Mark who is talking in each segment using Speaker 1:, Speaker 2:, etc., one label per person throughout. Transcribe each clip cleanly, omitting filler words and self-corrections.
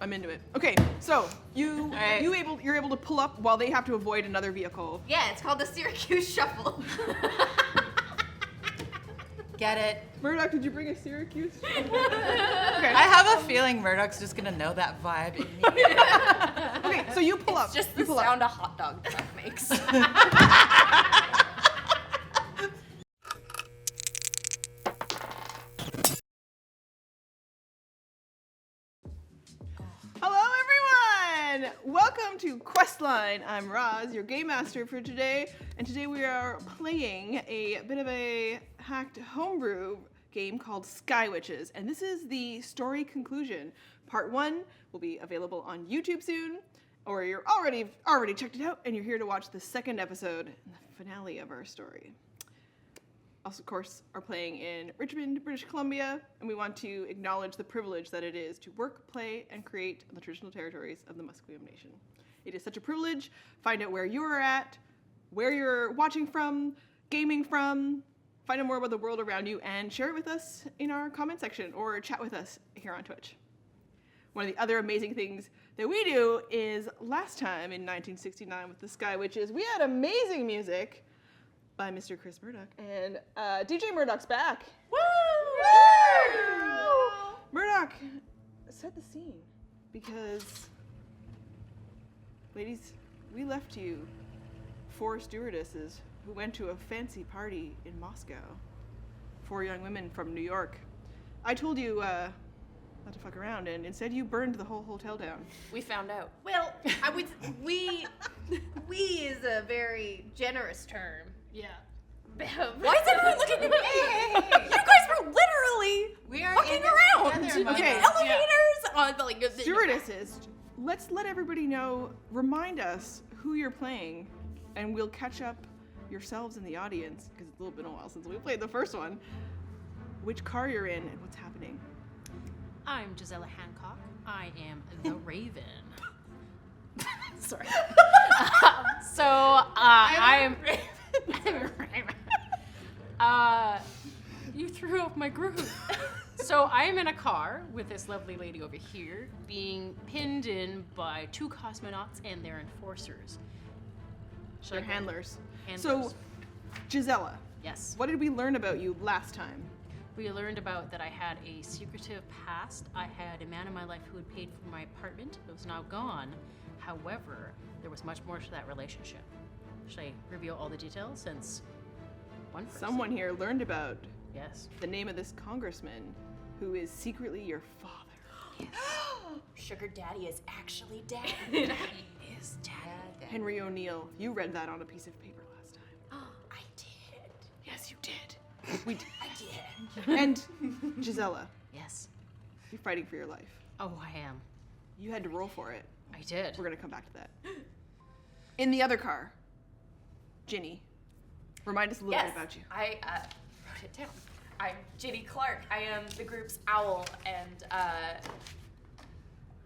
Speaker 1: I'm into it. Okay, so you're able to pull up while they have to avoid another vehicle.
Speaker 2: Yeah, it's called the Syracuse Shuffle.
Speaker 3: Get it?
Speaker 1: Murdoch, did you bring a Syracuse? Okay.
Speaker 3: I have a feeling Murdoch's just gonna know that vibe immediately.
Speaker 1: Okay, so you pull up.
Speaker 2: It's just the sound a hot dog truck makes.
Speaker 1: Hello, everyone! Welcome to Questline. I'm Roz, your game master for today, and today we are playing a bit of a hacked homebrew game called Sky Witches, and this is the story conclusion. Part 1 will be available on YouTube soon, or you're already checked it out, and you're here to watch the second episode and the finale of our story. Also, of course, are playing in Richmond, British Columbia, and we want to acknowledge the privilege that it is to work, play, and create on the traditional territories of the Musqueam Nation. It is such a privilege. Find out where you're at, where you're watching from, gaming from, find out more about the world around you, and share it with us in our comment section or chat with us here on Twitch. One of the other amazing things that we do is last time in 1969 with the Sky Witches, we had amazing music by Mr. Chris Murdoch, and DJ Murdoch's back. Woo! Woo! Murdoch, set the scene, because, ladies, we left you 4 stewardesses who went to a fancy party in Moscow. 4 young women from New York. I told you not to fuck around, and instead you burned the whole hotel down.
Speaker 2: We found out. Well, I would. We is a very generous term.
Speaker 4: Yeah.
Speaker 2: Why is everyone looking at me? You guys were literally fucking around.
Speaker 1: Okay.
Speaker 2: In elevators. On like
Speaker 1: Stewardesses, let's let everybody know, remind us who you're playing, and we'll catch up yourselves in the audience, because it's a little been a while since we played the first one, which car you're in and what's happening.
Speaker 4: I'm Gisela Hancock. I am the Raven. Sorry. I'm a Raven. You threw off my groove. So I am in a car with this lovely lady over here, being pinned in by 2 cosmonauts and their enforcers.
Speaker 1: They're handlers.
Speaker 4: Handlers.
Speaker 1: So, Gisela,
Speaker 4: Yes.
Speaker 1: what did we learn about you last time?
Speaker 4: We learned about that I had a secretive past. I had a man in my life who had paid for my apartment. It was now gone. However, there was much more to that relationship. Should I reveal all the details since one person?
Speaker 1: Someone here learned about
Speaker 4: Yes.
Speaker 1: the name of this congressman who is secretly your father.
Speaker 4: Yes.
Speaker 2: Sugar Daddy is actually Dad.
Speaker 4: He is dad.
Speaker 1: Henry O'Neill. You read that on a piece of paper last time.
Speaker 2: I did.
Speaker 1: Yes, you did. We did.
Speaker 2: I did.
Speaker 1: And Gisela,
Speaker 4: Yes.
Speaker 1: you're fighting for your life.
Speaker 4: Oh, I am.
Speaker 1: You had to roll for it.
Speaker 4: I did.
Speaker 1: We're gonna come back to that. In the other car, Ginny, remind us a little bit about you.
Speaker 2: I wrote it down. I'm Ginny Clark. I am the group's owl and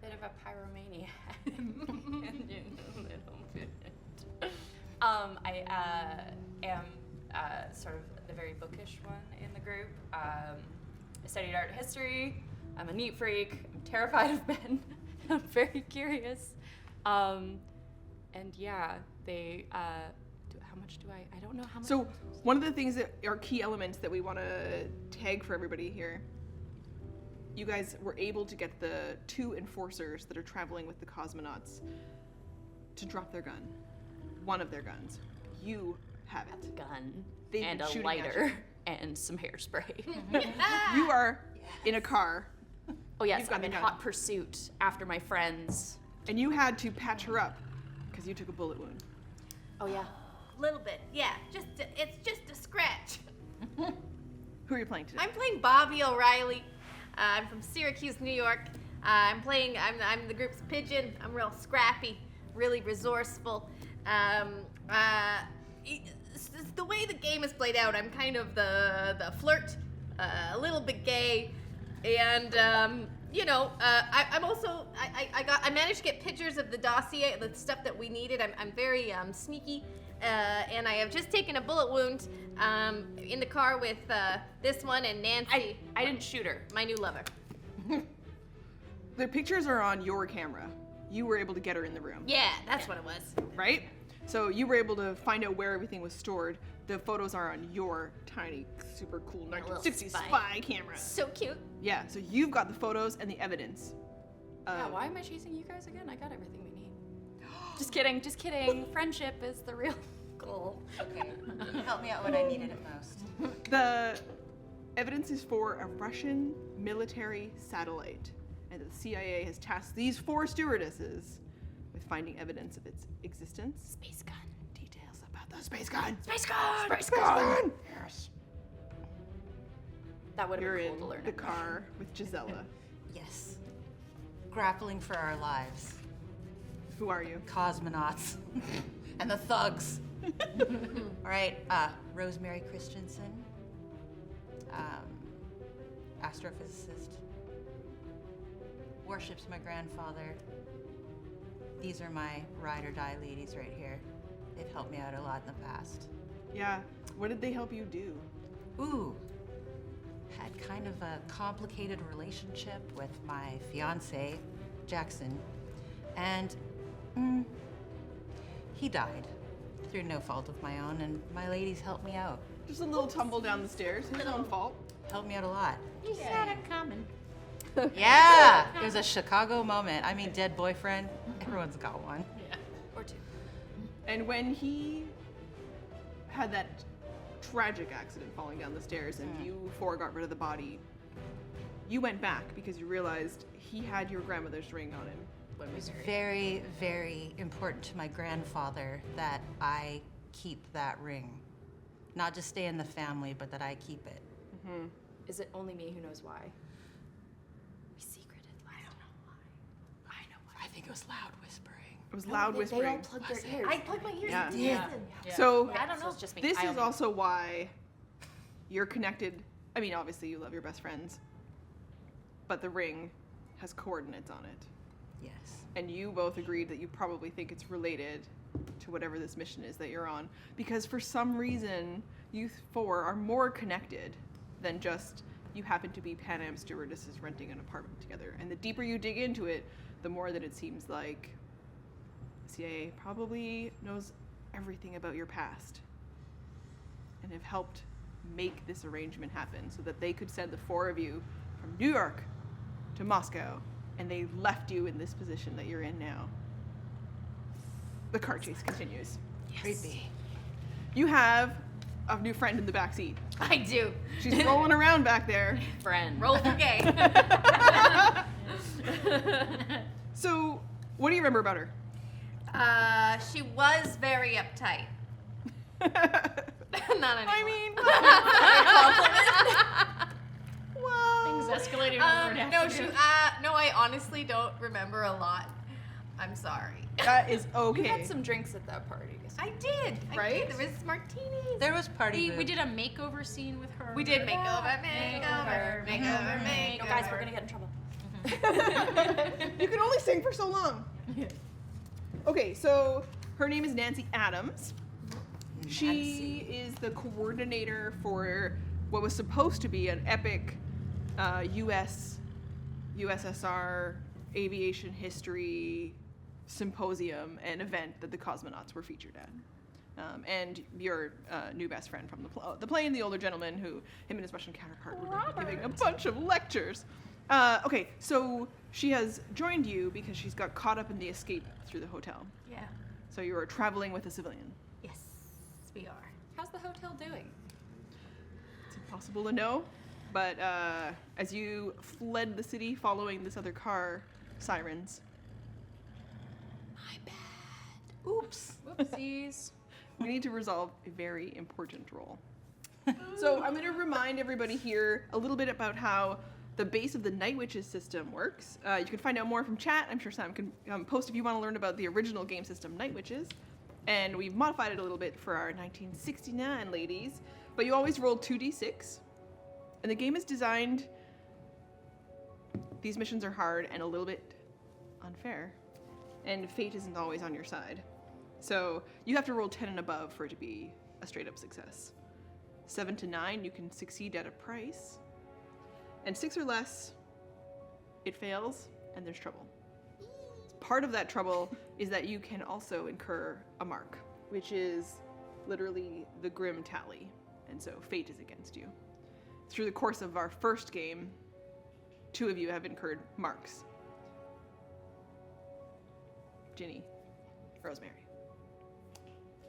Speaker 2: bit of a pyromaniac. I am sort of the very bookish one in the group. I studied art history. I'm a neat freak. I'm terrified of men. I'm very curious. And yeah, they. How much do I don't know how much.
Speaker 1: So one of the things that are key elements that we want to tag for everybody here, you guys were able to get the 2 enforcers that are traveling with the cosmonauts to drop their gun. One of their guns. You have it.
Speaker 2: gun
Speaker 1: They've
Speaker 2: and
Speaker 1: been
Speaker 2: a
Speaker 1: shooting at
Speaker 2: lighter and some hairspray.
Speaker 1: You are in a car,
Speaker 2: Oh yes,
Speaker 1: You've got
Speaker 2: I'm in
Speaker 1: the gun.
Speaker 2: hot pursuit after my friends.
Speaker 1: and you had to patch her up because you took a bullet wound.
Speaker 2: Oh yeah.
Speaker 5: Little bit, yeah. It's just a scratch.
Speaker 1: Who are you playing today?
Speaker 5: I'm playing Bobby O'Reilly. I'm from Syracuse, New York. I'm the group's pigeon. I'm real scrappy, really resourceful. The way the game is played out, I'm kind of the flirt, a little bit gay, and I'm also I managed to get pictures of the dossier, the stuff that we needed. I'm very sneaky. And I have just taken a bullet wound in the car with this one and Nancy.
Speaker 2: I didn't shoot her.
Speaker 5: My new lover.
Speaker 1: the pictures are on your camera. You were able to get her in the room,
Speaker 5: Yeah, that's what it was.
Speaker 1: right? So you were able to find out where everything was stored. The photos are on your tiny, super cool
Speaker 5: little
Speaker 1: 1960s
Speaker 5: spy.
Speaker 1: spy camera.
Speaker 5: So cute.
Speaker 1: Yeah, so you've got the photos and the evidence.
Speaker 2: Yeah, why am I chasing you guys again? I got everything we need. Just kidding, just kidding. Friendship is the real goal.
Speaker 3: Okay. Help me out when I needed it most.
Speaker 1: The evidence is for a Russian military satellite, and the CIA has tasked these 4 stewardesses with finding evidence of its existence.
Speaker 5: Space gun.
Speaker 1: Details about the space gun.
Speaker 5: Space gun!
Speaker 1: Space gun! Yes.
Speaker 2: That would have
Speaker 1: You're
Speaker 2: been cool
Speaker 1: in
Speaker 2: to learn.
Speaker 1: the car with Gisela.
Speaker 3: Yes. Grappling for our lives.
Speaker 1: Who are you?
Speaker 3: Cosmonauts. And the thugs. All right, Rosemary Christensen. Astrophysicist. Worships my grandfather. These are my ride or die ladies right here. They've helped me out a lot in the past.
Speaker 1: Yeah. What did they help you do?
Speaker 3: Ooh. Had kind of a complicated relationship with my fiance, Jackson. And he died through no fault of my own, and my ladies helped me out.
Speaker 1: Just a little tumble down the stairs. His own fault.
Speaker 3: Helped me out a lot.
Speaker 4: You said it coming.
Speaker 3: Yeah, it was a Chicago moment. I mean, dead boyfriend. Everyone's got one.
Speaker 4: Yeah.
Speaker 2: Or 2.
Speaker 1: And when he had that tragic accident falling down the stairs and you 4 got rid of the body, you went back because you realized he had your grandmother's ring on him.
Speaker 3: It was very, very important to my grandfather that I keep that ring. Not just stay in the family, but that I keep it.
Speaker 2: Is it only me who knows why?
Speaker 5: We secreted. I don't know why.
Speaker 3: I know. I think it was loud whispering.
Speaker 1: It was loud whispering.
Speaker 2: They all plugged their ears.
Speaker 5: I plugged my ears
Speaker 1: Yeah.
Speaker 5: and
Speaker 3: Yeah.
Speaker 5: listen.
Speaker 1: So
Speaker 5: I don't
Speaker 2: So
Speaker 5: know.
Speaker 2: it's just me.
Speaker 1: this
Speaker 2: I
Speaker 1: is
Speaker 2: only-
Speaker 1: also why you're connected. I mean, obviously you love your best friends, but the ring has coordinates on it.
Speaker 3: Yes.
Speaker 1: And you both agreed that you probably think it's related to whatever this mission is that you're on, because for some reason you 4 are more connected than just you happen to be Pan Am stewardesses renting an apartment together. And the deeper you dig into it, the more that it seems like the CIA probably knows everything about your past and have helped make this arrangement happen so that they could send the 4 of you from New York to Moscow, and they left you in this position that you're in now. The car chase continues.
Speaker 3: Creepy.
Speaker 1: You have a new friend in the back seat.
Speaker 5: I do.
Speaker 1: She's rolling around back there.
Speaker 2: Friend.
Speaker 5: Roll for gay.
Speaker 1: So, what do you remember about her?
Speaker 5: She was very uptight. Not anymore.
Speaker 1: I mean,
Speaker 4: Things
Speaker 1: well,
Speaker 4: escalated over an
Speaker 5: no,
Speaker 4: afternoon.
Speaker 5: no, I honestly don't remember a lot. I'm sorry.
Speaker 1: that is
Speaker 2: We
Speaker 1: okay.
Speaker 2: had some drinks at that party.
Speaker 5: I did.
Speaker 1: Right?
Speaker 5: There was martinis.
Speaker 3: There was party
Speaker 4: We
Speaker 3: food.
Speaker 4: did a makeover scene with her.
Speaker 5: We did makeover.
Speaker 2: No, guys, we're gonna get in trouble.
Speaker 1: You can only sing for so long. Okay, so her name is Nancy Adams. She
Speaker 3: Nancy.
Speaker 1: is the coordinator for what was supposed to be an epic USSR aviation history symposium and event that the cosmonauts were featured at. And your new best friend from the plane, the older gentleman who him and his Russian counterpart were giving a bunch of lectures. Okay, so she has joined you because she's got caught up in the escape through the hotel.
Speaker 5: Yeah.
Speaker 1: So you are traveling with a civilian.
Speaker 5: Yes, we are.
Speaker 2: How's the hotel doing?
Speaker 1: It's impossible to know, but as you fled the city following this other car, sirens.
Speaker 5: My bad.
Speaker 1: Oops.
Speaker 2: Whoopsies.
Speaker 1: We need to resolve a very important role. So I'm going to remind everybody here a little bit about how the base of the Night Witches system works. You can find out more from chat. I'm sure Sam can post if you want to learn about the original game system, Night Witches. And we've modified it a little bit for our 1969 ladies. But you always roll 2d6. And the game is designed... These missions are hard and a little bit unfair. And fate isn't always on your side. So you have to roll 10 and above for it to be a straight up success. 7 to 9, you can succeed at a price. And 6 or less, it fails. and there's trouble. Part of that trouble is that you can also incur a mark, which is literally the grim tally, and so fate is against you. Through the course of our first game, 2 of you have incurred marks. Ginny, Rosemary.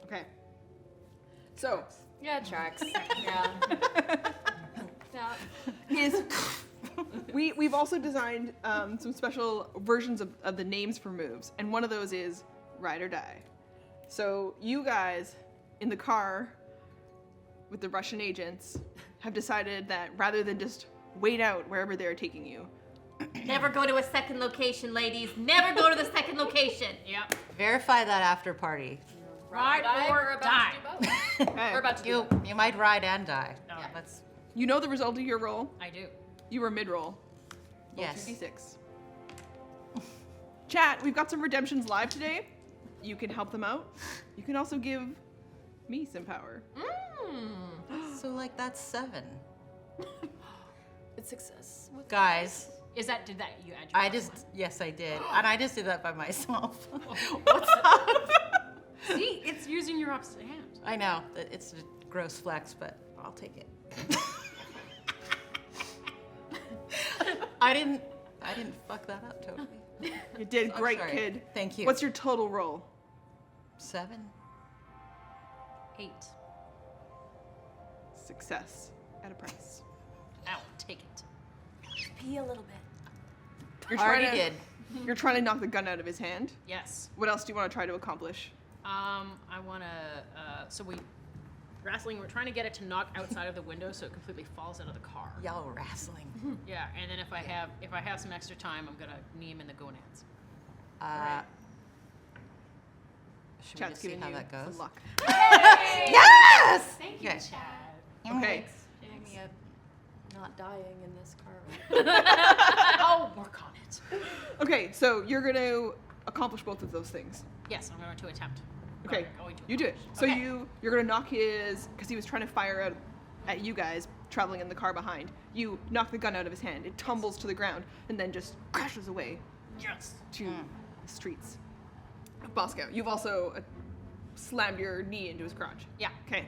Speaker 1: Okay. So,
Speaker 2: Yeah, it tracks. Yeah. Yeah.
Speaker 1: is we've also designed some special versions of the names for moves, and one of those is ride or die. So you guys in the car with the Russian agents have decided that rather than just wait out wherever they're taking you,
Speaker 5: Never go to a second location, ladies. Never go to the second location.
Speaker 4: Yep.
Speaker 3: Verify that after party.
Speaker 4: Ride
Speaker 2: We're
Speaker 4: or
Speaker 2: about
Speaker 4: die.
Speaker 2: to do both.
Speaker 1: okay,
Speaker 2: We're about to do
Speaker 3: You
Speaker 2: both.
Speaker 3: you might ride and die.
Speaker 4: All right.
Speaker 3: Let's.
Speaker 1: you know the result of your roll.
Speaker 4: I do.
Speaker 1: You were mid-roll. Roll
Speaker 3: Yes.
Speaker 1: 2d6. Chat, we've got some redemptions live today. You can help them out. You can also give me some power.
Speaker 3: So like that's 7.
Speaker 2: It's success.
Speaker 3: Guys,
Speaker 4: Is that, did that, you add your
Speaker 3: I
Speaker 4: plus
Speaker 3: just yes I did, and I just did that by myself.
Speaker 4: What's up? See, it's using your opposite hand.
Speaker 3: I know that it's a gross flex, but I'll take it. I didn't fuck that up totally.
Speaker 1: You did
Speaker 3: I'm
Speaker 1: great,
Speaker 3: sorry.
Speaker 1: kid.
Speaker 3: Thank you.
Speaker 1: What's your total roll?
Speaker 3: 7?
Speaker 4: 8.
Speaker 1: Success at a price.
Speaker 4: Ow, take it.
Speaker 2: Pee a little bit.
Speaker 1: You're
Speaker 3: Already
Speaker 1: to,
Speaker 3: did.
Speaker 1: You're trying to knock the gun out of his hand.
Speaker 4: Yes.
Speaker 1: What else do you want to try to accomplish?
Speaker 4: I want to, so wrestling, we're trying to get it to knock outside of the window so it completely falls out of the car.
Speaker 3: Y'all wrestling.
Speaker 4: Yeah, and then if I have some extra time, I'm gonna knee him in the gonads.
Speaker 3: Should we
Speaker 1: Chat's
Speaker 3: just see
Speaker 1: giving
Speaker 3: how
Speaker 1: you
Speaker 3: that goes?
Speaker 1: some luck.
Speaker 3: Yes!
Speaker 4: Thank you,
Speaker 3: Okay.
Speaker 4: Chad.
Speaker 1: Okay.
Speaker 2: Giving me a not dying in this car.
Speaker 4: I'll work on it.
Speaker 1: Okay, so you're going to accomplish both of those things.
Speaker 4: Yes, I'm going to attempt.
Speaker 1: Okay,
Speaker 4: I'm going to
Speaker 1: you do it. So
Speaker 4: Okay.
Speaker 1: you're going to knock his, because he was trying to fire out at you guys traveling in the car behind. You knock the gun out of his hand. It tumbles to the ground and then just crashes away
Speaker 4: Yes.
Speaker 1: to the streets of Moscow. You've also slammed your knee into his crotch.
Speaker 4: Yeah.
Speaker 1: Okay,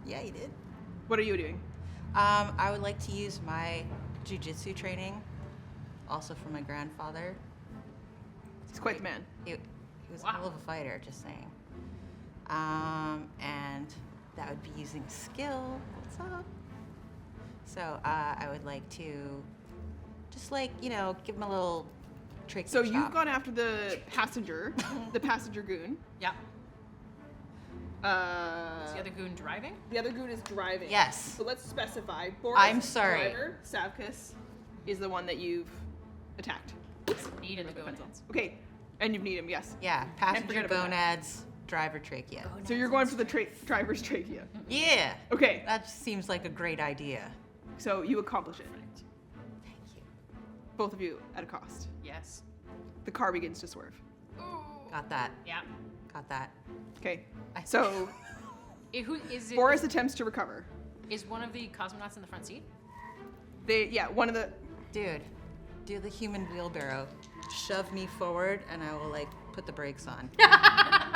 Speaker 3: Yeah, you did.
Speaker 1: what are you doing?
Speaker 3: I would like to use my jujitsu training, also from my grandfather.
Speaker 1: He's quite the man.
Speaker 3: He was
Speaker 4: Wow.
Speaker 3: a hell of a fighter, just saying. And that would be using a skill. What's up? So I would like to just give him a little trick.
Speaker 1: So you've gone after the passenger goon.
Speaker 4: Yeah.
Speaker 1: Uh,
Speaker 4: Is the other goon driving?
Speaker 1: The other goon is driving.
Speaker 3: Yes.
Speaker 1: So let's specify. Boris
Speaker 3: I'm
Speaker 1: is the
Speaker 3: sorry.
Speaker 1: Driver, Savkas is the one that you've attacked.
Speaker 4: Knee in the gonads.
Speaker 1: Okay, and you've need him, yes.
Speaker 3: Yeah,
Speaker 1: forget
Speaker 3: passenger
Speaker 1: about that.
Speaker 3: gonads, driver trachea.
Speaker 1: So you're going for the driver's trachea.
Speaker 3: Yeah.
Speaker 1: Okay,
Speaker 3: That just seems like a great idea.
Speaker 1: so you accomplish it.
Speaker 3: Thank you.
Speaker 1: Both of you at a cost.
Speaker 4: Yes.
Speaker 1: The car begins to swerve.
Speaker 3: Got that.
Speaker 4: Yeah.
Speaker 3: Got that.
Speaker 1: Okay,
Speaker 3: I-
Speaker 1: so
Speaker 4: Who is it?
Speaker 1: Boris attempts to recover.
Speaker 4: Is one of the cosmonauts in the front seat?
Speaker 1: One of the,
Speaker 3: Dude, do the human wheelbarrow. Shove me forward, and I will put the brakes on.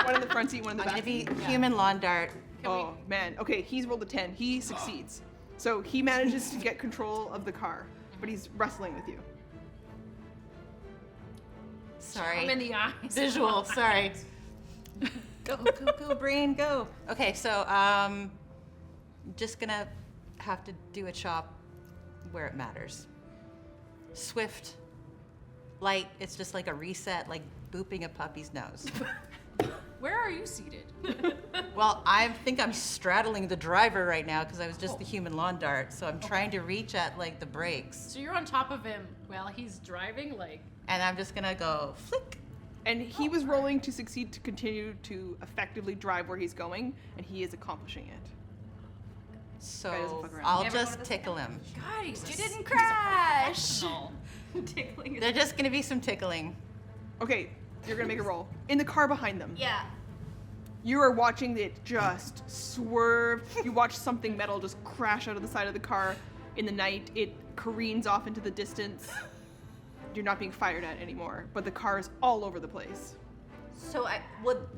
Speaker 1: one in the front seat, one in the
Speaker 3: I'm
Speaker 1: back
Speaker 3: gonna
Speaker 1: seat.
Speaker 3: be human lawn dart.
Speaker 1: Oh man, okay, he's rolled a 10. He succeeds. So he manages to get control of the car, but he's wrestling with you.
Speaker 3: Sorry.
Speaker 4: I'm in the eyes.
Speaker 3: Visual. Sorry. Go, brain, go. Okay, so just gonna have to do a chop where it matters. Swift, light. It's just like a reset, like booping a puppy's nose.
Speaker 4: Where are you seated?
Speaker 3: Well, I think I'm straddling the driver right now because I was just the human lawn dart, so I'm trying to reach at the brakes,
Speaker 4: So you're on top of him while he's driving,
Speaker 3: and I'm just gonna go flick.
Speaker 1: And he was rolling to succeed to continue to effectively drive where he's going, and he is accomplishing it. Guy doesn't
Speaker 3: So
Speaker 1: fuck around.
Speaker 3: I'll
Speaker 2: Never go
Speaker 3: just
Speaker 2: to the
Speaker 3: tickle him.
Speaker 4: guys,
Speaker 2: You didn't crash.
Speaker 4: No.
Speaker 2: Tickling his
Speaker 3: There's just gonna be some tickling.
Speaker 1: Okay, you're gonna make a roll. In the car behind them,
Speaker 5: Yeah.
Speaker 1: you are watching it just swerve. You watch something metal just crash out of the side of the car in the night. It careens off into the distance. you're not being fired at anymore, but the car is all over the place.
Speaker 5: So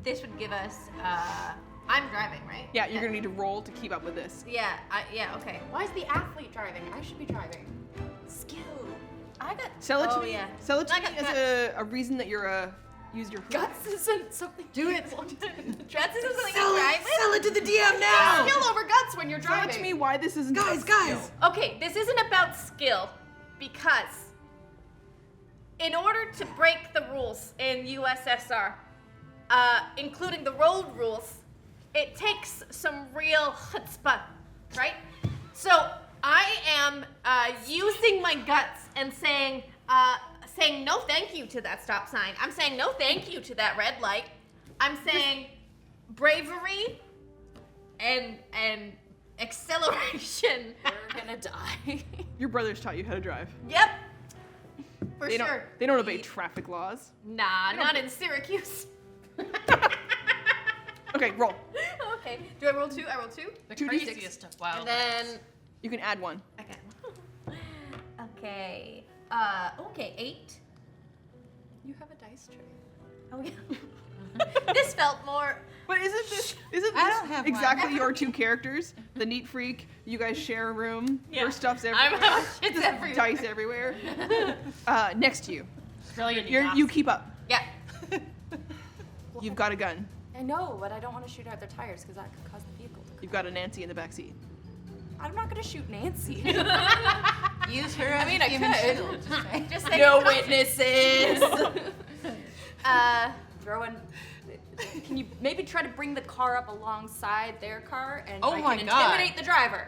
Speaker 5: this would give us. I'm driving, right?
Speaker 1: Yeah, you're gonna need to roll to keep up with this.
Speaker 5: Yeah. Okay.
Speaker 2: Why is the athlete driving? I should be driving. Skill.
Speaker 5: I got.
Speaker 1: Sell it to
Speaker 5: oh,
Speaker 1: me.
Speaker 5: Yeah.
Speaker 1: Sell it to
Speaker 5: I
Speaker 1: me
Speaker 5: got
Speaker 1: as a reason that you're use your
Speaker 2: Guts isn't something.
Speaker 3: Do it.
Speaker 5: Guts isn't something you drive with?
Speaker 3: Sell it to the DM now.
Speaker 2: Skill over guts when you're
Speaker 1: Sell
Speaker 2: driving.
Speaker 1: it to me why this isn't
Speaker 3: Guys,
Speaker 1: skill.
Speaker 3: guys.
Speaker 5: Okay, this isn't about skill because in order to break the rules in USSR, including the road rules, it takes some real chutzpah, right? So I am using my guts and saying no thank you to that stop sign. I'm saying no thank you to that red light. I'm saying bravery and acceleration.
Speaker 2: We're gonna die.
Speaker 1: Your brothers taught you how to drive.
Speaker 5: Yep. For
Speaker 1: They
Speaker 5: sure.
Speaker 1: don't obey traffic laws.
Speaker 5: Nah, not in Syracuse.
Speaker 1: Okay, roll.
Speaker 5: Okay. Do I roll 2? I roll 2.
Speaker 4: The
Speaker 1: 2d6.
Speaker 4: craziest of wild.
Speaker 5: And then
Speaker 1: You can add 1.
Speaker 5: okay. Okay, 8.
Speaker 2: You have a dice tray.
Speaker 5: Oh yeah. This felt more.
Speaker 1: But isn't this
Speaker 3: I don't have
Speaker 1: exactly
Speaker 3: one.
Speaker 1: your two characters? The neat freak, you guys share a room, your stuff's
Speaker 5: I'm
Speaker 1: everywhere,
Speaker 5: it's everywhere.
Speaker 1: dice everywhere. Next to you.
Speaker 4: Brilliant.
Speaker 1: You keep up.
Speaker 5: Yeah.
Speaker 1: You've got a gun.
Speaker 2: I know, but I don't want to shoot out their tires because that could cause the vehicle to
Speaker 1: You've got a Nancy in the back seat.
Speaker 2: I'm not gonna shoot Nancy.
Speaker 3: Use her as
Speaker 2: mean,
Speaker 3: a
Speaker 2: I
Speaker 3: human
Speaker 2: could.
Speaker 3: shield. Just saying.
Speaker 5: Just say
Speaker 2: No witnesses.
Speaker 5: Uh,
Speaker 2: Throw in. Can you maybe try to bring the car up alongside their car and
Speaker 3: Oh
Speaker 2: I
Speaker 3: my
Speaker 2: can
Speaker 3: God.
Speaker 2: intimidate the driver?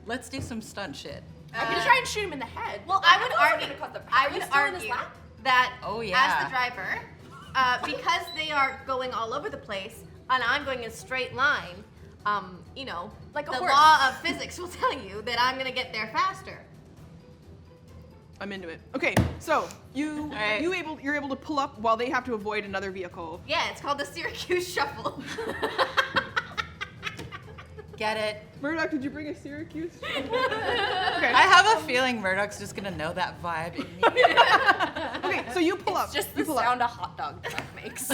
Speaker 3: Let's do some stunt shit.
Speaker 2: I'm gonna try and shoot him in the head.
Speaker 5: well, I would
Speaker 2: That's also
Speaker 5: argue.
Speaker 2: gonna cause the-
Speaker 5: I
Speaker 2: Are you
Speaker 5: would
Speaker 2: still in his
Speaker 5: argue
Speaker 2: lap?
Speaker 5: that
Speaker 3: Oh,
Speaker 5: as
Speaker 3: yeah.
Speaker 5: the driver, because they are going all over the place, and I'm going in a straight line. You know,
Speaker 2: Like a
Speaker 5: the
Speaker 2: horse.
Speaker 5: law of physics will tell you that I'm gonna get there faster.
Speaker 1: I'm into it. Okay, so
Speaker 3: right.
Speaker 1: you're able to pull up while they have to avoid another vehicle.
Speaker 5: Yeah, it's called the Syracuse Shuffle.
Speaker 3: Get it?
Speaker 1: Murdoch, did you bring a Syracuse? Okay.
Speaker 3: I have a feeling Murdoch's just gonna know that vibe immediately.
Speaker 1: Okay, so you pull up.
Speaker 2: It's just
Speaker 1: you
Speaker 2: the
Speaker 1: pull
Speaker 2: sound
Speaker 1: up.
Speaker 2: a hot dog truck makes.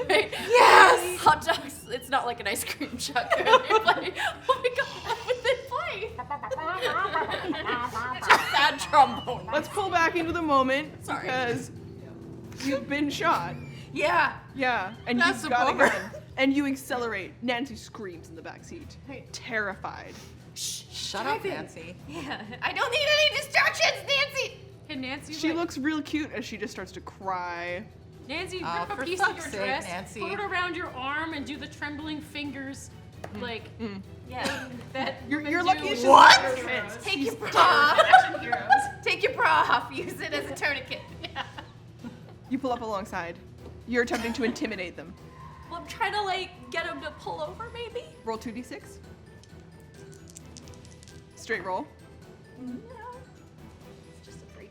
Speaker 2: Right?
Speaker 3: Yes!
Speaker 2: Hot dogs. It's not like an ice cream truck. They're like, oh my god, what would they play? It's just sad trombone.
Speaker 1: Let's pull back into the moment
Speaker 2: Sorry.
Speaker 1: because you've been shot.
Speaker 3: Yeah.
Speaker 1: Yeah, and
Speaker 3: That's
Speaker 1: you've
Speaker 3: a
Speaker 1: got a
Speaker 3: bummer.
Speaker 1: gun. And you accelerate. Nancy screams in the back seat, terrified.
Speaker 3: Shut up, Nancy.
Speaker 5: Yeah, I don't need any distractions, Nancy.
Speaker 4: Can Nancy?
Speaker 1: She
Speaker 4: like,
Speaker 1: looks real cute as she just starts to cry.
Speaker 4: Nancy,
Speaker 3: Oh,
Speaker 4: rip
Speaker 3: for
Speaker 4: a piece of
Speaker 3: fuck's
Speaker 4: your
Speaker 3: sake,
Speaker 4: dress,
Speaker 3: Nancy.
Speaker 4: put it around your arm, and do the trembling fingers, like
Speaker 5: Yeah.
Speaker 4: that.
Speaker 1: You're
Speaker 4: women
Speaker 1: lucky
Speaker 4: do
Speaker 1: it's
Speaker 4: in
Speaker 1: just
Speaker 3: What?
Speaker 1: her defense.
Speaker 5: Take
Speaker 1: She's
Speaker 5: your bra off.
Speaker 4: action heroes.
Speaker 5: Take your bra off. Use it as a tourniquet.
Speaker 1: You pull up alongside. You're attempting to intimidate them.
Speaker 2: Well, I'm trying to like get him to pull over, maybe.
Speaker 1: Roll 2d6. Straight roll.
Speaker 2: No. It's just a freak.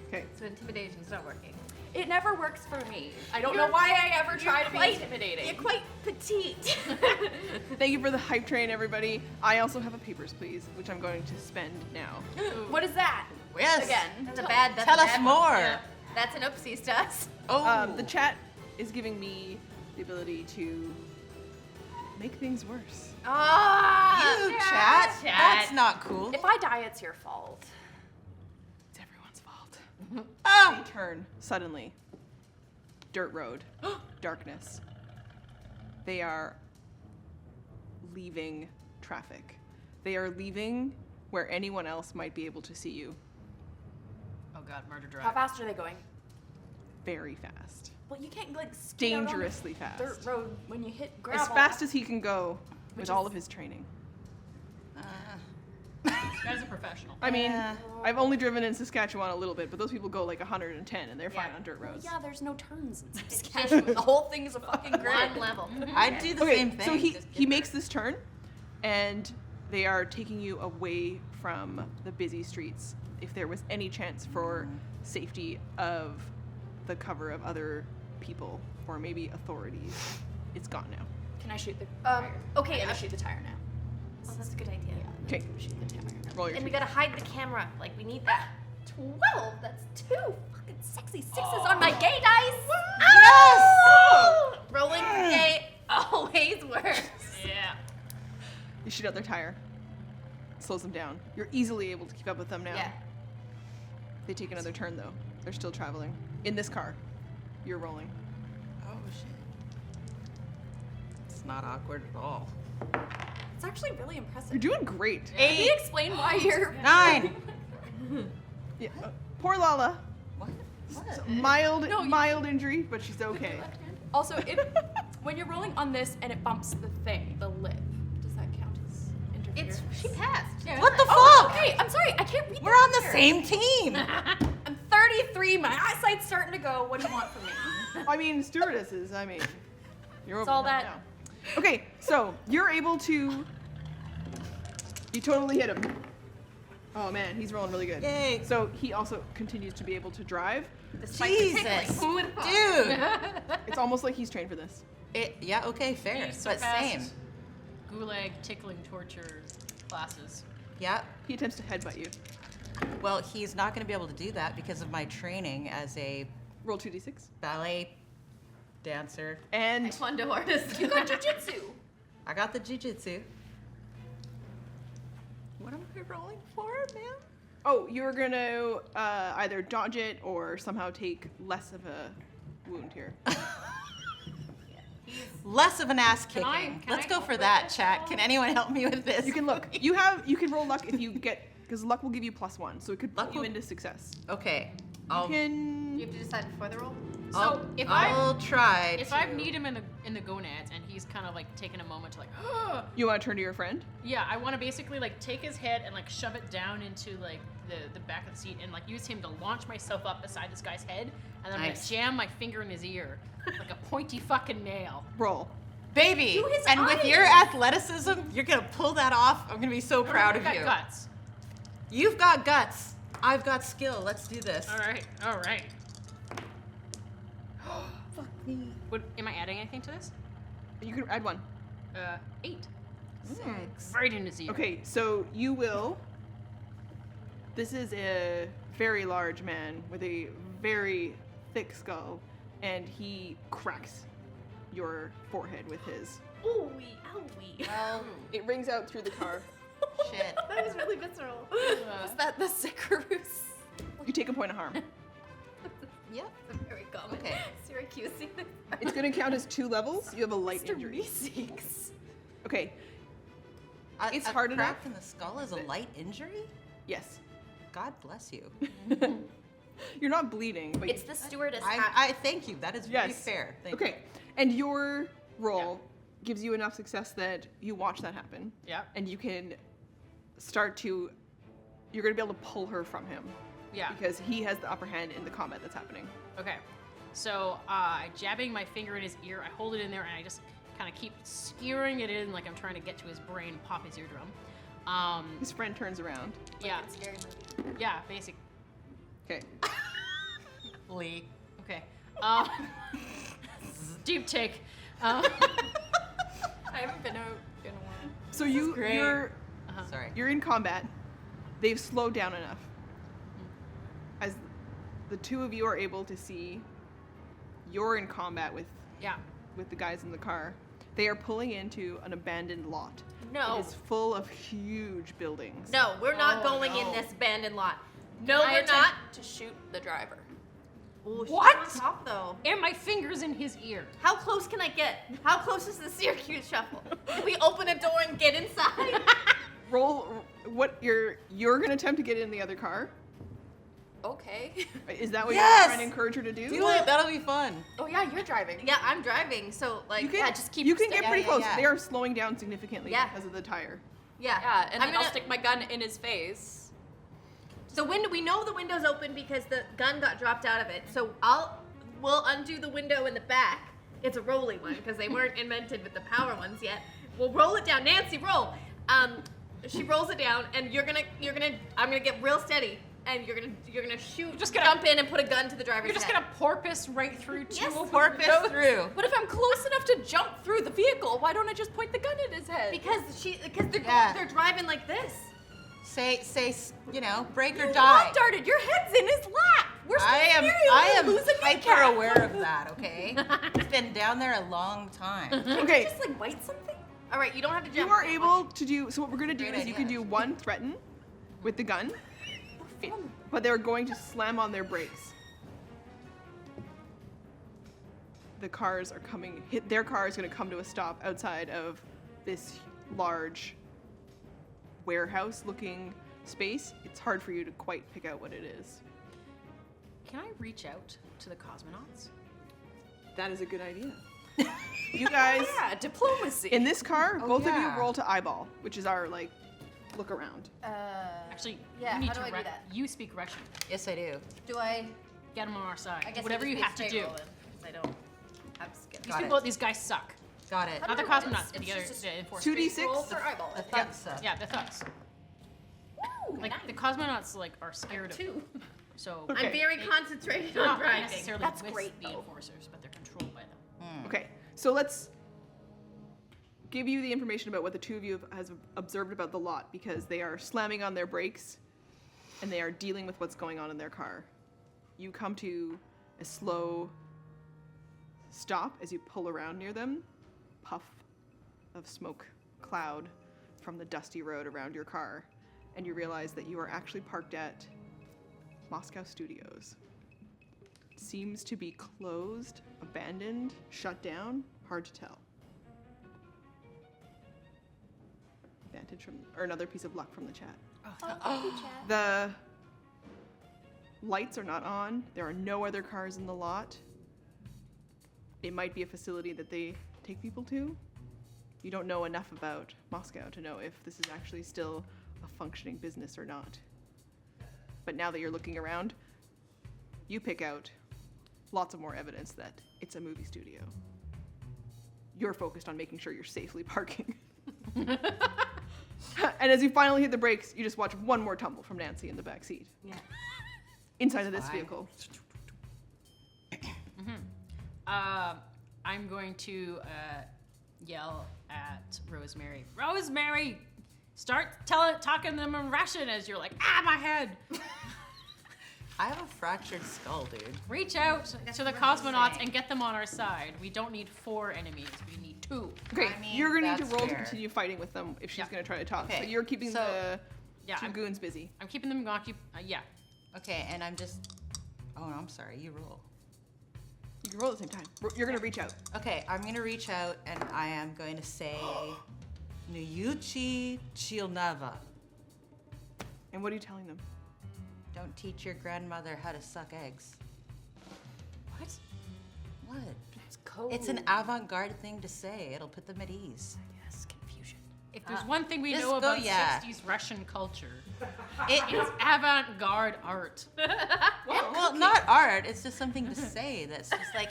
Speaker 1: Okay.
Speaker 5: So intimidation's not working.
Speaker 2: It never works for me. I don't know why I ever try to be
Speaker 5: You're
Speaker 2: intimidating.
Speaker 5: quite petite.
Speaker 1: Thank you for the hype train, everybody. I also have a papers, please, which I'm going to spend now.
Speaker 2: What is that?
Speaker 3: Yes.
Speaker 2: Again.
Speaker 5: That's a bad. That's
Speaker 3: Tell
Speaker 5: a
Speaker 3: us
Speaker 5: bad
Speaker 3: more.
Speaker 5: One. Yeah. That's an oopsies to us.
Speaker 3: Oh.
Speaker 1: The chat is giving me the ability to make things worse.
Speaker 5: Ah.
Speaker 3: You chat?
Speaker 5: Chat.
Speaker 3: That's not cool.
Speaker 2: If I die, it's your fault.
Speaker 1: It's everyone's fault.
Speaker 3: Ah.
Speaker 1: They turn suddenly. Dirt road. Darkness. They are leaving traffic. They are leaving where anyone else might be able to see you.
Speaker 4: Oh God, murder drive.
Speaker 2: How fast are they going?
Speaker 1: Very fast.
Speaker 2: Well, you can't like skid out on the
Speaker 1: Dangerously fast.
Speaker 2: dirt road when you hit gravel.
Speaker 1: As fast as he can go with
Speaker 2: Which
Speaker 1: all
Speaker 2: is-
Speaker 1: of his training.
Speaker 4: This guy's a professional.
Speaker 1: I mean,
Speaker 3: Yeah.
Speaker 1: I've only driven in Saskatchewan a little bit, but those people go like 110 and they're fine on dirt
Speaker 2: Well,
Speaker 1: roads.
Speaker 2: yeah, there's no turns in Saskatchewan. The whole thing is a fucking grid.
Speaker 5: One level.
Speaker 3: I'd do the
Speaker 1: Okay,
Speaker 3: same thing.
Speaker 1: so he
Speaker 3: just
Speaker 1: he
Speaker 3: get
Speaker 1: makes this turn, and they are taking you away from the busy streets. If there was any chance for safety of the cover of other people or maybe authorities, it's gone now.
Speaker 2: Can I shoot the tire?
Speaker 5: Okay,
Speaker 2: I'm gonna shoot the tire now.
Speaker 5: Oh, that's a good idea.
Speaker 1: Okay.
Speaker 2: Shoot the tire.
Speaker 1: Roll your
Speaker 5: And we
Speaker 1: cheek.
Speaker 5: gotta hide the camera. Like, we need that. 12. That's 2 fucking sexy 6s on my gay dice.
Speaker 3: Yes!
Speaker 5: Oh! Rolling for gay always works.
Speaker 4: Yeah.
Speaker 1: You shoot out their tire. Slows them down. You're easily able to keep up with them now.
Speaker 5: Yeah.
Speaker 1: They take another turn though. They're still traveling. In this car. You're rolling.
Speaker 3: Oh shit. It's not awkward at all.
Speaker 2: It's actually really impressive.
Speaker 1: You're doing great.
Speaker 2: Can you explain why you're
Speaker 3: 9.
Speaker 1: Yeah. Poor Lala.
Speaker 3: What? What?
Speaker 1: Mild injury, but she's okay.
Speaker 2: Also, when you're rolling on this and it bumps the thing, the lip, does that count as interference?
Speaker 5: She passed.
Speaker 2: Yeah.
Speaker 3: What the
Speaker 2: Oh,
Speaker 3: fuck?
Speaker 2: okay, I'm sorry, I can't read
Speaker 3: We're
Speaker 2: that
Speaker 3: on the
Speaker 2: here.
Speaker 3: same team.
Speaker 2: I'm 33, my eyesight's starting to go. What do you want from me?
Speaker 1: I mean, stewardesses. I mean, you're
Speaker 2: It's
Speaker 1: over
Speaker 2: all
Speaker 1: that
Speaker 2: that-
Speaker 1: now. Okay, so you're able to. You totally hit him. Oh man, he's rolling really good.
Speaker 3: Yay.
Speaker 1: So he also continues to be able to drive.
Speaker 5: Despite the tickling.
Speaker 3: Jesus.
Speaker 5: Who would've thought?
Speaker 3: Dude.
Speaker 1: It's almost like he's trained for this.
Speaker 3: Yeah, okay, fair.
Speaker 4: He
Speaker 3: But same.
Speaker 4: surpassed Gulag, tickling, torture classes.
Speaker 3: Yeah.
Speaker 1: He attempts to headbutt you.
Speaker 3: Well, he's not going to be able to do that because of my training as a
Speaker 1: Roll 2d6.
Speaker 3: ballet dancer.
Speaker 1: And
Speaker 5: Taekwondo artist.
Speaker 2: You got jujitsu.
Speaker 3: I got the jujitsu. What am I rolling for, man?
Speaker 1: oh, you're gonna either dodge it or somehow take less of a wound here.
Speaker 3: Less of an ass
Speaker 4: Can
Speaker 3: kicking.
Speaker 4: I
Speaker 3: Let's go
Speaker 4: help
Speaker 3: for
Speaker 4: with
Speaker 3: that,
Speaker 4: this
Speaker 3: chat.
Speaker 4: at
Speaker 3: Can
Speaker 4: all?
Speaker 3: anyone help me with this?
Speaker 1: You can look. You can roll luck if you get, because luck will give you +1, so it could
Speaker 3: Luck
Speaker 1: put you
Speaker 3: will-
Speaker 1: into success.
Speaker 3: Okay.
Speaker 1: You
Speaker 3: I'll
Speaker 1: can.
Speaker 5: You have to decide before the roll?
Speaker 4: So if I
Speaker 3: I'll try.
Speaker 4: if I need him in the gonads and he's kind of like taking a moment to like,
Speaker 1: You want to turn to your friend?
Speaker 4: yeah, I want to basically like take his head and like shove it down into like the back of the seat and like use him to launch myself up beside this guy's head, and then
Speaker 3: Nice.
Speaker 4: I'm gonna jam my finger in his ear like a pointy fucking nail.
Speaker 1: Roll.
Speaker 3: Baby,
Speaker 5: Do his
Speaker 3: and with
Speaker 5: eyes.
Speaker 3: your athleticism, you're gonna pull that off. I'm gonna be so proud
Speaker 4: I
Speaker 3: of
Speaker 4: got
Speaker 3: you.
Speaker 4: guts.
Speaker 3: You've got guts. I've got skill. Let's do this.
Speaker 4: All right, all right.
Speaker 3: Fuck me.
Speaker 4: What am I adding anything to this?
Speaker 1: You can add 1.
Speaker 4: 8.
Speaker 3: 6.
Speaker 4: Right in his ear.
Speaker 1: Okay, so you will. This is a very large man with a very thick skull, and he cracks your forehead with his.
Speaker 5: Ooh-wee, ow-wee.
Speaker 3: Well,
Speaker 1: It rings out through the car.
Speaker 3: shit.
Speaker 5: That was really visceral.
Speaker 2: Was that the Sicarus?
Speaker 1: You take a point of harm.
Speaker 3: Yep.
Speaker 5: Very common.
Speaker 3: Okay.
Speaker 1: It's going to count as 2 levels. You have a light injury.
Speaker 2: Meeseeks.
Speaker 1: Okay, It's
Speaker 3: a
Speaker 1: hard
Speaker 3: crack
Speaker 1: enough
Speaker 3: in the skull is a light injury?
Speaker 1: yes.
Speaker 3: God bless you.
Speaker 1: You're not bleeding, but
Speaker 2: It's the stewardess hat.
Speaker 3: I thank you. That is very
Speaker 1: yes.
Speaker 3: fair. Thank
Speaker 1: Okay, and your roll gives you enough success that you watch that happen.
Speaker 4: Yeah.
Speaker 1: And you can start to. You're going to be able to pull her from him.
Speaker 4: Yeah.
Speaker 1: Because he has the upper hand in the combat that's happening.
Speaker 4: Okay. So, jabbing my finger in his ear, I hold it in there and I just kind of keep skewering it in like I'm trying to get to his brain, pop his eardrum.
Speaker 1: His friend turns around.
Speaker 4: Yeah.
Speaker 2: Scary movie.
Speaker 4: Yeah, basic.
Speaker 1: Okay.
Speaker 3: you. Lee.
Speaker 4: Okay. Deep take.
Speaker 2: I haven't been out in a while.
Speaker 1: So
Speaker 3: great.
Speaker 1: you're
Speaker 3: Sorry.
Speaker 1: you're in combat. They've slowed down enough. As the two of you are able to see, you're in combat with
Speaker 4: Yeah.
Speaker 1: the guys in the car. They are pulling into an abandoned lot.
Speaker 5: No.
Speaker 1: It is full of huge buildings.
Speaker 5: No, we're not
Speaker 4: Oh,
Speaker 5: going in
Speaker 4: no.
Speaker 5: this abandoned lot. No,
Speaker 2: I
Speaker 5: we're
Speaker 2: attempt
Speaker 5: not.
Speaker 2: to shoot the driver.
Speaker 5: Ooh, she's
Speaker 4: What?
Speaker 5: on top though.
Speaker 4: And my finger's in his ear.
Speaker 5: How close can I get? How close is the Syracuse shuffle? Can we open a door and get inside?
Speaker 1: Roll what you're gonna attempt to get in the other car.
Speaker 2: Okay.
Speaker 1: Is that what
Speaker 3: Yes!
Speaker 1: you're trying to encourage her to do?
Speaker 3: Do it. That'll be fun.
Speaker 2: Oh yeah, you're driving.
Speaker 5: Yeah, I'm driving, so like,
Speaker 1: You can,
Speaker 2: Yeah, just keep
Speaker 1: you
Speaker 2: your
Speaker 1: can
Speaker 2: stick.
Speaker 1: get pretty
Speaker 3: Yeah,
Speaker 1: close.
Speaker 3: yeah.
Speaker 1: They are slowing down significantly
Speaker 5: Yeah.
Speaker 1: because of the tire.
Speaker 5: yeah.
Speaker 2: Yeah, and
Speaker 5: I'm
Speaker 2: then I'll
Speaker 5: gonna-
Speaker 2: stick my gun in his face.
Speaker 5: So we know the window's open because the gun got dropped out of it. So we'll undo the window in the back. It's a rolly one because they weren't invented with the power ones yet. We'll roll it down. Nancy, roll. She rolls it down, and I'm gonna get real steady, and you're gonna shoot.
Speaker 4: just gonna-
Speaker 5: jump in and put a gun to the driver's
Speaker 4: You're just
Speaker 5: head.
Speaker 4: gonna porpoise right through two
Speaker 5: Yes.
Speaker 4: of
Speaker 3: Porpoise
Speaker 4: those.
Speaker 3: through.
Speaker 2: But if I'm close enough to jump through the vehicle, why don't I just point the gun at his head?
Speaker 5: because they're
Speaker 3: Yeah.
Speaker 5: they're driving like this.
Speaker 3: Say, break or
Speaker 2: You
Speaker 3: die.
Speaker 2: lawn darted. Your head's in his lap. We're
Speaker 3: I am
Speaker 2: lose a
Speaker 3: hyper
Speaker 2: kneecap.
Speaker 3: aware of that, okay? It's been down there a long time.
Speaker 1: Okay.
Speaker 2: Just like bite something.
Speaker 5: All right, you don't have to
Speaker 1: You
Speaker 5: jump.
Speaker 1: are able to do. So what we're gonna do
Speaker 3: Great
Speaker 1: is you
Speaker 3: idea.
Speaker 1: can do one threaten with the gun, but they're going to slam on their brakes. The cars are coming. Their car is going to come to a stop outside of this large warehouse-looking space. It's hard for you to quite pick out what it is.
Speaker 4: Can I reach out to the cosmonauts?
Speaker 1: That is a good idea. You guys,
Speaker 2: Yeah, diplomacy.
Speaker 1: in this car,
Speaker 3: Oh,
Speaker 1: both of
Speaker 3: yeah.
Speaker 1: you roll to eyeball, which is our look around.
Speaker 4: Actually,
Speaker 5: yeah,
Speaker 4: you need
Speaker 5: how
Speaker 4: to
Speaker 5: do I do that?
Speaker 4: You speak Russian.
Speaker 3: Yes, I do.
Speaker 5: Do I?
Speaker 4: Get them on our side.
Speaker 5: I guess
Speaker 4: Whatever you have to do.
Speaker 5: Because I don't have skill.
Speaker 4: These
Speaker 3: Got
Speaker 4: people,
Speaker 3: it.
Speaker 4: these guys suck.
Speaker 3: Got it.
Speaker 5: How
Speaker 4: Not the
Speaker 5: do I roll
Speaker 4: cosmonauts,
Speaker 5: this?
Speaker 4: but the
Speaker 5: It's
Speaker 4: other
Speaker 5: just
Speaker 4: the enforcers.
Speaker 1: 2d6.
Speaker 5: Roll for eyeball.
Speaker 3: The
Speaker 5: Yeah.
Speaker 3: thugs suck.
Speaker 4: Yeah, the thugs.
Speaker 5: Ooh,
Speaker 4: Like
Speaker 5: nice.
Speaker 4: the cosmonauts, like are scared of.
Speaker 5: Two.
Speaker 4: So
Speaker 1: Okay.
Speaker 5: I'm very concentrated
Speaker 4: they're
Speaker 5: on
Speaker 4: not
Speaker 5: driving.
Speaker 4: necessarily
Speaker 5: That's
Speaker 4: with
Speaker 5: great,
Speaker 4: the
Speaker 5: though.
Speaker 4: enforcers, but they're controlled by them.
Speaker 1: Okay, so let's give you the information about what the two of you has observed about the lot, because they are slamming on their brakes and they are dealing with what's going on in their car. You come to a slow stop as you pull around near them. Puff of smoke cloud from the dusty road around your car, and you realize that you are actually parked at Moscow Studios. Seems to be closed, abandoned, shut down. Hard to tell. Advantage from, or another piece of luck from the chat. The lights are not on. There are no other cars in the lot. It might be a facility that they take people to. You don't know enough about Moscow to know if this is actually still a functioning business or not. But now that you're looking around, you pick out lots of more evidence that it's a movie studio. You're focused on making sure you're safely parking. And as you finally hit the brakes, you just watch one more tumble from Nancy in the back seat.
Speaker 2: Yeah.
Speaker 1: Inside of this
Speaker 3: Fine.
Speaker 1: vehicle.
Speaker 4: I'm going to yell at Rosemary. Rosemary, start talking to them in Russian as you're like, my head.
Speaker 3: I have a fractured skull, dude.
Speaker 4: Reach out to the cosmonauts and get them on our side. We don't need 4 enemies. We need 2.
Speaker 1: Okay,
Speaker 3: I mean,
Speaker 1: you're gonna need to
Speaker 3: that's
Speaker 1: roll to
Speaker 3: fair.
Speaker 1: continue fighting with them if she's
Speaker 4: Yeah.
Speaker 1: gonna try to talk.
Speaker 3: Okay,
Speaker 1: But you're keeping
Speaker 3: so-
Speaker 1: the
Speaker 4: Yeah,
Speaker 1: two
Speaker 4: I'm,
Speaker 1: goons busy.
Speaker 4: I'm keeping them going. Yeah.
Speaker 3: Okay, and I'm just. Oh, no, I'm sorry. You roll.
Speaker 1: You can roll at the same time. You're gonna reach out.
Speaker 3: Okay, I'm gonna reach out and I am going to say, Nuyuchi Chilnava.
Speaker 1: And what are you telling them?
Speaker 3: Don't teach your grandmother how to suck eggs.
Speaker 4: What?
Speaker 3: What?
Speaker 2: It's cold.
Speaker 3: It's an avant-garde thing to say. It'll put them at ease.
Speaker 4: Yes, confusion. If there's one thing we
Speaker 3: Just
Speaker 4: know
Speaker 3: go,
Speaker 4: about
Speaker 3: yeah.
Speaker 4: 60s Russian culture,
Speaker 3: It,
Speaker 4: it's avant-garde art.
Speaker 3: well, not art. It's just something to say. That's just like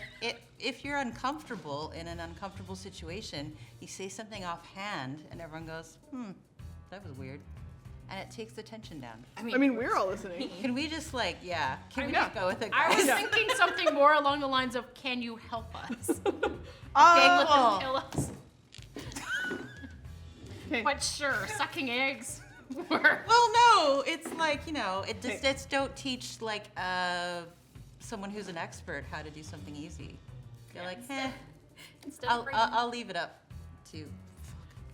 Speaker 3: if you're uncomfortable in an uncomfortable situation, you say something offhand, and everyone goes, that was weird, and it takes the tension down.
Speaker 1: I mean, we're all listening.
Speaker 3: Can we just can we
Speaker 1: Yeah.
Speaker 3: just go with it,
Speaker 4: I
Speaker 3: guys?
Speaker 4: was thinking something more along the lines of, can you help us?
Speaker 3: Okay, cool.
Speaker 4: Kill us.
Speaker 1: Okay.
Speaker 4: But sure, sucking eggs.
Speaker 3: Well, no, it's like it just
Speaker 1: Okay.
Speaker 3: it's don't teach like someone who's an expert how to do something easy. You're like,
Speaker 2: Instead of bringing-
Speaker 3: I'll leave it up to.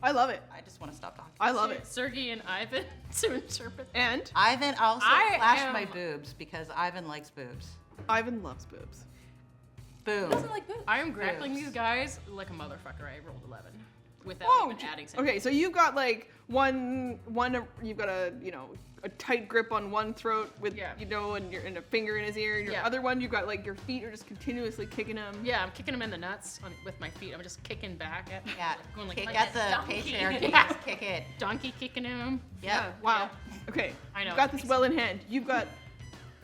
Speaker 1: I love it.
Speaker 3: I just want to stop talking.
Speaker 1: I love it.
Speaker 4: Sergey and Ivan to interpret.
Speaker 1: And
Speaker 3: Ivan also
Speaker 4: I
Speaker 3: flash
Speaker 4: am-
Speaker 3: my boobs because Ivan likes boobs.
Speaker 1: Ivan loves boobs.
Speaker 3: Boom.
Speaker 2: doesn't like boobs.
Speaker 4: I am grappling
Speaker 3: Boobs.
Speaker 4: these guys like a motherfucker. I rolled 11 without
Speaker 1: Whoa.
Speaker 4: even adding something.
Speaker 1: Okay, so you've got like one. You've got a tight grip on one throat with
Speaker 4: Yeah.
Speaker 1: and you're in a finger in his ear. And your
Speaker 4: Yeah.
Speaker 1: other one, you've got like your feet are just continuously kicking him.
Speaker 4: Yeah, I'm kicking them in the nuts with my feet. I'm just kicking back at
Speaker 3: Yeah.
Speaker 4: going like,
Speaker 3: Kick
Speaker 4: like
Speaker 3: at
Speaker 4: a
Speaker 3: the
Speaker 4: donkey.
Speaker 3: patriarchy.
Speaker 4: Yeah.
Speaker 3: Just kick it.
Speaker 4: Donkey kicking him.
Speaker 3: Yep.
Speaker 1: Wow. Okay.
Speaker 4: I know,
Speaker 1: You've got
Speaker 4: it
Speaker 1: this
Speaker 4: makes
Speaker 1: well in hand. You've got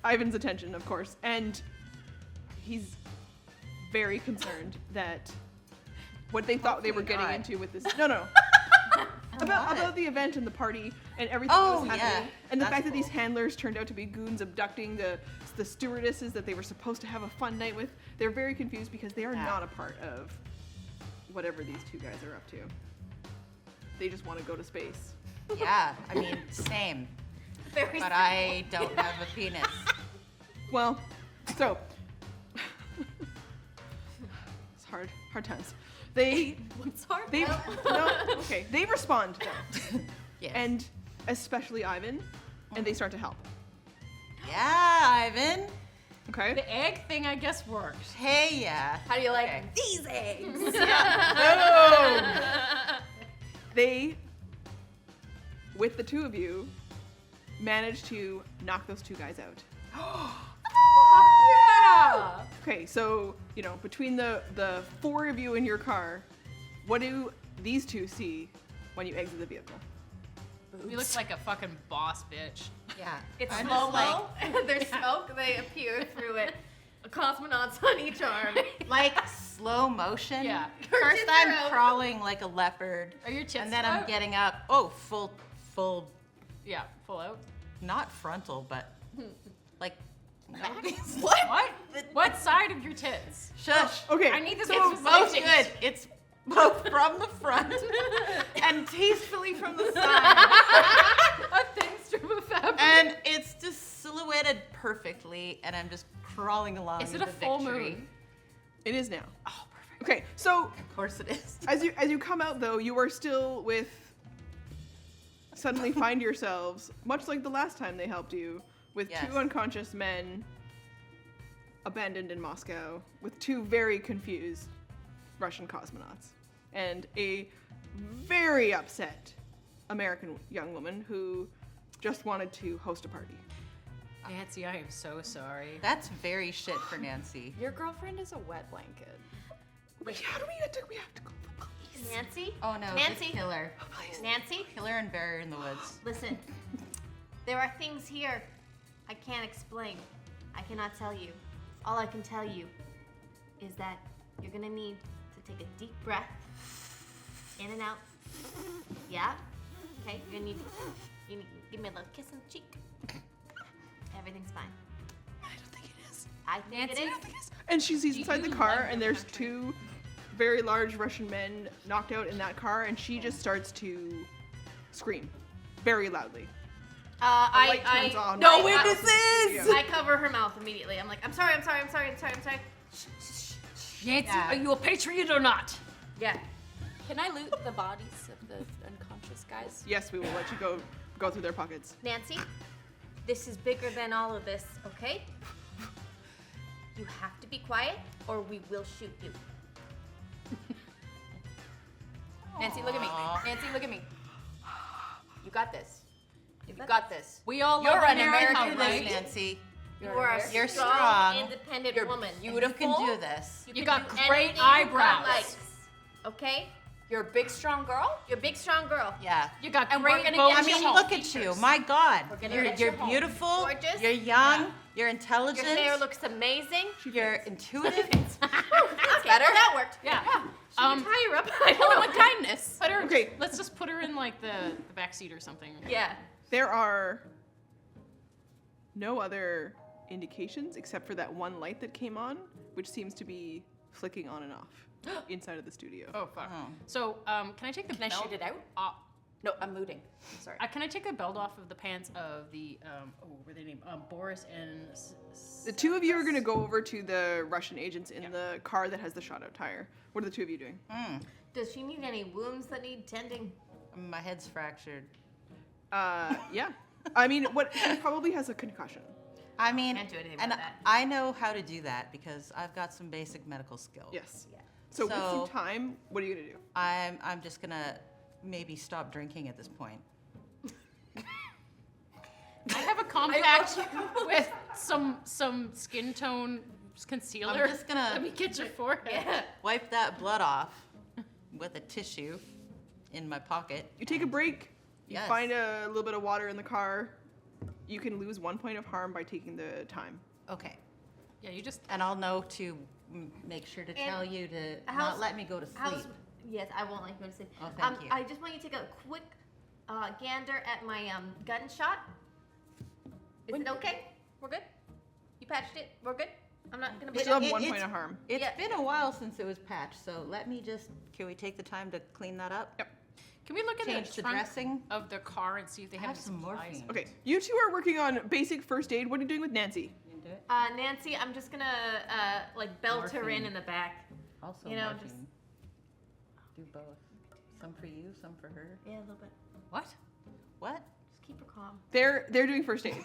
Speaker 1: Ivan's attention, of course, and he's very concerned that what they thought they were getting
Speaker 3: God.
Speaker 1: into with this. No. About the event and the party and everything
Speaker 3: Oh,
Speaker 1: that was
Speaker 3: yeah.
Speaker 1: happening, and the
Speaker 3: That's
Speaker 1: fact that these
Speaker 3: cool.
Speaker 1: handlers turned out to be goons abducting the stewardesses that they were supposed to have a fun night with. They're very confused because they are
Speaker 3: Yeah.
Speaker 1: not a part of whatever these two guys are up to. They just want to go to space.
Speaker 3: Yeah, I mean, same.
Speaker 5: Very
Speaker 3: But I don't have a penis.
Speaker 1: Well, so it's hard times.
Speaker 2: What's hard?
Speaker 1: They no, okay. They respond though,
Speaker 3: Yes.
Speaker 1: and especially Ivan, and they start to help.
Speaker 3: Yeah, Ivan.
Speaker 1: Okay.
Speaker 4: The egg thing, I guess, works.
Speaker 3: Hey, yeah.
Speaker 5: How do you like
Speaker 3: Okay.
Speaker 5: these eggs?
Speaker 1: They, with the two of you, manage to knock those two guys out.
Speaker 2: Yeah.
Speaker 1: Okay, so between the four of you in your car, what do these two see when you exit the vehicle?
Speaker 4: You look like a fucking boss bitch.
Speaker 3: Yeah.
Speaker 5: It's
Speaker 3: I'm
Speaker 5: slow
Speaker 3: just like,
Speaker 5: mo. There's smoke. They appear through it. Cosmonauts on each arm.
Speaker 3: like slow motion.
Speaker 4: Yeah.
Speaker 5: Her
Speaker 3: First
Speaker 5: tits
Speaker 3: I'm
Speaker 5: are out.
Speaker 3: crawling like a leopard.
Speaker 4: Are your tits
Speaker 3: And then I'm
Speaker 4: out?
Speaker 3: getting up. Oh, full,
Speaker 4: Yeah, full out.
Speaker 3: not frontal, but like.
Speaker 4: What? What side of your tits?
Speaker 3: Shush.
Speaker 1: Okay.
Speaker 4: I need this
Speaker 3: It's
Speaker 4: specific.
Speaker 3: both good. It's both from the front and tastefully from the side.
Speaker 4: A thin strip of fabric.
Speaker 3: And it's just silhouetted perfectly, and I'm just crawling along.
Speaker 4: Is it a
Speaker 3: into
Speaker 4: full
Speaker 3: victory.
Speaker 4: moon?
Speaker 1: It is now.
Speaker 3: Oh, perfect.
Speaker 1: Okay, so
Speaker 3: Of course it is.
Speaker 1: as you come out though, you are still suddenly find yourselves, much like the last time they helped you, with
Speaker 3: Yes.
Speaker 1: two unconscious men abandoned in Moscow, with two very confused Russian cosmonauts, and a very upset American young woman who just wanted to host a party.
Speaker 4: Nancy, I am so sorry.
Speaker 3: That's very shit for Nancy.
Speaker 2: Your girlfriend is a wet blanket.
Speaker 1: Wait, how do we have to go for police?
Speaker 5: Nancy?
Speaker 3: Oh no,
Speaker 5: Nancy?
Speaker 3: it's killer.
Speaker 5: Nancy?
Speaker 3: Killer and bear in the woods.
Speaker 5: Listen. There are things here I can't explain. I cannot tell you. All I can tell you is that you're gonna need to take a deep breath. In and out. Yeah? Okay, you're gonna need to give me a little kiss on the cheek. Everything's fine.
Speaker 1: I don't think it is.
Speaker 5: I think
Speaker 2: Nancy?
Speaker 5: it is.
Speaker 1: And she sees
Speaker 4: Do
Speaker 1: inside the
Speaker 4: you
Speaker 1: car,
Speaker 4: love
Speaker 1: and
Speaker 4: your
Speaker 1: there's
Speaker 4: country?
Speaker 1: two very large Russian men knocked out in that car, and she just starts to scream very loudly. light turns on.
Speaker 5: No
Speaker 1: witnesses!
Speaker 5: I cover her mouth immediately. I'm like, I'm sorry.
Speaker 4: Nancy,
Speaker 3: Yeah.
Speaker 4: are you a patriot or not?
Speaker 5: Yeah.
Speaker 2: Can I loot the bodies of the unconscious guys?
Speaker 1: Yes, we will let you go through their pockets.
Speaker 5: Nancy, this is bigger than all of this, okay? You have to be quiet or we will shoot you.
Speaker 2: Nancy, look at me.
Speaker 3: Aw.
Speaker 2: Nancy, look at me. You got this. You got this.
Speaker 4: We all
Speaker 2: You're
Speaker 4: love
Speaker 2: an
Speaker 4: America,
Speaker 2: American,
Speaker 3: This,
Speaker 4: right?
Speaker 3: Nancy.
Speaker 5: You are a
Speaker 3: You're
Speaker 5: strong,
Speaker 3: strong.
Speaker 5: independent
Speaker 2: You're
Speaker 5: woman.
Speaker 2: beautiful.
Speaker 3: You can do this.
Speaker 4: You
Speaker 5: can
Speaker 4: got
Speaker 5: do
Speaker 4: great
Speaker 5: anything you
Speaker 4: eyebrows.
Speaker 5: like, okay?
Speaker 2: You're a big, strong girl.
Speaker 5: You're a big, strong girl.
Speaker 3: Yeah.
Speaker 4: You got
Speaker 2: And we're
Speaker 4: great
Speaker 2: gonna
Speaker 4: bones
Speaker 2: get
Speaker 3: I
Speaker 2: you
Speaker 3: mean,
Speaker 2: home.
Speaker 3: look at you. My God.
Speaker 5: gonna
Speaker 3: You're
Speaker 5: get
Speaker 2: you
Speaker 3: you're
Speaker 2: home.
Speaker 3: beautiful.
Speaker 5: Gorgeous.
Speaker 3: You're young.
Speaker 4: Yeah.
Speaker 3: You're intelligent.
Speaker 5: Your hair looks amazing.
Speaker 3: You're intuitive.
Speaker 5: That's better. That worked.
Speaker 4: Yeah.
Speaker 5: Should we tie her up? I
Speaker 2: Kill him
Speaker 5: don't
Speaker 2: with
Speaker 5: know.
Speaker 2: kindness.
Speaker 4: Put her.
Speaker 1: Okay.
Speaker 4: Let's just put her in like the back seat or something.
Speaker 5: Yeah.
Speaker 1: There are no other indications except for that one light that came on, which seems to be flicking on and off inside of the studio.
Speaker 4: Oh fuck.
Speaker 3: Oh.
Speaker 4: So, can I take the
Speaker 2: Can I
Speaker 4: belt?
Speaker 2: shoot it out? No, I'm looting. Sorry.
Speaker 4: Can I take the belt off of the pants of the what were their name? Boris and
Speaker 1: The two of you are going to go over to the Russian agents in the car that has the shot out tire. What are the two of you doing?
Speaker 5: Does she need any wounds that need tending?
Speaker 3: My head's fractured.
Speaker 1: Yeah. I mean, he probably has a concussion.
Speaker 3: I mean,
Speaker 5: Can't do anything
Speaker 3: and
Speaker 5: about that.
Speaker 3: I know how to do that because I've got some basic medical skills.
Speaker 1: Yes.
Speaker 5: Yeah.
Speaker 1: So with
Speaker 3: So-
Speaker 1: some time, what are you going to do?
Speaker 3: I'm just gonna maybe stop drinking at this point.
Speaker 4: I have a compact with some skin tone concealer.
Speaker 3: I'm just gonna
Speaker 4: Let me get your forehead.
Speaker 5: Yeah.
Speaker 3: wipe that blood off with a tissue in my pocket.
Speaker 1: You take a break. You
Speaker 3: Yes.
Speaker 1: find a little bit of water in the car. You can lose 1 point of harm by taking the time.
Speaker 3: Okay.
Speaker 4: Yeah, you just.
Speaker 3: And I'll know to make sure to tell you to
Speaker 5: how's-
Speaker 3: not let me go to sleep.
Speaker 5: Yes, I won't let you go to sleep.
Speaker 3: Oh, thank you.
Speaker 5: I just want you to take a quick gander at my gunshot. Is it okay? We're good? You patched it? We're good? I'm not gonna
Speaker 1: You
Speaker 5: put
Speaker 1: still
Speaker 5: it
Speaker 1: have 1
Speaker 3: it's-
Speaker 1: point of harm.
Speaker 3: It's
Speaker 5: Yeah.
Speaker 3: been a while since it was patched, so let me just. Can we take the time to clean that up?
Speaker 1: Yep.
Speaker 4: Can we look at
Speaker 3: Change
Speaker 4: the
Speaker 3: the
Speaker 4: trunk
Speaker 3: dressing.
Speaker 4: of the car and see if they
Speaker 3: I
Speaker 4: have,
Speaker 3: have some
Speaker 4: supplies?
Speaker 3: morphine.
Speaker 1: Okay, you two are working on basic first aid. What are you doing with Nancy?
Speaker 3: You can do it.
Speaker 5: Nancy, I'm just gonna like belt her in
Speaker 3: Morphine.
Speaker 5: the back.
Speaker 3: Also
Speaker 5: You know,
Speaker 3: morphine.
Speaker 5: just-
Speaker 3: Do both. Some for you, some for her.
Speaker 5: Yeah, a little bit.
Speaker 4: What?
Speaker 3: What?
Speaker 5: Just keep her calm.
Speaker 1: They're doing first aid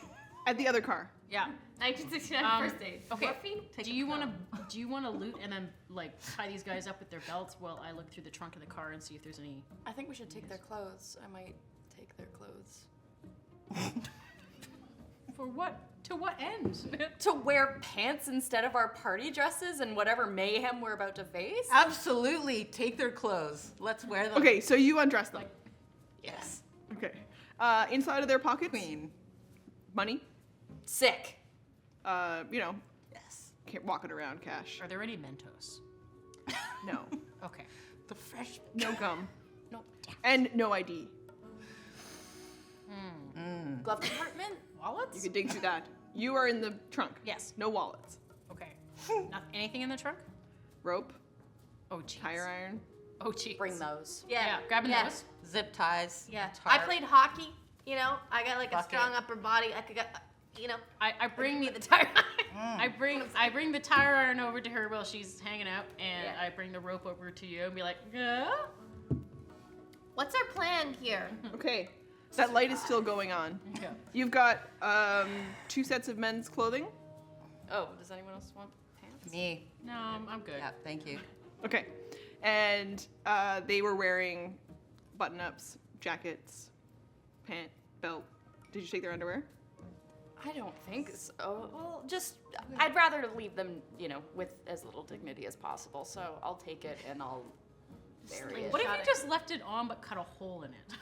Speaker 1: at the other car.
Speaker 4: Yeah.
Speaker 5: 1969 first aid.
Speaker 4: Okay.
Speaker 5: Morphine?
Speaker 4: Do you want to loot and then like tie these guys up with their belts while I look through the trunk of the car and see if there's any?
Speaker 2: I think we should take their clothes. I might take their clothes.
Speaker 4: For what? To what end?
Speaker 2: To wear pants instead of our party dresses and whatever mayhem we're about to face?
Speaker 3: Absolutely. Take their clothes. Let's wear them.
Speaker 1: Okay, so you undress them.
Speaker 3: Yes.
Speaker 1: Okay. Inside of their pockets,
Speaker 3: Queen.
Speaker 1: money.
Speaker 2: Sick.
Speaker 3: Yes.
Speaker 1: Can't walking around cash.
Speaker 4: Are there any Mentos?
Speaker 1: No.
Speaker 4: Okay.
Speaker 3: The fresh.
Speaker 1: No gum.
Speaker 2: No.
Speaker 1: And no ID.
Speaker 2: Glove compartment?
Speaker 4: Wallets?
Speaker 1: You can dig through that. You are in the trunk.
Speaker 4: Yes.
Speaker 1: No wallets.
Speaker 4: Okay. Anything in the trunk?
Speaker 1: Rope,
Speaker 4: Oh, jeez.
Speaker 1: tire iron.
Speaker 4: Oh, jeez.
Speaker 2: Bring those.
Speaker 4: Yeah, grabbing
Speaker 5: yeah.
Speaker 4: those.
Speaker 3: Zip ties.
Speaker 5: Yeah.
Speaker 3: tarp.
Speaker 5: I played hockey. You know, I got like
Speaker 3: Bucket.
Speaker 5: a strong upper body. I could get, you know,
Speaker 4: I bring
Speaker 5: me the tire.
Speaker 4: I bring the tire iron over to her while she's hanging out, and
Speaker 5: Yeah.
Speaker 4: I bring the rope over to you and be like, yeah.
Speaker 5: What's our plan here?
Speaker 1: Okay. That light is still going on.
Speaker 4: Yeah.
Speaker 1: You've got 2 sets of men's clothing.
Speaker 2: Oh, does anyone else want pants?
Speaker 3: Me.
Speaker 4: No, I'm good.
Speaker 3: Yeah, thank you.
Speaker 1: Okay. And they were wearing button-ups, jackets, pant, belt. Did you take their underwear?
Speaker 2: I don't think so. Well, just, I'd rather leave them, with as little dignity as possible. So I'll take it and I'll bury it.
Speaker 4: What if you just left it on but cut a hole in it?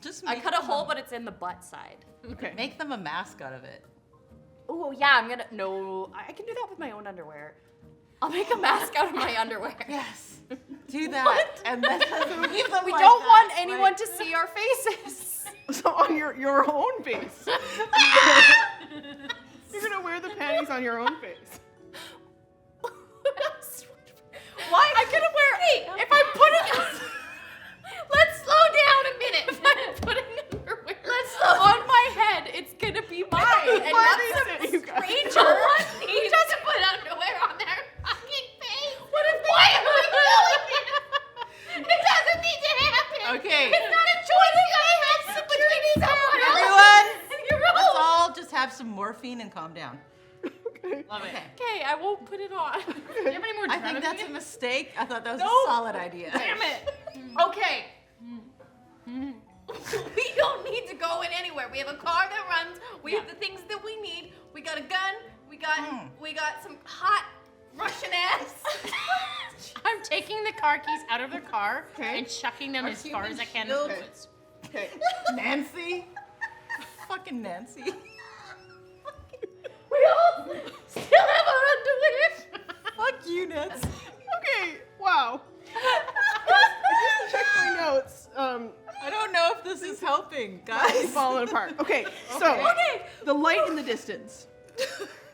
Speaker 3: Just
Speaker 2: I
Speaker 3: make
Speaker 2: cut a
Speaker 3: them
Speaker 2: hole, but it's in the butt side.
Speaker 1: Okay.
Speaker 3: Make them a mask out of it.
Speaker 2: Oh, yeah, no, I can do that with my own underwear. I'll make a mask out of my underwear.
Speaker 3: Yes. Do that. And then leave them
Speaker 2: We
Speaker 3: like
Speaker 2: don't
Speaker 3: that,
Speaker 2: want anyone
Speaker 3: like-
Speaker 2: to see our faces.
Speaker 1: So on your own face. You're gonna wear the panties on your own face.
Speaker 2: Why? I'm gonna wear. Hey, if I'm putting.
Speaker 5: Let's slow down a minute.
Speaker 2: If I'm putting underwear
Speaker 5: Let's slow
Speaker 2: on my head, it's gonna be mine, and
Speaker 1: Why
Speaker 2: not
Speaker 1: is it you
Speaker 2: some
Speaker 1: guys?
Speaker 2: stranger.
Speaker 5: He doesn't put underwear on their fucking face. What if why am I doing it? It doesn't need to happen.
Speaker 3: Okay.
Speaker 5: It's not a choice you have between someone else
Speaker 3: Everyone,
Speaker 5: and your
Speaker 3: let's
Speaker 5: own.
Speaker 3: all just have some morphine and calm down.
Speaker 1: Okay.
Speaker 4: Love it.
Speaker 2: Okay, I won't put it on.
Speaker 4: Do you have any more
Speaker 3: I think that's a
Speaker 4: Dramamine?
Speaker 3: mistake. I thought that was
Speaker 2: No.
Speaker 3: a solid idea.
Speaker 2: Damn it.
Speaker 5: Okay. We don't need to go in anywhere. We have a car that runs. We have the things that we need. We got a gun. We got some hot Russian ass.
Speaker 4: I'm taking the car keys out of the car
Speaker 1: Okay.
Speaker 4: and chucking them
Speaker 3: Our
Speaker 4: as far as I can
Speaker 3: human
Speaker 4: into the
Speaker 3: shield.
Speaker 4: woods.
Speaker 1: Okay.
Speaker 3: Nancy. Fucking Nancy.
Speaker 5: We all still have our underwear.
Speaker 3: Fuck you, Nancy.
Speaker 1: Okay. Wow. Just to check my notes.
Speaker 3: I don't know if this is helping,
Speaker 1: It's
Speaker 3: guys.
Speaker 1: falling apart. Okay. So the light in the distance.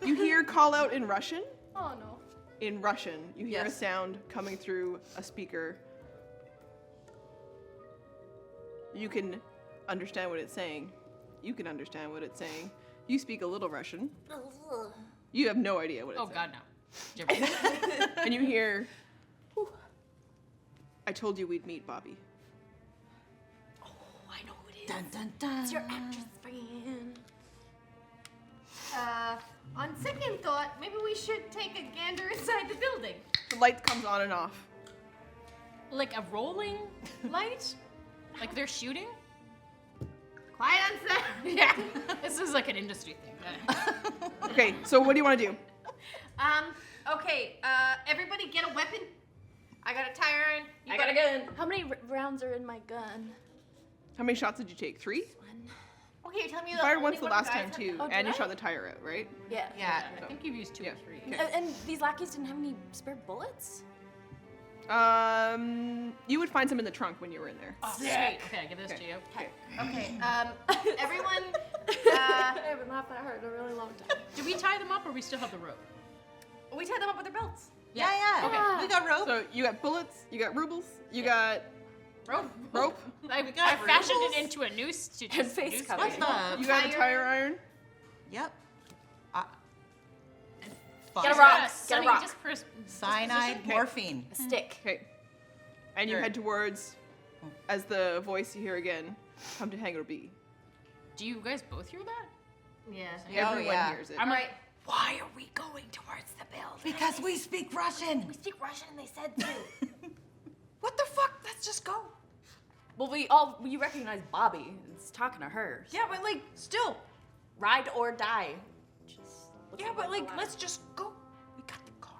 Speaker 1: You hear call out in Russian.
Speaker 2: Oh no.
Speaker 1: In Russian, you hear a
Speaker 3: Yes.
Speaker 1: sound coming through a speaker. You can understand what it's saying. You can understand what it's saying. You speak a little Russian. You have no idea what it's
Speaker 4: Oh
Speaker 1: saying.
Speaker 4: God, no. Gibberish.
Speaker 1: And you hear, I told you we'd meet, Bobby.
Speaker 5: I know who it is.
Speaker 3: Dun, dun, dun.
Speaker 5: It's your actress friend. On second thought, maybe we should take a gander inside the building.
Speaker 1: The light comes on and off.
Speaker 4: Like a rolling light? Like they're shooting?
Speaker 5: Quiet on set.
Speaker 4: Yeah. This is like an industry thing.
Speaker 1: Okay, so what do you want to do?
Speaker 5: Okay, everybody get a weapon. I got a tire iron. You
Speaker 2: I got a gun. How many rounds are in my gun?
Speaker 1: How many shots did you take? 3?
Speaker 5: Okay, tell me
Speaker 1: You
Speaker 5: the
Speaker 1: fired
Speaker 5: only
Speaker 1: once the
Speaker 5: one
Speaker 1: last
Speaker 5: guys
Speaker 1: time
Speaker 5: have
Speaker 1: too,
Speaker 2: Oh,
Speaker 1: and you
Speaker 2: did I?
Speaker 1: shot the tire out, right?
Speaker 2: Yeah.
Speaker 3: Yeah.
Speaker 4: I think you've used 2
Speaker 1: Yeah.
Speaker 4: or 3.
Speaker 1: Okay.
Speaker 2: And these lackeys didn't have any spare bullets?
Speaker 1: You would find some in the trunk when you were in there.
Speaker 4: Oh, sweet. Okay, I give this to you.
Speaker 5: Okay, everyone,
Speaker 2: I haven't laughed that hard in a really long time.
Speaker 4: Do we tie them up or we still have the rope?
Speaker 5: we tied them up with their belts.
Speaker 3: Yeah.
Speaker 4: Okay.
Speaker 3: We got rope.
Speaker 1: So you got bullets, you got rubles, you got Rope.
Speaker 4: I
Speaker 3: got
Speaker 4: fashioned
Speaker 3: rules.
Speaker 4: it into a noose to
Speaker 2: And
Speaker 4: just
Speaker 2: face
Speaker 4: noose
Speaker 2: cover.
Speaker 3: What's
Speaker 4: it.
Speaker 3: the?
Speaker 1: You got a tire iron.
Speaker 3: Yep.
Speaker 2: Get a
Speaker 3: Fine.
Speaker 2: rock.
Speaker 4: Sunny,
Speaker 2: Get a rock.
Speaker 4: just
Speaker 3: Cyanide,
Speaker 1: Okay.
Speaker 3: morphine.
Speaker 2: A stick.
Speaker 1: Okay. And you
Speaker 3: Sure.
Speaker 1: head towards, as the voice you hear again, come to hangar B.
Speaker 4: Do you guys both hear that?
Speaker 5: Yeah.
Speaker 1: Everyone
Speaker 3: yeah.
Speaker 1: hears it.
Speaker 4: I'm like,
Speaker 5: Why are we going towards the building?
Speaker 3: Because we speak Russian.
Speaker 5: We speak Russian and they said to.
Speaker 3: What the fuck? Let's just go.
Speaker 2: Well, you recognize Bobby. It's talking to her.
Speaker 3: Yeah, but like, still.
Speaker 2: Ride or die. Just looking
Speaker 3: Yeah, but
Speaker 2: the
Speaker 3: like,
Speaker 2: ladder.
Speaker 3: let's just go. We got the car.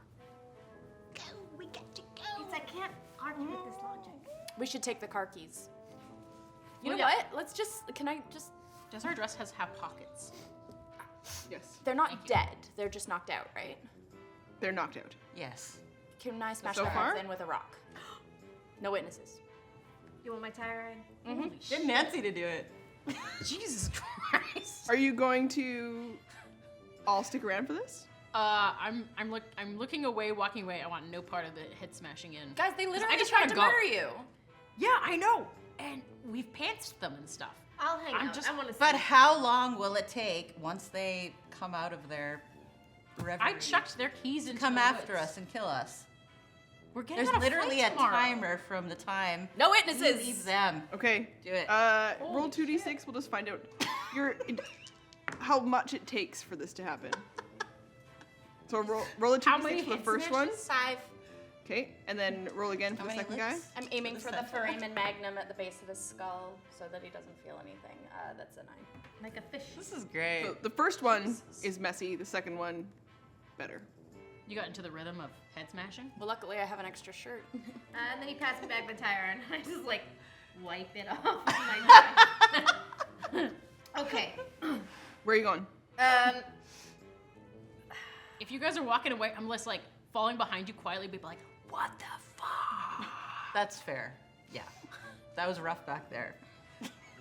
Speaker 5: Go, we get to go. I can't argue with this logic.
Speaker 2: We should take the car keys. You
Speaker 4: Well,
Speaker 2: know
Speaker 4: yeah.
Speaker 2: what? Let's just. Can I just?
Speaker 4: does her dress have pockets?
Speaker 1: Yes.
Speaker 2: They're not dead. They're just knocked out, right?
Speaker 1: They're knocked out.
Speaker 3: Yes.
Speaker 2: Can I smash
Speaker 1: So
Speaker 2: their
Speaker 1: far?
Speaker 2: heads in with a rock? No witnesses.
Speaker 5: You want my tire iron?
Speaker 3: Get Nancy to do it.
Speaker 4: Jesus Christ.
Speaker 1: Are you going to all stick around for this?
Speaker 4: I'm looking away, walking away. I want no part of the head smashing in.
Speaker 2: Guys, they literally
Speaker 4: just
Speaker 2: tried
Speaker 4: wanna
Speaker 2: to
Speaker 4: go.
Speaker 2: murder you.
Speaker 4: Yeah, I know. And we've pantsed them and stuff.
Speaker 5: I'll hang
Speaker 4: I'm
Speaker 5: out.
Speaker 4: just-
Speaker 5: I want to see.
Speaker 3: But how long will it take once they come out of their reverie?
Speaker 4: I chucked their keys into
Speaker 3: Come
Speaker 4: the
Speaker 3: after
Speaker 4: woods.
Speaker 3: us and kill us.
Speaker 4: We're getting
Speaker 3: There's
Speaker 4: on a
Speaker 3: literally
Speaker 4: flight
Speaker 3: a
Speaker 4: tomorrow.
Speaker 3: timer from the time
Speaker 2: No
Speaker 3: we
Speaker 2: witnesses.
Speaker 3: leave them.
Speaker 1: Okay.
Speaker 3: Do it.
Speaker 1: Roll 2d6. We'll just find out how much it takes for this to happen. So roll a 2d6
Speaker 4: How many
Speaker 1: for the
Speaker 4: head
Speaker 1: first one.
Speaker 4: smashes?
Speaker 2: 5.
Speaker 1: Okay, and then roll again for
Speaker 3: How
Speaker 1: the
Speaker 3: many
Speaker 1: second guy.
Speaker 3: licks?
Speaker 2: I'm aiming for the
Speaker 3: Percent.
Speaker 2: foramen magnum at the base of his skull so that he doesn't feel anything. That's a 9.
Speaker 5: like a fish.
Speaker 3: This is great.
Speaker 1: So the first one is messy. The second one, better.
Speaker 4: You got into the rhythm of head smashing?
Speaker 2: Well, luckily I have an extra shirt.
Speaker 5: And then he passed me back the tire iron. I just like wipe it off of my dress. Okay.
Speaker 1: Where are you going?
Speaker 4: If you guys are walking away, I'm just like falling behind you quietly, be like, what the fuck?
Speaker 3: That's fair. Yeah. That was rough back there.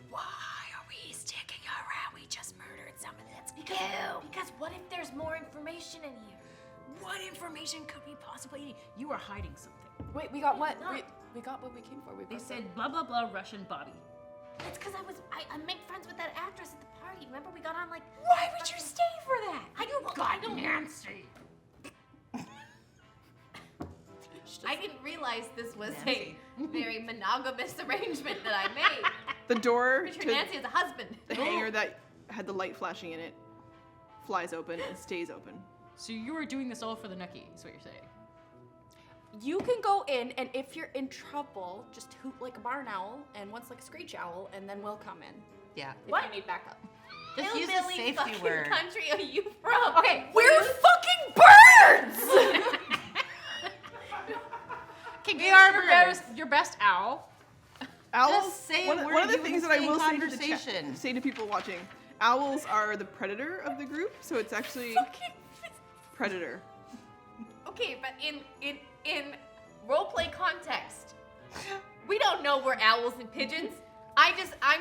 Speaker 5: Why are we sticking around? We just murdered somebody. Let's go. Because what if there's more information in here?
Speaker 4: What information could we possibly need? You were hiding something.
Speaker 2: Wait, we got what?
Speaker 5: No.
Speaker 2: We got what we came for. We
Speaker 4: They
Speaker 2: got
Speaker 4: said blah blah blah Russian Bobby.
Speaker 5: It's because I made friends with that actress at the party. Remember we got on like.
Speaker 4: Why would you stay for that?
Speaker 5: I don't
Speaker 4: Nancy.
Speaker 5: I didn't realize this was
Speaker 3: Nancy.
Speaker 5: a very monogamous arrangement that I made.
Speaker 1: The door
Speaker 5: Picture
Speaker 1: to
Speaker 5: Nancy as a husband.
Speaker 1: the hangar that had the light flashing in it flies open and stays open.
Speaker 4: So you were doing this all for the nookie, is what you're saying.
Speaker 2: You can go in, and if you're in trouble, just hoot like a barn owl and once like a screech owl, and then we'll come in
Speaker 3: Yeah.
Speaker 2: if
Speaker 5: What?
Speaker 2: you need backup.
Speaker 3: Just use the
Speaker 5: Hillbilly
Speaker 3: safety
Speaker 5: fucking
Speaker 3: word.
Speaker 5: country are you from?
Speaker 2: Okay, we're fucking birds!
Speaker 4: Okay,
Speaker 3: We
Speaker 4: give
Speaker 3: are
Speaker 4: us
Speaker 3: birds.
Speaker 4: your best owl.
Speaker 1: Owls.
Speaker 3: Just say a
Speaker 1: one,
Speaker 3: word
Speaker 1: one of the
Speaker 3: you
Speaker 1: things
Speaker 3: would
Speaker 1: that I
Speaker 3: say in
Speaker 1: will say to, the
Speaker 3: conversation.
Speaker 1: say to people watching, owls are the predator of the group, so it's actually predator.
Speaker 5: Okay, but in roleplay context, we don't know we're owls and pigeons. I'm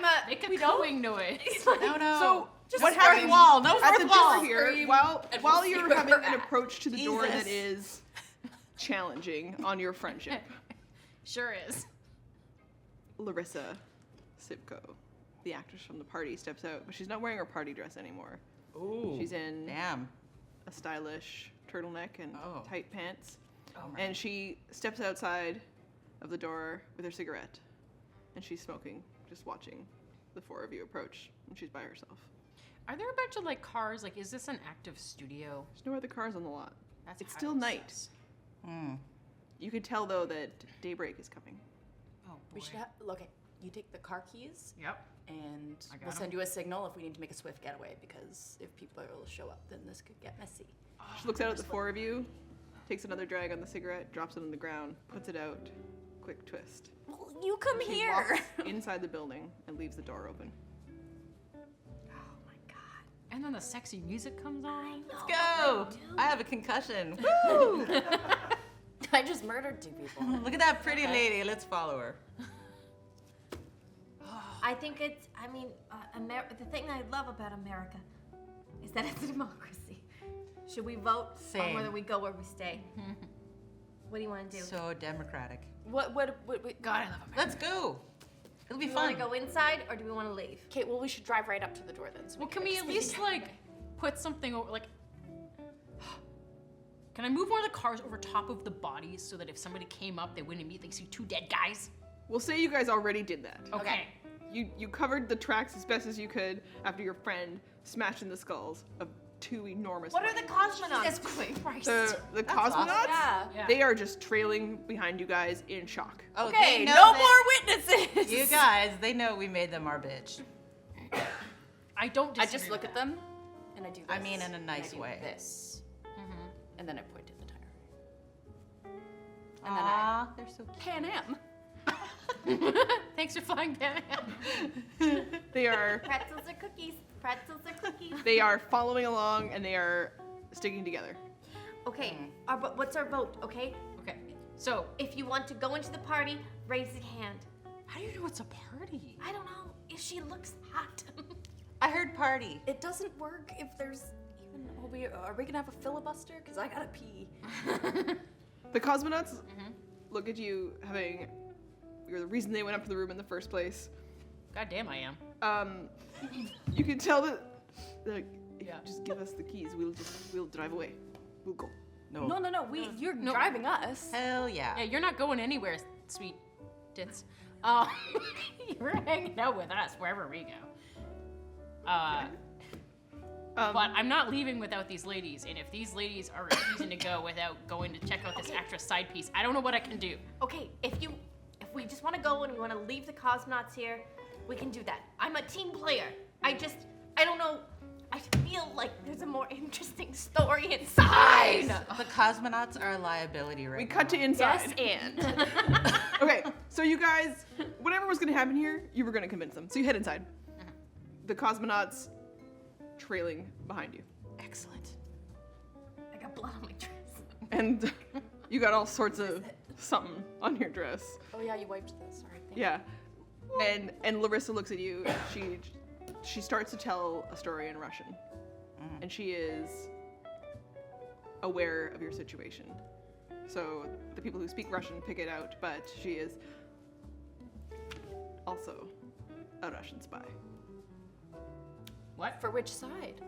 Speaker 5: a.
Speaker 4: Make a
Speaker 5: we don't.
Speaker 4: cooing noise.
Speaker 3: No, no.
Speaker 1: So
Speaker 3: Just
Speaker 1: what
Speaker 3: fourth
Speaker 1: happens
Speaker 3: wall. No
Speaker 1: at
Speaker 3: fourth
Speaker 1: the
Speaker 3: wall.
Speaker 1: door here,
Speaker 2: Scream,
Speaker 1: while
Speaker 2: and
Speaker 1: while
Speaker 2: we'll see
Speaker 1: you're
Speaker 2: where
Speaker 1: having
Speaker 2: we're
Speaker 1: an
Speaker 2: at.
Speaker 1: approach to the door
Speaker 3: Jesus.
Speaker 1: that is challenging on your friendship,
Speaker 4: Sure is.
Speaker 1: Larissa Sipko, the actress from the party, steps out, but she's not wearing her party dress anymore.
Speaker 3: Ooh.
Speaker 1: She's in
Speaker 3: Damn.
Speaker 1: a stylish turtleneck and
Speaker 3: Oh.
Speaker 1: tight pants.
Speaker 3: Oh my.
Speaker 1: And she steps outside of the door with her cigarette. And she's smoking, just watching the four of you approach. And she's by herself.
Speaker 4: Are there a bunch of like cars? Like, is this an active studio?
Speaker 1: There's no other cars on the lot.
Speaker 4: That's
Speaker 1: It's
Speaker 4: how
Speaker 1: still
Speaker 4: it
Speaker 1: night.
Speaker 4: says.
Speaker 3: Hmm.
Speaker 1: You could tell, though, that daybreak is coming.
Speaker 4: Oh boy.
Speaker 2: We should have. Look, you take the car keys,
Speaker 4: Yep.
Speaker 2: and
Speaker 4: I got
Speaker 2: we'll
Speaker 4: 'em.
Speaker 2: send you a signal if we need to make a swift getaway. Because if people show up, then this could get messy.
Speaker 1: She looks out at the four of you, takes another drag on the cigarette, drops it on the ground, puts it out. Quick twist.
Speaker 2: Well, you come
Speaker 1: She
Speaker 2: here.
Speaker 1: walks inside the building and leaves the door open.
Speaker 2: Oh my god.
Speaker 4: And then the sexy music comes on.
Speaker 3: Let's go. I have a concussion. Woo!
Speaker 2: I just murdered 2 people.
Speaker 3: Look at that pretty lady. Let's follow her.
Speaker 5: I think it's. I mean, the thing I love about America is that it's a democracy. Should we vote on
Speaker 3: Same.
Speaker 5: whether we go or we stay? What do you want to do?
Speaker 3: So democratic.
Speaker 2: What
Speaker 4: God, I love America.
Speaker 3: Let's go. It'll be
Speaker 5: Do we want
Speaker 3: fun.
Speaker 5: to go inside or do we want to leave?
Speaker 2: Okay, well, we should drive right up to the door then. So
Speaker 4: Well, can we at least like put something over like? Can I move one of the cars over top of the bodies so that if somebody came up, they wouldn't immediately see 2 dead guys?
Speaker 1: We'll say you guys already did that.
Speaker 4: Okay.
Speaker 1: You covered the tracks as best as you could after your friend smashed in the skulls of 2 enormous.
Speaker 5: What are the cosmonauts
Speaker 2: Jesus
Speaker 5: doing?
Speaker 2: Christ.
Speaker 1: The
Speaker 3: That's
Speaker 1: cosmonauts?
Speaker 3: awesome.
Speaker 2: Yeah.
Speaker 1: They are just trailing behind you guys in shock.
Speaker 3: Oh,
Speaker 2: Okay,
Speaker 3: they know
Speaker 2: no
Speaker 3: that-
Speaker 2: more witnesses.
Speaker 3: You guys, they know we made them our bitch.
Speaker 4: I don't.
Speaker 2: I
Speaker 4: Disagree
Speaker 2: just look
Speaker 4: with
Speaker 2: at
Speaker 4: that.
Speaker 2: them, and I do this.
Speaker 3: I mean, in a
Speaker 2: and
Speaker 3: nice
Speaker 2: I do
Speaker 3: way.
Speaker 2: This, and then I point at the tire. And then
Speaker 3: Aw, they're so
Speaker 2: I Pan Am.
Speaker 4: Thanks for flying Pan Am.
Speaker 1: They are
Speaker 5: Pretzels or cookies? Pretzels or cookies?
Speaker 1: they are following along and they are sticking together.
Speaker 5: Okay, what's our vote, okay?
Speaker 4: Okay. So,
Speaker 5: If you want to go into the party, raise your hand.
Speaker 4: how do you know it's a party?
Speaker 5: I don't know if she looks hot.
Speaker 3: I heard party.
Speaker 2: It doesn't work if there's even. Are we gonna have a filibuster? Cause I gotta pee.
Speaker 1: The cosmonauts look at you having you're the reason they went up to the room in the first place.
Speaker 4: God damn, I am.
Speaker 1: You can tell that like
Speaker 4: Yeah.
Speaker 1: just give us the keys, we'll drive away. We'll go.
Speaker 2: No. You're
Speaker 4: No.
Speaker 2: driving us.
Speaker 3: Hell yeah.
Speaker 4: Yeah, you're not going anywhere, sweet tits. You're hanging out with us wherever we go. But I'm not leaving without these ladies, and if these ladies are refusing to go without going to check out this actress side piece, I don't know what I can do.
Speaker 5: Okay, if we just want to go and we want to leave the cosmonauts here, we can do that. I'm a team player. I don't know. I feel like there's a more interesting story inside.
Speaker 3: The cosmonauts are a liability right
Speaker 1: We
Speaker 3: now.
Speaker 1: cut to inside.
Speaker 5: Yes, and
Speaker 1: Okay, so you guys, whatever was gonna happen here, you were gonna convince them. So you head inside. The cosmonauts trailing behind you.
Speaker 3: Excellent.
Speaker 5: I got blood on my dress.
Speaker 1: And you got all sorts of something on your dress.
Speaker 2: Oh yeah, you wiped this. Sorry. Thank
Speaker 1: Yeah. And Larissa looks at you and she starts to tell a story in Russian. And she is aware of your situation. So the people who speak Russian pick it out, but she is also a Russian spy.
Speaker 4: What?
Speaker 2: For which side?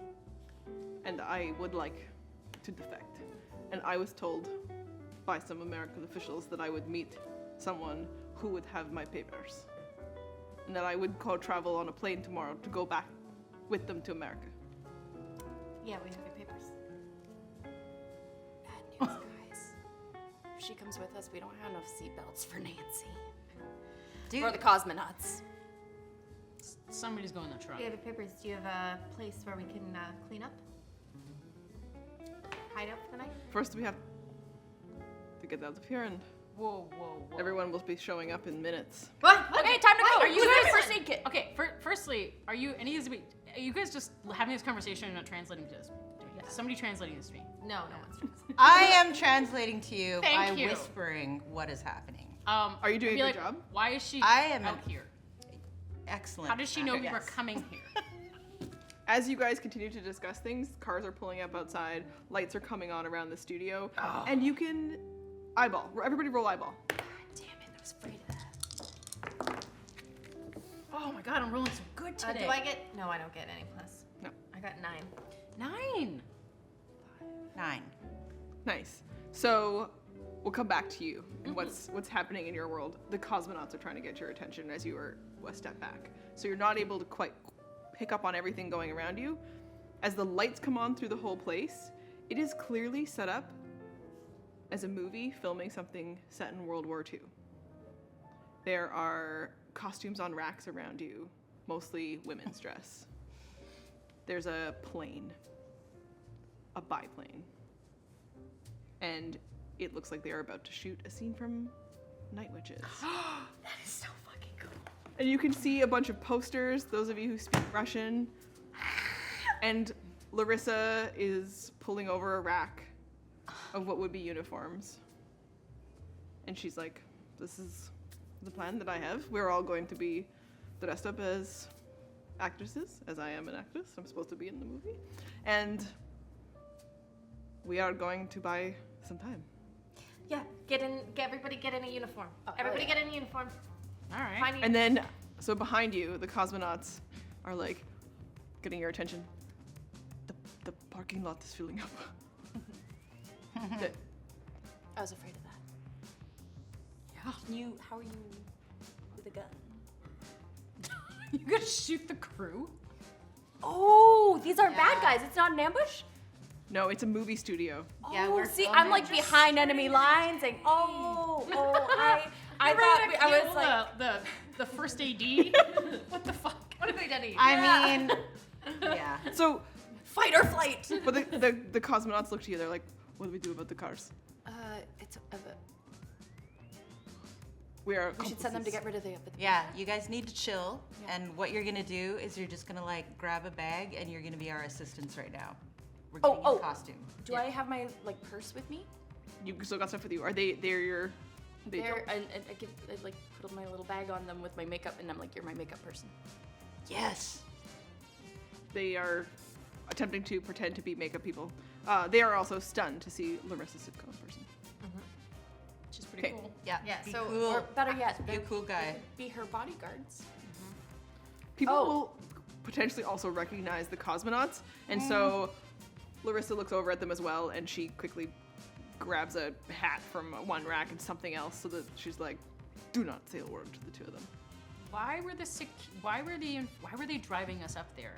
Speaker 1: And I would like to defect. And I was told by some American officials that I would meet someone who would have my papers. And that I would travel on a plane tomorrow to go back with them to America.
Speaker 5: Yeah, we have your papers.
Speaker 2: Bad news, guys. If she comes with us, we don't have enough seatbelts for Nancy.
Speaker 3: Dude,
Speaker 2: Or the cosmonauts.
Speaker 4: Somebody's going in the truck.
Speaker 5: We have your papers. Do you have a place where we can clean up? Hide out for the night?
Speaker 1: First, we have to get out of here, and
Speaker 4: Whoa, whoa, whoa.
Speaker 1: everyone will be showing up in minutes.
Speaker 5: What?
Speaker 2: Okay, time to go.
Speaker 4: Are you
Speaker 2: Who's
Speaker 4: guys?
Speaker 2: first aid kit?
Speaker 4: Okay, firstly, are you guys just having this conversation and not translating to this? Somebody translating this to me.
Speaker 5: No, no one's translating.
Speaker 3: I am translating to you
Speaker 4: Thank
Speaker 3: by
Speaker 4: you.
Speaker 3: whispering what is happening.
Speaker 1: Are you doing
Speaker 4: I'd
Speaker 1: a
Speaker 4: be
Speaker 1: good
Speaker 4: like,
Speaker 1: job?
Speaker 4: Why is she
Speaker 3: I am
Speaker 4: out
Speaker 3: an-
Speaker 4: here?
Speaker 3: Excellent.
Speaker 4: How does she know we were
Speaker 3: Yes.
Speaker 4: coming here?
Speaker 1: As you guys continue to discuss things, cars are pulling up outside, lights are coming on around the studio, and you can eyeball. Everybody roll eyeball.
Speaker 4: Damn it, I was afraid of that. Oh my god, I'm rolling so good today.
Speaker 5: Do I get? No, I don't get any plus.
Speaker 1: No.
Speaker 5: I got 9.
Speaker 4: 9?
Speaker 3: 9.
Speaker 1: Nice. So we'll come back to you and what's happening in your world. The cosmonauts are trying to get your attention as you are a step back. So you're not able to quite pick up on everything going around you. As the lights come on through the whole place, it is clearly set up as a movie filming something set in World War II. There are costumes on racks around you, mostly women's dress. There's a plane, a biplane, and it looks like they are about to shoot a scene from Night Witches.
Speaker 5: That is so fucking cool.
Speaker 1: And you can see a bunch of posters, those of you who speak Russian. And Larissa is pulling over a rack of what would be uniforms. And she's like, this is the plan that I have. We're all going to be dressed up as actresses, as I am an actress. I'm supposed to be in the movie. And we are going to buy some time.
Speaker 5: Yeah, everybody get in a uniform.
Speaker 2: Oh,
Speaker 5: Everybody
Speaker 2: yeah.
Speaker 5: get in a uniform.
Speaker 4: All right.
Speaker 5: Find a
Speaker 1: And then, so behind you, the cosmonauts are like getting your attention. The parking lot is filling up. The-
Speaker 2: I was afraid of that.
Speaker 4: Yeah.
Speaker 2: How are you with a gun?
Speaker 4: You gonna shoot the crew?
Speaker 2: Oh, these aren't bad
Speaker 3: Yeah.
Speaker 2: guys. It's not an ambush?
Speaker 1: no, it's a movie studio.
Speaker 3: Yeah,
Speaker 2: Oh,
Speaker 3: we're
Speaker 2: see,
Speaker 3: filming.
Speaker 2: I'm like behind enemy lines and I thought I was like
Speaker 4: the first AD. What the fuck?
Speaker 5: What have they done to you?
Speaker 3: I mean, yeah.
Speaker 1: So,
Speaker 2: fight or flight.
Speaker 1: but the cosmonauts look to you. They're like, "What do we do about the cars? We are.
Speaker 2: We should send them to
Speaker 1: accomplices."
Speaker 2: get rid of the
Speaker 3: Yeah, you guys need to chill.
Speaker 2: Yeah.
Speaker 3: And what you're gonna do is you're just gonna like grab a bag and you're gonna be our assistants right now. We're
Speaker 2: Oh,
Speaker 3: getting you
Speaker 2: oh.
Speaker 3: a costume.
Speaker 2: Do I have my like purse with me?
Speaker 1: You still got stuff with you. Are they? They're your. They
Speaker 2: There,
Speaker 1: don't-
Speaker 2: and I like put my little bag on them with my makeup, and I'm like, you're my makeup person.
Speaker 3: Yes.
Speaker 1: They are attempting to pretend to be makeup people. They are also stunned to see Larissa's sitcom in person.
Speaker 4: Which is pretty
Speaker 1: Okay.
Speaker 4: cool.
Speaker 3: Yeah.
Speaker 5: Yeah,
Speaker 3: Be
Speaker 5: so-
Speaker 3: cool.
Speaker 2: Or better yet,
Speaker 3: be a cool guy.
Speaker 2: be her bodyguards.
Speaker 1: People
Speaker 2: Oh.
Speaker 1: will potentially also recognize the cosmonauts, and so Larissa looks over at them as well, and she quickly grabs a hat from one rack and something else, so that she's like, "Do not say a word to the two of them."
Speaker 4: Why were they driving us up there?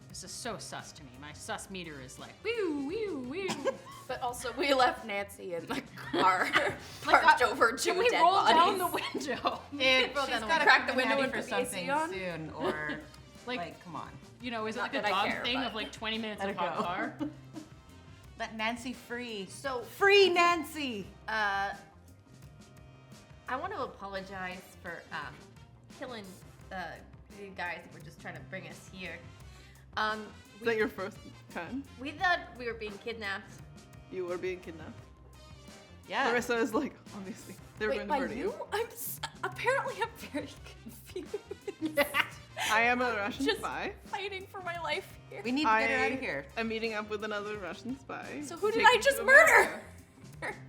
Speaker 4: This is so sus to me. My sus meter is like woo woo woo.
Speaker 2: But also, we left Nancy in the car, parked over two
Speaker 4: Can we
Speaker 2: dead
Speaker 4: roll
Speaker 2: bodies.
Speaker 4: down the window?
Speaker 3: Dude,
Speaker 5: Roll
Speaker 3: she's
Speaker 5: down the
Speaker 3: gotta
Speaker 5: window.
Speaker 2: Crack the
Speaker 3: come in
Speaker 2: window
Speaker 3: handy
Speaker 2: and
Speaker 3: for
Speaker 2: put the AC
Speaker 3: something
Speaker 2: on?
Speaker 3: soon, or
Speaker 4: Like-
Speaker 3: like, come on,
Speaker 4: You know, is it
Speaker 2: Not
Speaker 4: like a
Speaker 2: that I
Speaker 4: dog
Speaker 2: care,
Speaker 4: thing
Speaker 2: but-
Speaker 4: of like 20 minutes
Speaker 3: Let
Speaker 4: of
Speaker 3: it
Speaker 4: hot
Speaker 3: go.
Speaker 4: car?
Speaker 3: let Nancy free.
Speaker 5: So,
Speaker 3: Free Nancy.
Speaker 5: I want to apologize for killing the guys that were just trying to bring us here.
Speaker 1: Is that your first time?
Speaker 5: We thought we were being kidnapped.
Speaker 1: You were being kidnapped.
Speaker 3: Yeah.
Speaker 1: Larissa is like, obviously, they were
Speaker 2: Wait,
Speaker 1: going
Speaker 2: by
Speaker 1: to murder
Speaker 2: you? Apparently I'm very confused.
Speaker 1: I am a Russian
Speaker 2: Just
Speaker 1: spy.
Speaker 2: fighting for my life here.
Speaker 3: We need to get her out of here.
Speaker 1: I'm meeting up with another Russian spy.
Speaker 2: So who
Speaker 1: to
Speaker 2: did
Speaker 1: take
Speaker 2: I
Speaker 1: me
Speaker 2: just
Speaker 1: to
Speaker 2: murder?
Speaker 1: America.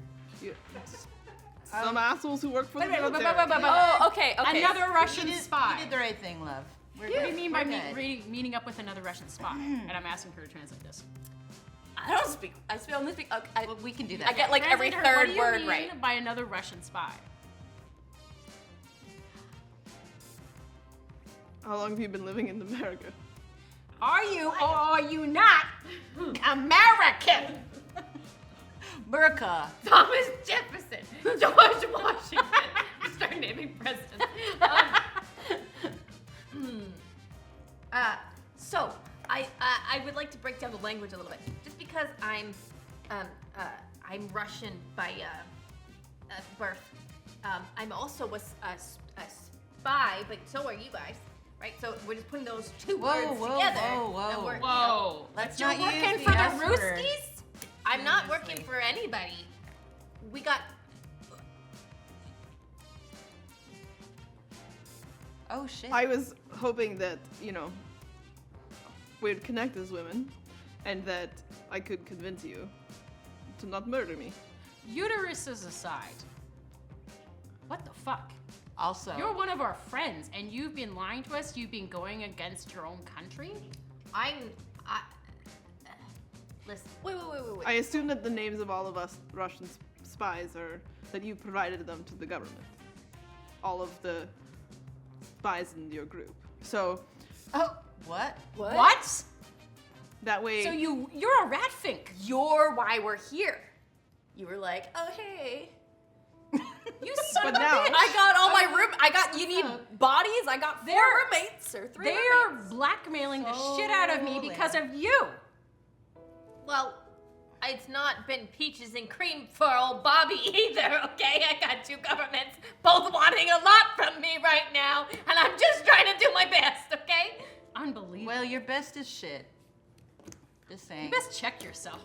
Speaker 1: You- Some assholes who work for the
Speaker 2: Wait,
Speaker 1: military.
Speaker 2: Oh, okay, okay.
Speaker 4: Another Russian
Speaker 3: You did
Speaker 4: spy.
Speaker 3: the right thing, love. We're
Speaker 4: What do you mean by
Speaker 3: we're good.
Speaker 4: meeting up with another Russian spy? And I'm asking her to translate this.
Speaker 2: I don't speak. I only speak. Okay,
Speaker 3: Well, we can do that.
Speaker 2: I get like every
Speaker 4: Translate her,
Speaker 2: third
Speaker 4: what do you
Speaker 2: word
Speaker 4: mean
Speaker 2: right.
Speaker 4: by another Russian spy?
Speaker 1: How long have you been living in America?
Speaker 4: Are you or are you not American?
Speaker 3: Burka.
Speaker 5: Thomas Jefferson, George Washington. Start naming presidents. So I would like to break down the language a little bit, just because I'm Russian by birth. I'm also a spy, but so are you guys, right? So we're just putting those two
Speaker 3: Whoa,
Speaker 5: words
Speaker 3: whoa,
Speaker 5: together.
Speaker 3: whoa,
Speaker 5: and
Speaker 3: whoa.
Speaker 5: we're, you know,
Speaker 4: Whoa.
Speaker 3: Let's
Speaker 5: you're
Speaker 3: not use
Speaker 5: working
Speaker 3: the
Speaker 5: for the
Speaker 3: S word.
Speaker 5: Ruskies? I'm not working
Speaker 3: Seriously.
Speaker 5: for anybody. We got.
Speaker 3: Oh shit.
Speaker 1: I was hoping that, we'd connect as women, and that I could convince you to not murder me.
Speaker 4: Uteruses aside. What the fuck?
Speaker 3: Also,
Speaker 4: You're one of our friends, and you've been lying to us. You've been going against your own country.
Speaker 5: Listen. Wait.
Speaker 1: I assume that the names of all of us Russian spies are that you provided them to the government. All of the spies in your group. So
Speaker 3: oh, what?
Speaker 4: What?
Speaker 1: that way,
Speaker 4: So you're a rat fink.
Speaker 2: You're why we're here. You were like, oh hey. You son
Speaker 1: But
Speaker 2: of a
Speaker 1: now-
Speaker 2: bitch. I got all my room. You need bodies. I got 4 roommates or 3
Speaker 4: They're
Speaker 2: roommates.
Speaker 4: blackmailing the shit out of me
Speaker 3: Slowly.
Speaker 4: because of you.
Speaker 5: Well, it's not been peaches and cream for old Bobby either, okay? I got 2 governments, both wanting a lot from me right now, and I'm just trying to do my best, okay?
Speaker 4: Unbelievable.
Speaker 3: Well, your best is shit. Just saying.
Speaker 4: You best check yourself.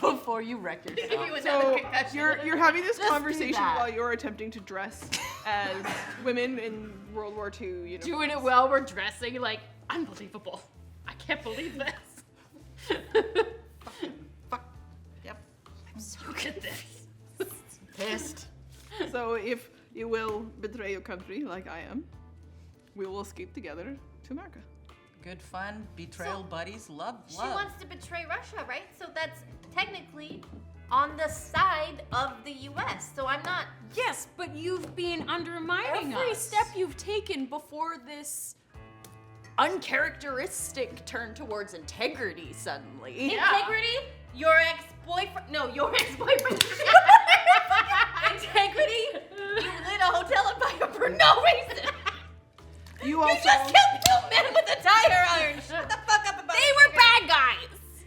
Speaker 3: Before you wreck
Speaker 5: Give
Speaker 3: yourself.
Speaker 5: you another
Speaker 1: so
Speaker 5: concussion.
Speaker 1: you're having this
Speaker 3: Just do
Speaker 1: conversation
Speaker 3: that.
Speaker 1: while you're attempting to dress as women in World War II.
Speaker 4: Doing it well, we're dressing like unbelievable. I can't believe this.
Speaker 3: Fuck. Yep.
Speaker 4: I'm so good at this.
Speaker 1: if you will betray your country like I am, we will escape together to America.
Speaker 3: Good fun, betrayal buddies, love.
Speaker 5: She wants to betray Russia, right? So that's technically on the side of the U.S. So I'm not.
Speaker 4: Yes, but you've been undermining
Speaker 2: Every
Speaker 4: us.
Speaker 2: step you've taken before this uncharacteristic turn towards integrity suddenly.
Speaker 5: Integrity? Your ex-boyfriend? No, your ex-boyfriend. Integrity? You lit a hotel on fire for no reason.
Speaker 1: You
Speaker 5: You
Speaker 1: also
Speaker 5: just killed 2 men with a tire iron. Shut the fuck up about
Speaker 2: They were bad guys!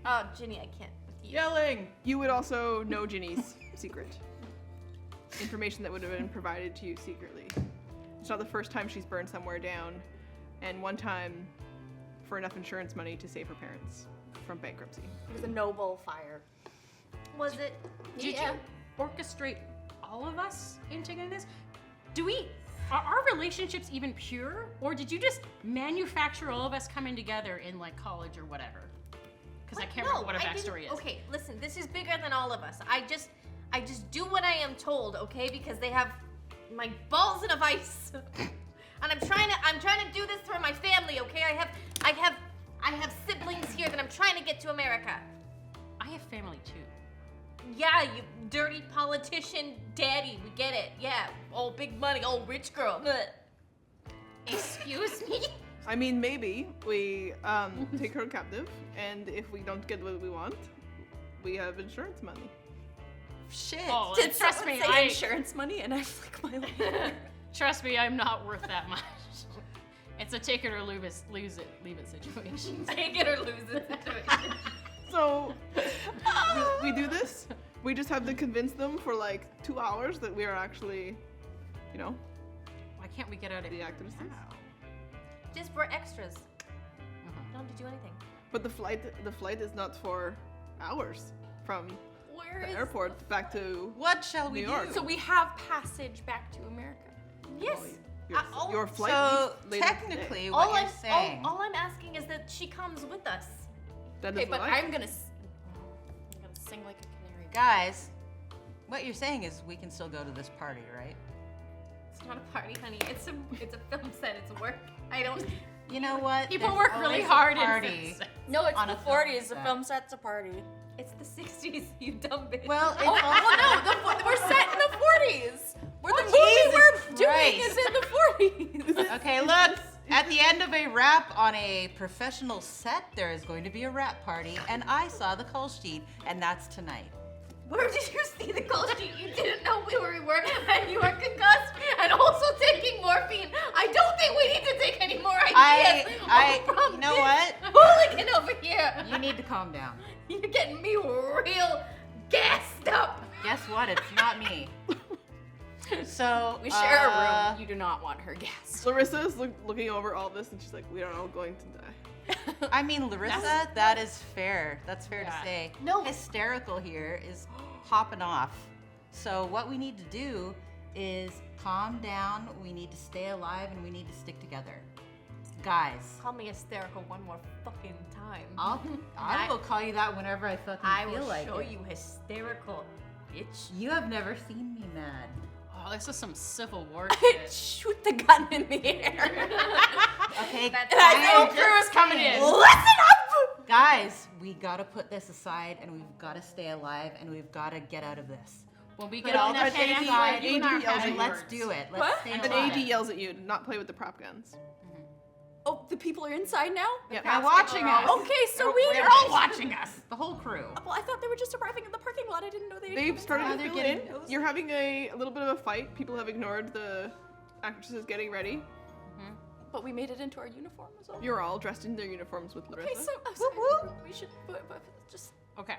Speaker 5: Oh, Ginny, I can't with you.
Speaker 3: Yelling.
Speaker 1: you would also know Ginny's secret. Information that would have been provided to you secretly. It's not the first time she's burned somewhere down, and one time for enough insurance money to save her parents from bankruptcy.
Speaker 2: It was a noble fire.
Speaker 5: Was it?
Speaker 4: Did you orchestrate all of us into doing this? Are our relationships even pure? Or did you just manufacture all of us coming together in like college or whatever? Because I can't remember what our backstory is.
Speaker 5: Okay, listen, this is bigger than all of us. I just do what I am told, okay? Because they have my balls in a vice. And I'm trying to do this for my family, okay? I have siblings here that I'm trying to get to America.
Speaker 4: I have family too.
Speaker 5: Yeah, you dirty politician daddy, we get it. Yeah, old big money, old rich girl. Excuse me?
Speaker 1: I mean, maybe we take her captive, and if we don't get what we want, we have insurance money.
Speaker 3: Shit.
Speaker 4: Oh,
Speaker 2: Did
Speaker 4: trust
Speaker 2: someone
Speaker 4: me,
Speaker 2: say insurance money and I flick my lip?
Speaker 4: Trust me, I'm not worth that much. It's a take it or leave it situation.
Speaker 5: Take it or lose it situation.
Speaker 1: So we do this. We just have to convince them for like 2 hours that we are actually, you know,
Speaker 4: Why can't we get out of
Speaker 1: the
Speaker 4: here?
Speaker 1: actresses.
Speaker 5: Just for extras. Don't have to do anything.
Speaker 1: But the flight is not for hours from
Speaker 2: Where
Speaker 1: the
Speaker 2: is
Speaker 1: airport back to
Speaker 3: What shall we
Speaker 1: New
Speaker 3: do?
Speaker 1: York.
Speaker 2: So we have passage back to America.
Speaker 5: Yes.
Speaker 1: your flight.
Speaker 3: So
Speaker 1: leaves later today.
Speaker 3: technically, what you're saying.
Speaker 5: all I'm asking is that she comes with us.
Speaker 1: That is
Speaker 2: Okay, but
Speaker 1: what
Speaker 2: I'm gonna sing like a canary.
Speaker 3: Guys, what you're saying is we can still go to this party, right?
Speaker 5: It's not a party, honey. It's a film set. It's work. I don't.
Speaker 3: You know what?
Speaker 4: People
Speaker 3: There's
Speaker 4: work really
Speaker 3: always a
Speaker 4: hard
Speaker 3: party.
Speaker 4: in this.
Speaker 2: No, it's
Speaker 3: On
Speaker 2: the
Speaker 3: a film
Speaker 2: 40s. The
Speaker 3: set.
Speaker 2: film set's a party.
Speaker 5: It's the 60s, you dumb bitch.
Speaker 3: Well, it's
Speaker 2: Oh,
Speaker 3: also
Speaker 2: well, no, we're set in the 40s. Where the
Speaker 3: Jesus
Speaker 2: movie we're doing
Speaker 3: Christ.
Speaker 2: is in the 40s.
Speaker 3: Okay, look. At the end of a rap on a professional set, there is going to be a rap party, and I saw the call sheet, and that's tonight.
Speaker 5: Where did you see the call sheet? You didn't know where we were, and you were concussed, and also taking morphine. I don't think we need to take any more ideas.
Speaker 3: You know what?
Speaker 5: Hooligan over here.
Speaker 3: You need to calm down.
Speaker 5: You're getting me real gassed up.
Speaker 3: Guess what? It's not me. So
Speaker 2: We share a room. You do not want her guest.
Speaker 1: Larissa is looking over all this, and she's like, "We are all going to die."
Speaker 3: I mean, Larissa, that is fair. That's fair
Speaker 4: Yeah.
Speaker 3: to say.
Speaker 5: No.
Speaker 3: Hysterical here is popping off. So what we need to do is calm down. We need to stay alive, and we need to stick together. Guys,
Speaker 5: Call me hysterical one more fucking time.
Speaker 3: I will call you that whenever I fucking
Speaker 5: I
Speaker 3: feel
Speaker 5: will
Speaker 3: like
Speaker 5: show
Speaker 3: it.
Speaker 5: you hysterical, bitch.
Speaker 3: You have never seen me mad.
Speaker 4: Oh, this is some Civil War
Speaker 2: I'd
Speaker 4: shit.
Speaker 2: shoot the gun in the air.
Speaker 3: Okay,
Speaker 5: That's
Speaker 2: And I
Speaker 3: I
Speaker 2: know
Speaker 3: am
Speaker 2: crew is
Speaker 3: just
Speaker 2: coming
Speaker 3: saying.
Speaker 2: in. Listen up!
Speaker 3: Guys, we gotta put this aside, and we've gotta stay alive, and we've gotta get out of this.
Speaker 4: When we
Speaker 3: Put
Speaker 4: get
Speaker 3: all
Speaker 4: all
Speaker 3: that
Speaker 4: that
Speaker 3: shit
Speaker 4: shit
Speaker 3: aside,
Speaker 1: you and our
Speaker 3: and
Speaker 1: passion
Speaker 3: let's
Speaker 4: words.
Speaker 3: do it. Let's
Speaker 2: What?
Speaker 3: stay
Speaker 1: And
Speaker 3: alive.
Speaker 1: AD yells at you, "Not play with the prop guns."
Speaker 2: Oh, the people are inside now?
Speaker 1: Yep.
Speaker 3: They're watching us.
Speaker 2: Okay, so we
Speaker 3: They're all watching us. The whole crew.
Speaker 2: Well, I thought they were just arriving in the parking lot. I didn't know they.
Speaker 1: They've started
Speaker 3: Yeah,
Speaker 1: to
Speaker 3: they're
Speaker 1: fill
Speaker 3: getting
Speaker 1: in.
Speaker 3: nosy.
Speaker 1: You're having a little bit of a fight. People have ignored the actresses getting ready.
Speaker 2: But we made it into our uniforms. All.
Speaker 1: You're all dressed in their uniforms with Larissa.
Speaker 2: Okay, so we should just
Speaker 4: Okay.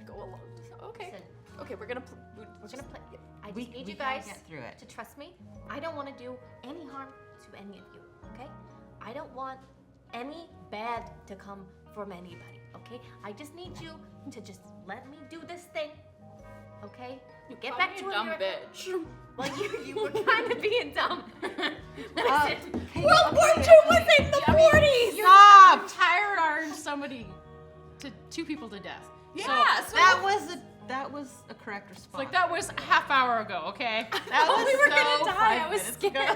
Speaker 2: go along. Okay.
Speaker 5: Listen,
Speaker 2: Okay, we're gonna.
Speaker 5: we're gonna play. I just
Speaker 3: We
Speaker 5: need you
Speaker 3: gotta
Speaker 5: guys
Speaker 3: get through it.
Speaker 5: to trust me. I don't want to do any harm to any of you, okay? I don't want any bad to come from anybody, okay? I just need you to just let me do this thing, okay? Get back to
Speaker 2: dumb
Speaker 5: America.
Speaker 2: bitch.
Speaker 5: Well, you were kind of being dumb. Listen,
Speaker 3: Hey,
Speaker 5: World War
Speaker 3: okay,
Speaker 5: II was
Speaker 3: okay.
Speaker 5: in the 40s.
Speaker 3: Stop!
Speaker 4: Tired armed somebody to 2 people to death.
Speaker 2: Yeah. So
Speaker 3: That was a That was a correct response.
Speaker 4: It's like, that was a half hour ago, okay?
Speaker 3: That was
Speaker 2: we were
Speaker 3: so
Speaker 2: gonna die.
Speaker 3: 5
Speaker 2: I was
Speaker 3: minutes
Speaker 2: scared.
Speaker 3: ago.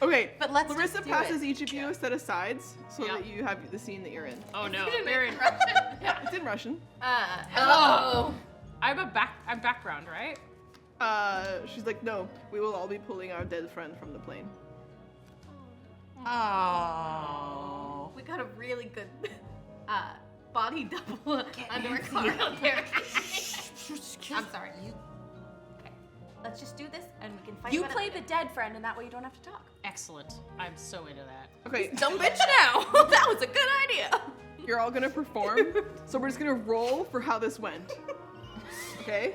Speaker 1: Okay,
Speaker 3: But let's
Speaker 1: Larissa
Speaker 3: just do
Speaker 1: passes
Speaker 3: it.
Speaker 1: each of you a set of sides so
Speaker 4: Yeah.
Speaker 1: that you have the scene that you're in.
Speaker 4: Oh no,
Speaker 5: Didn't
Speaker 4: they're
Speaker 5: make
Speaker 4: in.
Speaker 5: Russian.
Speaker 1: It's in Russian.
Speaker 5: Hello.
Speaker 4: I'm background, right?
Speaker 1: She's like, no, we will all be pulling our dead friend from the plane.
Speaker 3: Oh.
Speaker 5: We got a really good body double under our car out there. I'm sorry. Okay. Let's just do this and we can fight
Speaker 2: You
Speaker 5: about it
Speaker 2: play
Speaker 5: later.
Speaker 2: the dead friend, and that way you don't have to talk.
Speaker 4: Excellent. I'm so into that.
Speaker 1: Okay,
Speaker 5: Dumb bitch now. That was a good idea.
Speaker 1: you're all gonna perform, so we're just gonna roll for how this went. Okay?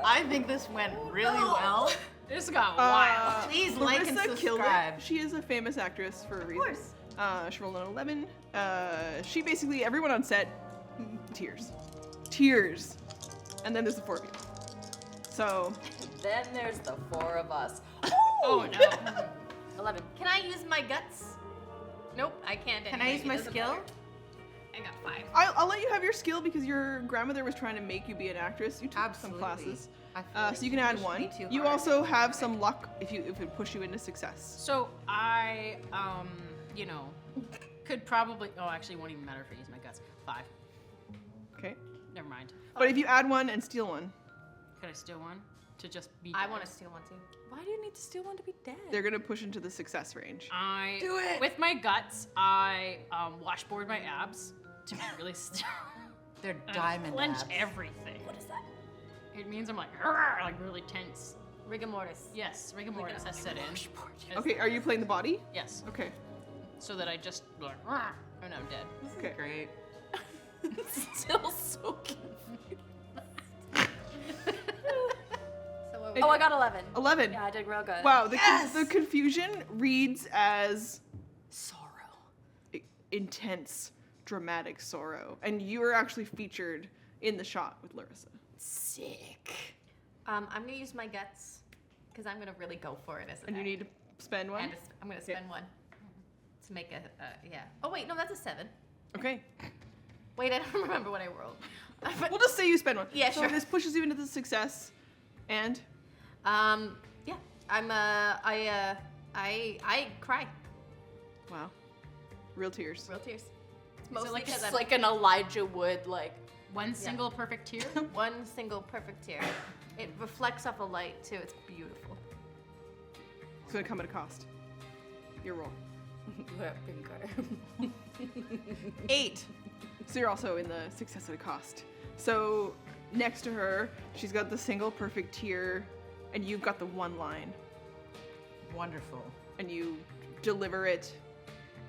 Speaker 3: I think this went really well.
Speaker 4: This got wild.
Speaker 3: Please like and
Speaker 1: Larissa killed
Speaker 3: subscribe.
Speaker 1: it. She is a famous actress for a reason.
Speaker 5: course.
Speaker 1: She rolled an 11. She basically, everyone on set, tears. Tears. And then there's the 4 of you. So,
Speaker 2: Then there's the 4 of us.
Speaker 4: Oh no.
Speaker 2: 11.
Speaker 5: Can I use my guts? Nope, I can't.
Speaker 3: Can I
Speaker 5: anyway.
Speaker 3: use
Speaker 5: It
Speaker 3: my
Speaker 5: doesn't
Speaker 3: skill?
Speaker 5: matter. I got 5.
Speaker 1: I'll let you have your skill because your grandmother was trying to make you be an actress. You took
Speaker 3: Absolutely.
Speaker 1: some classes.
Speaker 3: I feel
Speaker 1: So you can add
Speaker 3: pushed
Speaker 1: 1.
Speaker 3: me too
Speaker 1: You
Speaker 3: hard.
Speaker 1: also have some luck if it push you into success.
Speaker 4: So I, you know, could probably. Oh, actually, it won't even matter if I use my guts. 5.
Speaker 1: Okay?
Speaker 4: Never mind.
Speaker 1: But if you add 1 and steal 1,
Speaker 4: Could I steal one to just be?
Speaker 5: I
Speaker 4: dead?
Speaker 5: want to steal one too.
Speaker 2: Why do you need to steal one to be dead?
Speaker 1: they're gonna push into the success range.
Speaker 4: I
Speaker 3: Do it.
Speaker 4: with my guts. I washboard my abs to be really still.
Speaker 3: They're
Speaker 4: and
Speaker 3: diamond
Speaker 4: clench
Speaker 3: abs.
Speaker 4: everything.
Speaker 2: What is that?
Speaker 4: It means I'm like, "Argh," like really tense.
Speaker 5: Rigor mortis.
Speaker 4: Yes, rigor mortis has set in. As-
Speaker 1: Okay, are you playing the body?
Speaker 4: Yes,
Speaker 1: Okay.
Speaker 4: so that I just like, "Argh," and I'm dead.
Speaker 1: Okay.
Speaker 3: Great.
Speaker 2: Still so confused.
Speaker 5: So
Speaker 2: Oh, I got 11.
Speaker 1: 11.
Speaker 2: Yeah, I did real good.
Speaker 1: Wow,
Speaker 3: Yes!
Speaker 1: the confusion reads as
Speaker 2: Sorrow.
Speaker 1: intense, dramatic sorrow. And you are actually featured in the shot with Larissa.
Speaker 2: Sick.
Speaker 5: I'm gonna use my guts because I'm gonna really go for it as an
Speaker 1: And you
Speaker 5: act.
Speaker 1: need to spend 1?
Speaker 5: And I'm gonna spend 1 to make a yeah. Oh wait, no, that's a 7.
Speaker 1: Okay.
Speaker 5: Wait, I don't remember what I rolled.
Speaker 1: We'll just say you spend 1.
Speaker 5: Yeah,
Speaker 1: so
Speaker 5: sure.
Speaker 1: this pushes you into the success. And
Speaker 5: Yeah, I cry.
Speaker 1: wow. Real tears.
Speaker 5: Real tears. It's
Speaker 2: So
Speaker 5: mostly
Speaker 2: like
Speaker 5: because
Speaker 2: it's
Speaker 5: I'm
Speaker 2: like an Elijah Wood, like
Speaker 4: One single perfect tear.
Speaker 5: one single perfect tear. It reflects off a light too. It's beautiful.
Speaker 1: It's gonna come at a cost. Your roll. 8. So you're also in the success at a cost. So next to her, she's got the single perfect tear, and you've got the 1 line,
Speaker 3: Wonderful.
Speaker 1: and you deliver it.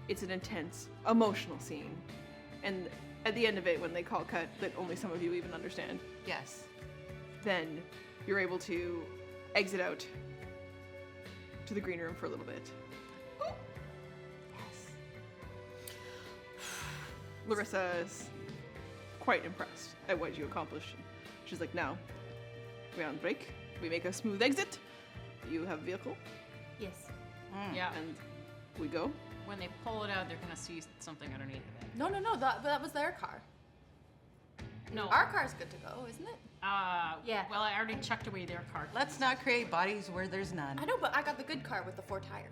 Speaker 1: It's an intense, emotional scene. And at the end of it, when they call cut, that only some of you even understand,
Speaker 3: Yes.
Speaker 1: then you're able to exit out to the green room for a little bit.
Speaker 3: Yes.
Speaker 1: Larissa is quite impressed at what you accomplished. She's like, now, we're on break. We make a smooth exit. You have a vehicle,
Speaker 5: Yes.
Speaker 4: Yeah.
Speaker 1: and we go.
Speaker 4: When they pull it out, they're gonna see something underneath of it.
Speaker 2: no, that was their car.
Speaker 4: No.
Speaker 2: Our car's good to go, isn't it?
Speaker 5: Yeah.
Speaker 4: Well, I already chucked away their car.
Speaker 3: Let's not create bodies where there's none.
Speaker 2: I know, but I got the good car with the 4 tires.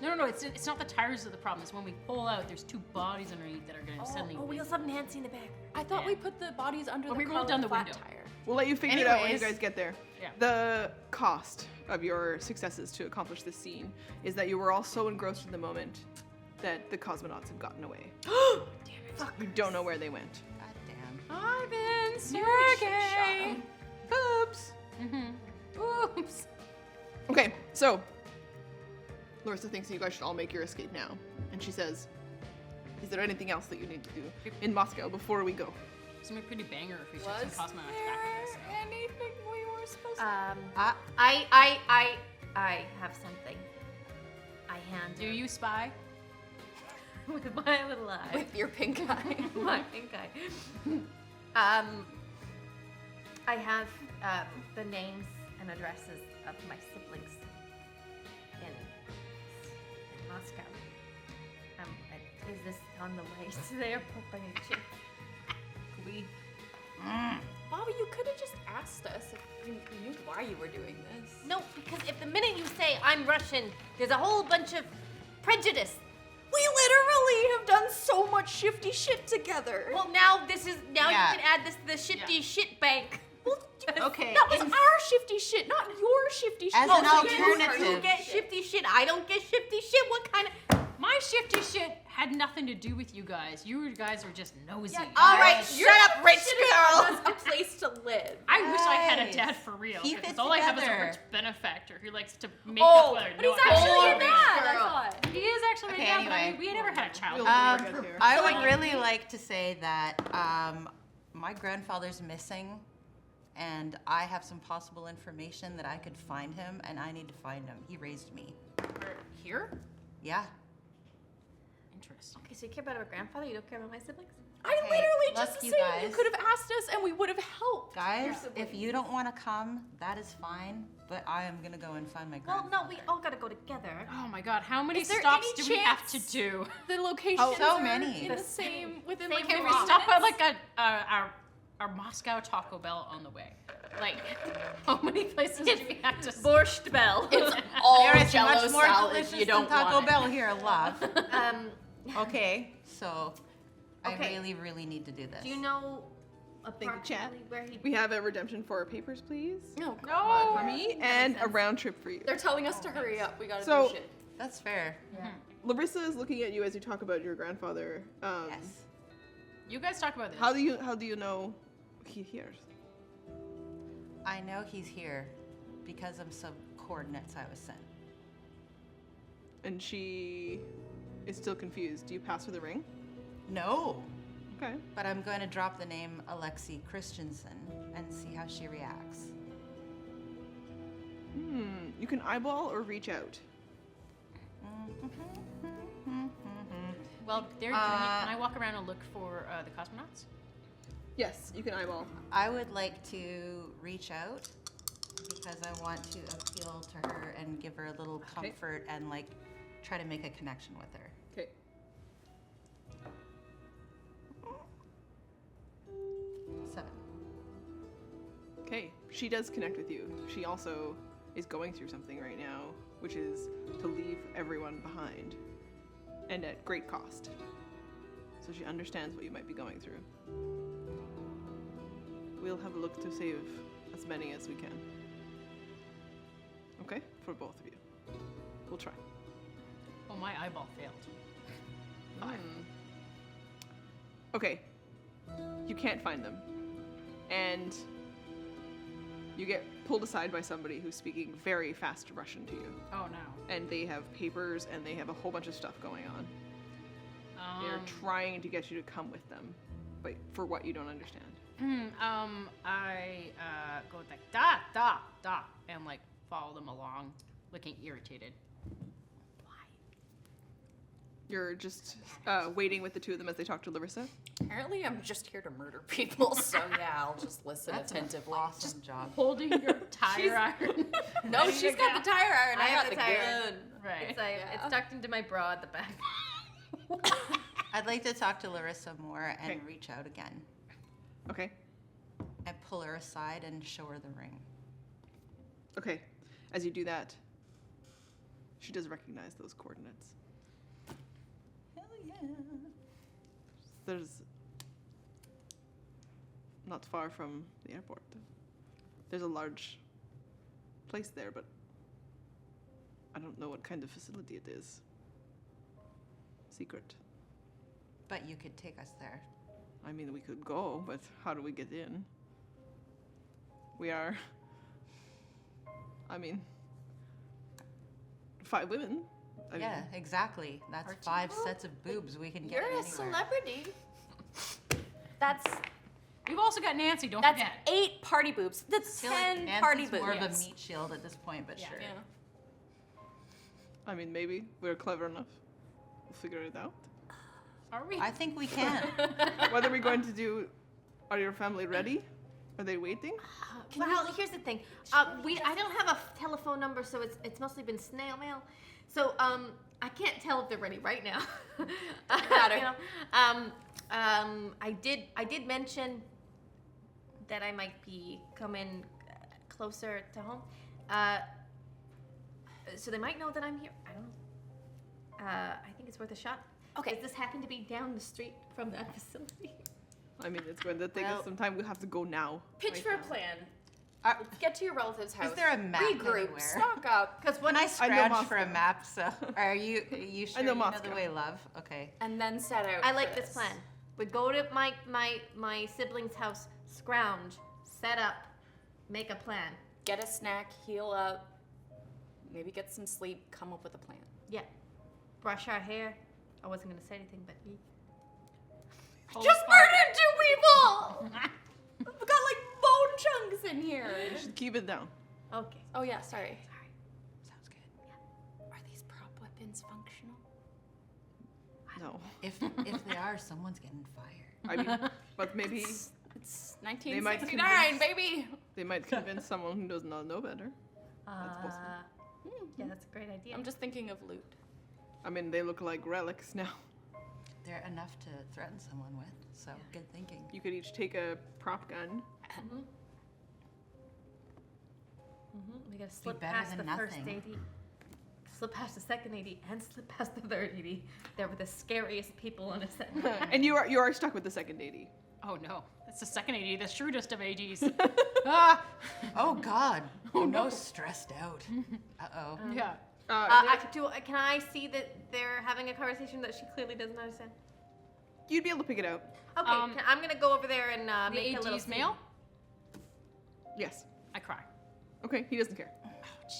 Speaker 4: No. It's not the tires that are the problem. It's when we pull out, there's 2 bodies underneath that are gonna suddenly.
Speaker 5: Oh, we also have Nancy in the back.
Speaker 2: I thought
Speaker 4: Yeah.
Speaker 2: we put the bodies under
Speaker 4: Well,
Speaker 2: the
Speaker 4: we
Speaker 2: car
Speaker 4: rolled
Speaker 2: with
Speaker 4: down
Speaker 2: the
Speaker 4: the
Speaker 2: flat
Speaker 4: window.
Speaker 2: tire.
Speaker 1: We'll let you figure it out when you
Speaker 3: Anyways.
Speaker 1: guys get there.
Speaker 4: Yeah.
Speaker 1: The cost of your successes to accomplish this scene is that you were all so engrossed in the moment that the cosmonauts have gotten away. You don't know where they went.
Speaker 3: God damn.
Speaker 2: I've been
Speaker 4: Sergey.
Speaker 1: Oops.
Speaker 4: Mm-hmm.
Speaker 2: Oops.
Speaker 1: Okay, so Larissa thinks you guys should all make your escape now. And she says, is there anything else that you need to do in Moscow before we go?
Speaker 4: It's gonna be pretty banger if we
Speaker 2: Was
Speaker 4: took some cosmonauts back with us.
Speaker 2: there anything we were supposed to
Speaker 5: I have something. I hand
Speaker 4: Do you spy?
Speaker 5: with my little eye.
Speaker 2: with your pink eye?
Speaker 5: my pink eye. I have the names and addresses of my siblings in Moscow. Is this on the way to the airport by any chance? Could we?
Speaker 2: Bobby, you could have just asked us if you knew why you were doing this.
Speaker 5: No, because if the minute you say I'm Russian, there's a whole bunch of prejudice.
Speaker 2: We literally have done so much shifty shit together.
Speaker 5: Well, now
Speaker 3: Yeah.
Speaker 5: you can add this to the shifty shit bank.
Speaker 3: Okay.
Speaker 2: that was our shifty shit, not your shifty shit.
Speaker 3: As
Speaker 5: Oh,
Speaker 3: an
Speaker 5: so
Speaker 3: alternative.
Speaker 5: you get shifty shit. I don't get shifty shit. What kind of?
Speaker 4: My shifty shit had nothing to do with you guys. You guys are just nosy.
Speaker 5: All right,
Speaker 2: Your
Speaker 5: shut up, rich
Speaker 2: shit is
Speaker 5: girl.
Speaker 2: a place to live.
Speaker 4: I wish I had a
Speaker 3: Guys,
Speaker 4: dad for real.
Speaker 3: keep
Speaker 4: Because
Speaker 3: it
Speaker 4: all I have is a
Speaker 3: together.
Speaker 4: rich benefactor who likes to make
Speaker 2: Oh,
Speaker 4: up whether
Speaker 2: but he's
Speaker 4: no,
Speaker 2: actually
Speaker 5: Oh,
Speaker 2: your
Speaker 5: rich
Speaker 2: dad, I
Speaker 5: girl.
Speaker 2: thought.
Speaker 4: He is actually
Speaker 3: Okay,
Speaker 4: my dad, but I
Speaker 3: anyway.
Speaker 4: mean, we never had a child.
Speaker 1: We'll bring it here.
Speaker 3: I
Speaker 5: So
Speaker 3: would
Speaker 5: I-
Speaker 3: really like to say that my grandfather's missing, and I have some possible information that I could find him, and I need to find him. He raised me.
Speaker 4: Here?
Speaker 3: Yeah.
Speaker 4: Interesting.
Speaker 5: Okay, so you care about our grandfather. You don't care about my siblings.
Speaker 2: I
Speaker 3: Okay,
Speaker 2: literally
Speaker 3: look,
Speaker 2: just
Speaker 3: you
Speaker 2: said you
Speaker 3: guys.
Speaker 2: could have asked us and we would have helped.
Speaker 3: Guys,
Speaker 2: siblings.
Speaker 3: if you don't want to come, that is fine, but I am going to go and find my
Speaker 5: Well,
Speaker 3: grandfather.
Speaker 5: no, we all gotta go together.
Speaker 4: Oh my god, how many
Speaker 2: Is there
Speaker 4: stops
Speaker 2: any
Speaker 4: do we have to
Speaker 2: chance
Speaker 4: do?
Speaker 2: The locations
Speaker 3: Oh, so
Speaker 2: are
Speaker 3: many.
Speaker 2: in the same within
Speaker 5: Same
Speaker 2: like
Speaker 4: Can we
Speaker 5: Rock.
Speaker 4: stop at like our Moscow Taco Bell on the way? Like, how many places do we have to
Speaker 5: Borscht Bell.
Speaker 2: It's all
Speaker 3: There is
Speaker 2: Jello
Speaker 3: much more
Speaker 2: salad.
Speaker 3: delicious
Speaker 2: You don't
Speaker 3: than Taco
Speaker 2: want it.
Speaker 3: Bell here, love.
Speaker 5: Okay.
Speaker 3: So
Speaker 5: Okay.
Speaker 3: I really need to do this.
Speaker 5: Do you know
Speaker 1: Think the chat.
Speaker 5: approximately where he?
Speaker 1: We have a redemption for our papers, please.
Speaker 2: No,
Speaker 1: For me, and a round trip for you.
Speaker 2: They're telling us to hurry up. We gotta
Speaker 1: So-
Speaker 2: do shit.
Speaker 3: That's fair.
Speaker 1: Larissa is looking at you as you talk about your grandfather.
Speaker 3: Yes.
Speaker 4: You guys talk about this.
Speaker 1: How do you know he hears?
Speaker 3: I know he's here because of some coordinates I was sent.
Speaker 1: And she is still confused. Do you pass her the ring?
Speaker 3: No.
Speaker 1: Okay.
Speaker 3: But I'm going to drop the name Alexei Christensen and see how she reacts.
Speaker 1: You can eyeball or reach out.
Speaker 4: Well, they're doing it. Can I walk around and look for the cosmonauts?
Speaker 1: Yes, you can eyeball.
Speaker 3: I would like to reach out because I want to appeal to her and give her a little
Speaker 1: Okay.
Speaker 3: comfort and like try to make a connection with her.
Speaker 1: Okay.
Speaker 3: 7.
Speaker 1: Okay. She does connect with you. She also is going through something right now, which is to leave everyone behind, and at great cost. So she understands what you might be going through. We'll have a look to save as many as we can. Okay? For both of you. We'll try.
Speaker 4: Oh, my eyeball failed. 5.
Speaker 1: Okay. You can't find them. And you get pulled aside by somebody who's speaking very fast Russian to you.
Speaker 4: Oh no.
Speaker 1: And they have papers and they have a whole bunch of stuff going on. They're
Speaker 4: Um,
Speaker 1: trying to get you to come with them, but for what you don't understand.
Speaker 4: I go like da, and like follow them along, looking irritated.
Speaker 1: You're just waiting with the two of them as they talk to Larissa.
Speaker 2: Apparently, I'm just here to murder people, so yeah, I'll just listen
Speaker 3: That's an
Speaker 2: attentively.
Speaker 3: awesome job.
Speaker 4: Holding your tire iron.
Speaker 2: No, she's got the tire iron.
Speaker 5: I
Speaker 2: I
Speaker 5: have
Speaker 2: got
Speaker 5: the
Speaker 2: the
Speaker 5: tire
Speaker 2: gun.
Speaker 4: Right.
Speaker 5: It's like it's tucked into my bra at the back.
Speaker 3: I'd like to talk to Larissa more and
Speaker 1: Okay.
Speaker 3: reach out again
Speaker 1: Okay.
Speaker 3: and pull her aside and show her the ring.
Speaker 1: Okay. As you do that, she does recognize those coordinates.
Speaker 3: Hell yeah.
Speaker 1: There's not far from the airport. There's a large place there, but I don't know what kind of facility it is. Secret.
Speaker 3: But you could take us there.
Speaker 1: I mean, we could go, but how do we get in? We are, I mean, 5 women. I
Speaker 3: Yeah,
Speaker 1: mean,
Speaker 3: exactly. That's 5 sets of boobs we can get
Speaker 2: You're a
Speaker 3: anywhere.
Speaker 2: celebrity. That's
Speaker 4: We've also got Nancy. Don't
Speaker 2: that's
Speaker 4: forget.
Speaker 2: 8 party boobs. That's
Speaker 3: I feel like
Speaker 2: 10
Speaker 3: Nancy's
Speaker 2: party boobs.
Speaker 3: more of a meat shield at this point, but
Speaker 4: Yeah.
Speaker 3: sure.
Speaker 2: Yeah.
Speaker 1: I mean, maybe we're clever enough. We'll figure it out.
Speaker 4: Are we?
Speaker 3: I think we can.
Speaker 1: What are we going to do? Are your family ready? Are they waiting?
Speaker 5: Well, here's the thing. I don't have a telephone number, so it's mostly been snail mail. So I can't tell if they're ready right now.
Speaker 2: Matter.
Speaker 5: You know, I did mention that I might be coming closer to home. So they might know that I'm here. I don't know. I think it's worth a shot.
Speaker 2: Okay.
Speaker 5: Does this happen to be down the street from that facility?
Speaker 1: I mean, it's going to take
Speaker 3: Well-
Speaker 1: us some time. We have to go now.
Speaker 2: Pitch
Speaker 1: Right
Speaker 2: for a
Speaker 1: now.
Speaker 2: plan.
Speaker 3: Uh,
Speaker 2: Get to your relative's house.
Speaker 3: Is there a map
Speaker 2: Regroup.
Speaker 3: anywhere?
Speaker 2: Stock up.
Speaker 3: Because when I
Speaker 1: know
Speaker 3: scrounged for a
Speaker 1: Moscow.
Speaker 3: map, so are you sure
Speaker 1: know
Speaker 3: you know
Speaker 1: Moscow.
Speaker 3: the way, love? Okay.
Speaker 2: And then set out.
Speaker 5: I
Speaker 2: for
Speaker 5: like this plan. We go to my siblings' house, scrounge, set up, make a plan.
Speaker 2: Get a snack, heal up, maybe get some sleep, come up with a plan.
Speaker 5: Yeah. Brush our hair. I wasn't gonna say anything, but
Speaker 2: Just murdered 2 people! I've got like bone chunks in here.
Speaker 1: Just keep it down.
Speaker 5: okay.
Speaker 2: Oh yeah, sorry.
Speaker 3: Sounds good.
Speaker 2: Are these prop weapons functional?
Speaker 1: No.
Speaker 3: If they are, someone's getting fired.
Speaker 1: I mean, but maybe
Speaker 2: It's
Speaker 1: might
Speaker 2: 1969, baby.
Speaker 1: they might convince someone who does not know better. That's possible.
Speaker 5: Yeah, that's a great idea.
Speaker 2: I'm just thinking of loot.
Speaker 1: I mean, they look like relics now.
Speaker 3: They're enough to threaten someone with, so good thinking.
Speaker 1: You could each take a prop gun.
Speaker 5: We gotta slip
Speaker 3: better
Speaker 5: past
Speaker 3: than
Speaker 5: the first
Speaker 3: nothing.
Speaker 5: AD, slip past the second AD, and slip past the third AD. They were the scariest people on a set.
Speaker 1: And you are stuck with the second AD.
Speaker 4: Oh no, it's the second AD, the shrewdest of ADs. Ah!
Speaker 3: Oh God! Oh no, stressed out. Uh-oh.
Speaker 4: Yeah.
Speaker 5: Can I see that they're having a conversation that she clearly doesn't understand?
Speaker 1: You'd be able to pick it out.
Speaker 5: Okay, I'm gonna go over there and
Speaker 4: The
Speaker 5: make a little
Speaker 4: AD's
Speaker 5: scene.
Speaker 4: male?
Speaker 1: Yes.
Speaker 4: I cry.
Speaker 1: Okay, he doesn't care.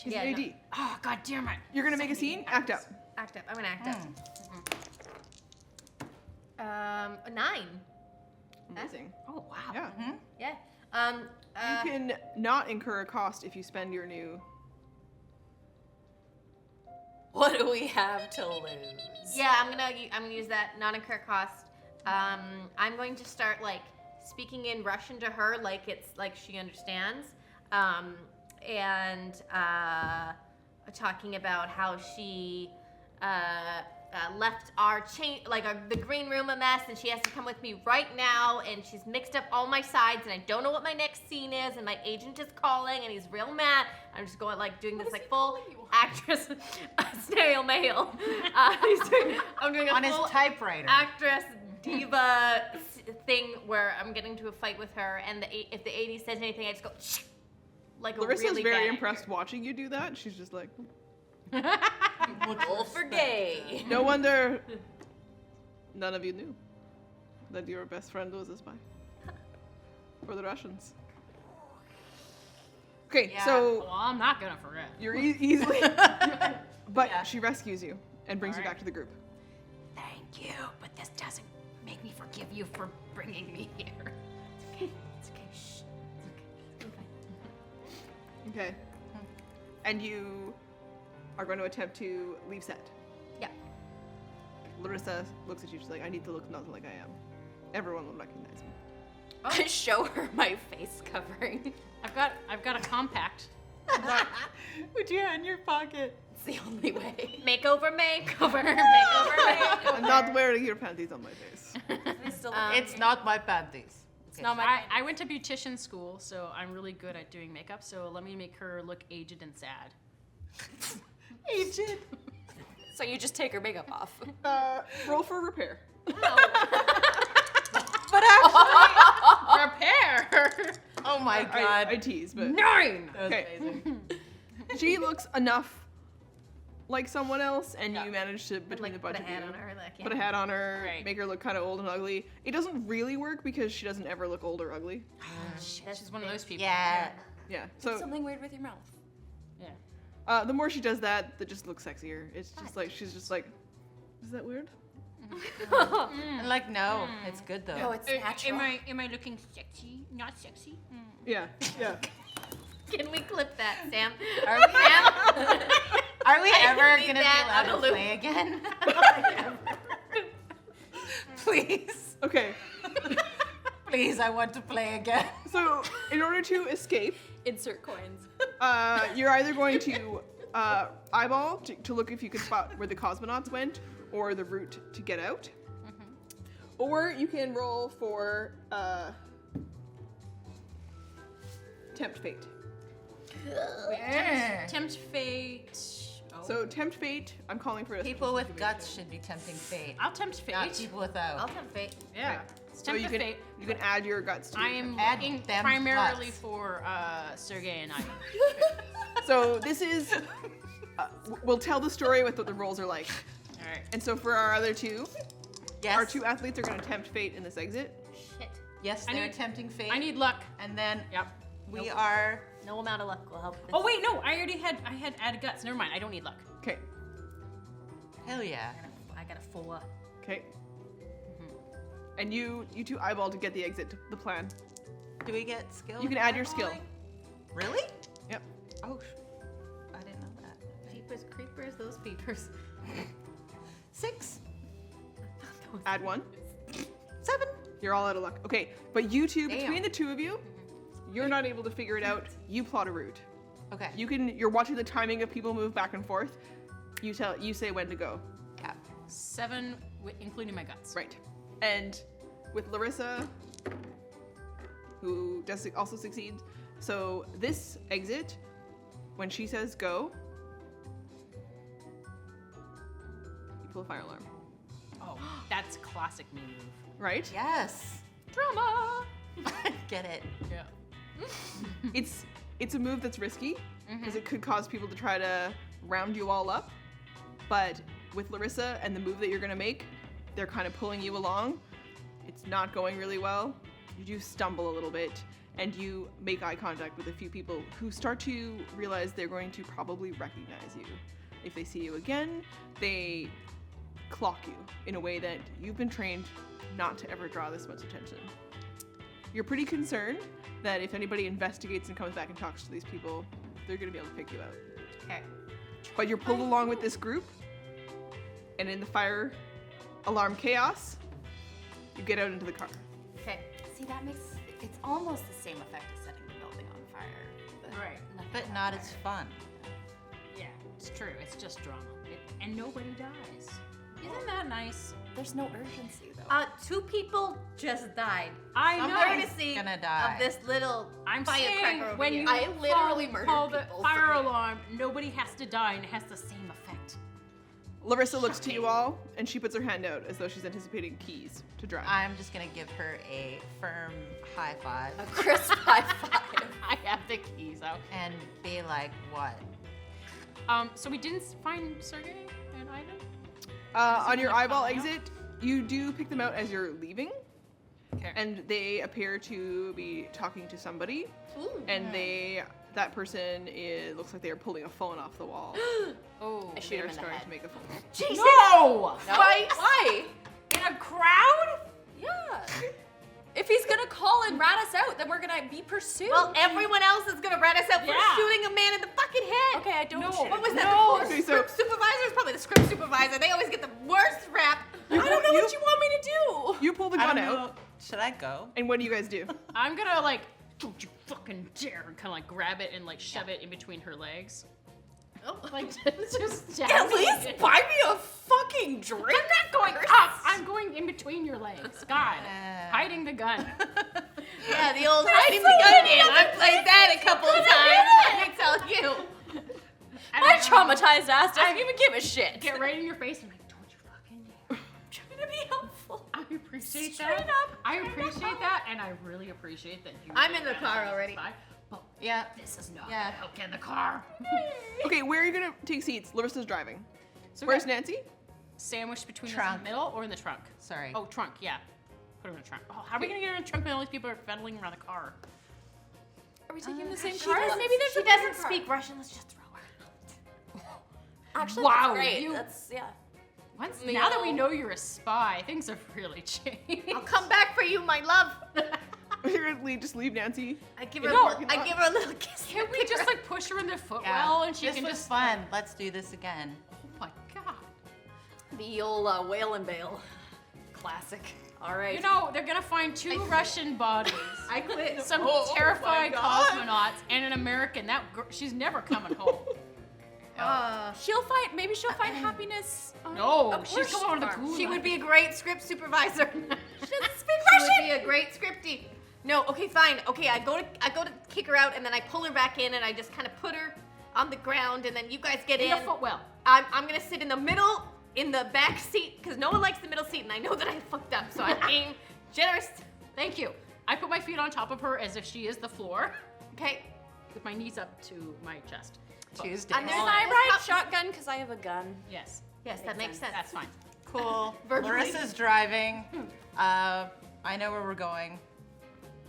Speaker 1: He's
Speaker 5: Yeah,
Speaker 1: an
Speaker 5: no.
Speaker 1: AD.
Speaker 4: Oh, god damn it.
Speaker 1: You're gonna make a scene? Act out.
Speaker 5: Act up. I'm gonna act up. A 9.
Speaker 1: Amazing.
Speaker 4: Oh, wow.
Speaker 1: Yeah.
Speaker 5: Yeah.
Speaker 1: You can not incur a cost if you spend your new.
Speaker 2: What do we have to lose?
Speaker 5: Yeah, I'm gonna use that non-incur cost. I'm going to start like speaking in Russian to her, like it's like she understands, and talking about how she left our the green room a mess, and she has to come with me right now, and she's mixed up all my sides, and I don't know what my next scene is, and my agent is calling, and he's real mad. I'm just going like doing this like full actress snail mail. I'm doing a
Speaker 3: On his
Speaker 5: full
Speaker 3: typewriter.
Speaker 5: actress diva thing where I'm getting into a fight with her, and if the AD says anything, I just go shh, like
Speaker 1: Larissa's
Speaker 5: a really
Speaker 1: very
Speaker 5: bad
Speaker 1: impressed watching you do that. She's just like,
Speaker 2: Wolf or gay?
Speaker 1: no wonder none of you knew that your best friend was a spy. For the Russians. Okay,
Speaker 3: Yeah.
Speaker 1: so
Speaker 4: Well, I'm not gonna forget.
Speaker 1: you're easily. But
Speaker 3: Yeah.
Speaker 1: she rescues you and brings you
Speaker 4: Alright.
Speaker 1: back to the group.
Speaker 4: Thank you, but this doesn't make me forgive you for bringing me here.
Speaker 5: It's okay. Shh. It's okay. It's fine.
Speaker 1: Okay. And you are going to attempt to leave set.
Speaker 5: Yeah.
Speaker 1: Larissa looks at you. She's like, I need to look nothing like I am. Everyone will recognize me.
Speaker 2: I show her my face covering.
Speaker 4: I've got a compact.
Speaker 3: Put your hand in your pocket.
Speaker 2: It's the only way.
Speaker 5: Makeover. Makeover.
Speaker 1: I'm not wearing your panties on my face.
Speaker 2: I still
Speaker 3: It's not my panties.
Speaker 2: It's not my.
Speaker 4: I went to beautician school, so I'm really good at doing makeup, so let me make her look aged and sad.
Speaker 3: Agent.
Speaker 2: So you just take her makeup off.
Speaker 1: Roll for repair.
Speaker 3: But actually,
Speaker 4: Repair!
Speaker 3: oh my God.
Speaker 1: I tease, but
Speaker 4: 9!
Speaker 3: That was
Speaker 1: Okay.
Speaker 3: amazing.
Speaker 1: she looks enough like someone else, and you manage to, between the
Speaker 5: Like
Speaker 1: bunch
Speaker 5: put a
Speaker 1: of
Speaker 5: hat
Speaker 1: you,
Speaker 5: on her. Like, yeah.
Speaker 1: put a hat on her,
Speaker 4: Right.
Speaker 1: make her look kind of old and ugly. It doesn't really work because she doesn't ever look old or ugly.
Speaker 4: She's one of those people.
Speaker 3: Yeah.
Speaker 1: Yeah. So
Speaker 2: Something weird with your mouth.
Speaker 4: Yeah.
Speaker 1: the more she does that, that just looks sexier. It's just like she's just like, is that weird?
Speaker 3: And like, no, it's good though.
Speaker 2: No, it's natural.
Speaker 4: Am I looking sexy? Not sexy?
Speaker 1: Yeah. Yeah.
Speaker 5: Can we clip that, Sam?
Speaker 3: Are we,
Speaker 5: Sam?
Speaker 3: are we ever
Speaker 5: need
Speaker 3: gonna be
Speaker 5: that
Speaker 3: allowed
Speaker 5: on
Speaker 3: to
Speaker 5: a loop.
Speaker 3: play again? Please.
Speaker 1: Okay.
Speaker 3: Please, I want to play again.
Speaker 1: So in order to escape,
Speaker 2: Insert coins.
Speaker 1: you're either going to eyeball to look if you can spot where the cosmonauts went or the route to get out. Or you can roll for tempt fate.
Speaker 4: Tempt fate. Oh.
Speaker 1: So tempt fate, I'm calling for a
Speaker 3: People with guts should be tempting fate.
Speaker 4: I'll tempt fate.
Speaker 3: Not people without.
Speaker 5: I'll tempt fate.
Speaker 4: Yeah.
Speaker 1: Right.
Speaker 4: It's
Speaker 1: So
Speaker 4: tempt
Speaker 1: you
Speaker 4: fate.
Speaker 1: can add your guts to
Speaker 4: I
Speaker 1: your
Speaker 4: am
Speaker 3: Add
Speaker 4: looking
Speaker 3: them
Speaker 4: primarily
Speaker 3: guts.
Speaker 4: for Sergey and I.
Speaker 1: So this is, we'll tell the story with what the roles are like.
Speaker 4: All right.
Speaker 1: And so for our other two,
Speaker 3: Yes.
Speaker 1: our two athletes are going to tempt fate in this exit.
Speaker 5: Shit.
Speaker 3: Yes,
Speaker 4: I
Speaker 3: they're
Speaker 4: need-
Speaker 3: tempting fate.
Speaker 4: I need luck.
Speaker 3: And then
Speaker 4: Yep.
Speaker 3: we are.
Speaker 5: No amount of luck will help. This.
Speaker 4: Oh wait, no. I had added guts. Never mind. I don't need luck.
Speaker 1: Okay.
Speaker 3: Hell yeah.
Speaker 5: I got a 4.
Speaker 1: Okay. And you two eyeball to get the exit, the plan.
Speaker 3: Do we get skill?
Speaker 1: You can
Speaker 3: in
Speaker 1: add your skill.
Speaker 3: eyeballing? Really?
Speaker 1: Yep.
Speaker 3: Oh, I didn't know that.
Speaker 5: Peepers, creepers, those peepers.
Speaker 3: 6,
Speaker 1: Add 1.
Speaker 3: 7.
Speaker 1: You're all out of luck. Okay, but you two,
Speaker 3: Damn.
Speaker 1: between the two of you, you're not able to figure it out. You plot a route.
Speaker 3: Okay.
Speaker 1: You're watching the timing of people move back and forth. You say when to go.
Speaker 3: Yeah.
Speaker 4: 7, including my guts.
Speaker 1: Right. And with Larissa, who does also succeed, so this exit, when she says go, you pull a fire alarm.
Speaker 4: Oh, that's classic me move.
Speaker 1: Right?
Speaker 3: Yes.
Speaker 4: Drama.
Speaker 3: Get it.
Speaker 4: Yeah.
Speaker 1: It's a move that's risky because it could cause people to try to round you all up. But with Larissa and the move that you're gonna make, they're kind of pulling you along. It's not going really well. You do stumble a little bit and you make eye contact with a few people who start to realize they're going to probably recognize you. If they see you again, they clock you in a way that you've been trained not to ever draw this much attention. You're pretty concerned that if anybody investigates and comes back and talks to these people, they're gonna be able to pick you out.
Speaker 3: Okay.
Speaker 1: But you're pulled along with this group, and in the fire alarm chaos, you get out into the car.
Speaker 5: Okay.
Speaker 2: See, that makes it's almost the same effect as setting the building on fire.
Speaker 4: Right.
Speaker 2: nothing
Speaker 3: But
Speaker 2: on
Speaker 3: not
Speaker 2: fire.
Speaker 3: as fun.
Speaker 4: Yeah, it's true. It's just drama. And nobody dies. Isn't that nice?
Speaker 2: There's no urgency though.
Speaker 5: 2 people just died.
Speaker 4: I know.
Speaker 3: Somebody's
Speaker 5: Courtesy
Speaker 3: gonna die.
Speaker 5: of this little
Speaker 4: I'm
Speaker 5: firecracker
Speaker 4: saying
Speaker 5: over
Speaker 4: when
Speaker 5: here.
Speaker 4: you
Speaker 5: I literally
Speaker 4: call
Speaker 5: murdered
Speaker 4: the
Speaker 5: people.
Speaker 4: fire
Speaker 5: so-
Speaker 4: alarm, nobody has to die, and it has the same effect.
Speaker 1: Larissa looks to you all, and she puts her hand out as though she's anticipating keys to drive.
Speaker 3: I'm just gonna give her a firm high five
Speaker 2: A crisp high five.
Speaker 4: I have the keys out.
Speaker 3: and be like, what?
Speaker 4: So we didn't find Sergey and Ivan?
Speaker 1: On your
Speaker 4: gonna
Speaker 1: eyeball
Speaker 4: follow you?
Speaker 1: exit, you do pick them out as you're leaving,
Speaker 4: Okay.
Speaker 1: and they appear to be talking to somebody,
Speaker 5: Ooh.
Speaker 1: and that person looks like they are pulling a phone off the wall.
Speaker 4: Oh.
Speaker 2: I shoot
Speaker 1: They
Speaker 2: him
Speaker 1: are
Speaker 2: in the
Speaker 1: starting
Speaker 2: head.
Speaker 1: to make a phone call.
Speaker 5: Jesus.
Speaker 4: No!
Speaker 5: Christ.
Speaker 2: Why?
Speaker 4: In a crowd?
Speaker 2: Yeah. If he's gonna call and rat us out, then we're gonna be pursued.
Speaker 5: Well, everyone else is gonna rat us out for
Speaker 4: Yeah.
Speaker 5: shooting a man in the fucking head.
Speaker 2: okay, I don't
Speaker 4: No.
Speaker 2: shoot.
Speaker 5: What was that?
Speaker 4: No.
Speaker 5: The
Speaker 1: Okay, so-
Speaker 5: script supervisor? It's probably the script supervisor. They always get the worst rap.
Speaker 2: I don't know what you want me to do.
Speaker 1: You pull the
Speaker 3: I
Speaker 1: gun
Speaker 3: don't
Speaker 1: out,
Speaker 3: know. Should I go?
Speaker 1: and what do you guys do?
Speaker 4: I'm gonna like, don't you fucking dare, and kind of like grab it and like shove it in between her legs.
Speaker 5: Oh.
Speaker 4: Like just stab
Speaker 2: At
Speaker 4: me.
Speaker 2: least buy me a fucking drink.
Speaker 4: I'm not going up. I'm going in between your legs. God, hiding the gun.
Speaker 5: Yeah, the old hiding the gun game. I've played that a couple of times. Let me tell you.
Speaker 4: And
Speaker 2: My
Speaker 4: I-
Speaker 2: traumatized ass doesn't even give a shit.
Speaker 4: Get right in your face and like, don't you fucking dare.
Speaker 2: trying to be helpful.
Speaker 4: I appreciate
Speaker 2: Straight
Speaker 4: that.
Speaker 2: up.
Speaker 4: I appreciate that, and I really appreciate that you.
Speaker 5: I'm in the car already.
Speaker 4: But
Speaker 3: Yeah.
Speaker 4: this is not
Speaker 3: Yeah.
Speaker 4: gonna help get in the car.
Speaker 1: Okay, where are you gonna take seats? Larissa's driving.
Speaker 4: So
Speaker 1: Where's
Speaker 4: we got
Speaker 1: Nancy?
Speaker 4: sandwiched between us in
Speaker 3: Trunk.
Speaker 4: the middle or in the trunk?
Speaker 3: Sorry.
Speaker 4: Oh, trunk. Yeah. Put him in the trunk. Oh, how are we gonna get her in the trunk when all these people are fiddling around the car?
Speaker 2: Are we taking the same
Speaker 5: She
Speaker 2: car?
Speaker 5: doesn't,
Speaker 2: Maybe there's
Speaker 5: she
Speaker 2: a bigger
Speaker 5: doesn't
Speaker 2: car.
Speaker 5: speak Russian. Let's just throw her out.
Speaker 2: Actually,
Speaker 4: Wow,
Speaker 2: that's great.
Speaker 4: you-
Speaker 2: That's yeah.
Speaker 4: Once,
Speaker 2: Me
Speaker 4: now that we
Speaker 2: all-
Speaker 4: know you're a spy, things have really changed.
Speaker 5: I'll come back for you, my love.
Speaker 1: You're gonna just leave Nancy.
Speaker 5: I give her,
Speaker 4: No,
Speaker 5: I give her a little kiss.
Speaker 4: Can we just like push her in the footwell
Speaker 3: Yeah.
Speaker 4: and she
Speaker 3: this
Speaker 4: can
Speaker 3: was
Speaker 4: just
Speaker 3: fun. Let's do this again.
Speaker 4: Oh my god.
Speaker 5: The old whale and bale. Classic.
Speaker 2: All right.
Speaker 4: You know, they're gonna find two Russian bodies.
Speaker 5: I quit.
Speaker 4: Some
Speaker 1: Oh
Speaker 4: terrified
Speaker 1: my God.
Speaker 4: cosmonauts and an American. That she's never coming home.
Speaker 2: she'll find. Maybe she'll find happiness.
Speaker 4: No,
Speaker 2: Of
Speaker 4: she's
Speaker 2: course
Speaker 4: going to the
Speaker 2: she
Speaker 4: gulag.
Speaker 5: She would be a great script supervisor.
Speaker 2: She doesn't speak
Speaker 5: She would
Speaker 2: Russian.
Speaker 5: be a great scripty. No, okay, fine. Okay, I go to kick her out, and then I pull her back in, and I just kind of put her on the ground, and then you guys get in.
Speaker 4: In the footwell.
Speaker 5: I'm gonna sit in the middle, in the back seat, because no one likes the middle seat, and I know that I fucked up, so I'm being generous.
Speaker 4: Thank you. I put my feet on top of her as if she is the floor,
Speaker 5: Okay.
Speaker 4: with my knees up to my chest.
Speaker 3: Tuesday.
Speaker 5: And there's
Speaker 2: Can I ride shotgun because I have a gun?
Speaker 4: Yes,
Speaker 5: Yes, that makes sense.
Speaker 4: that's fine.
Speaker 3: Cool.
Speaker 5: Verbally.
Speaker 3: Larissa's driving. I know where we're going.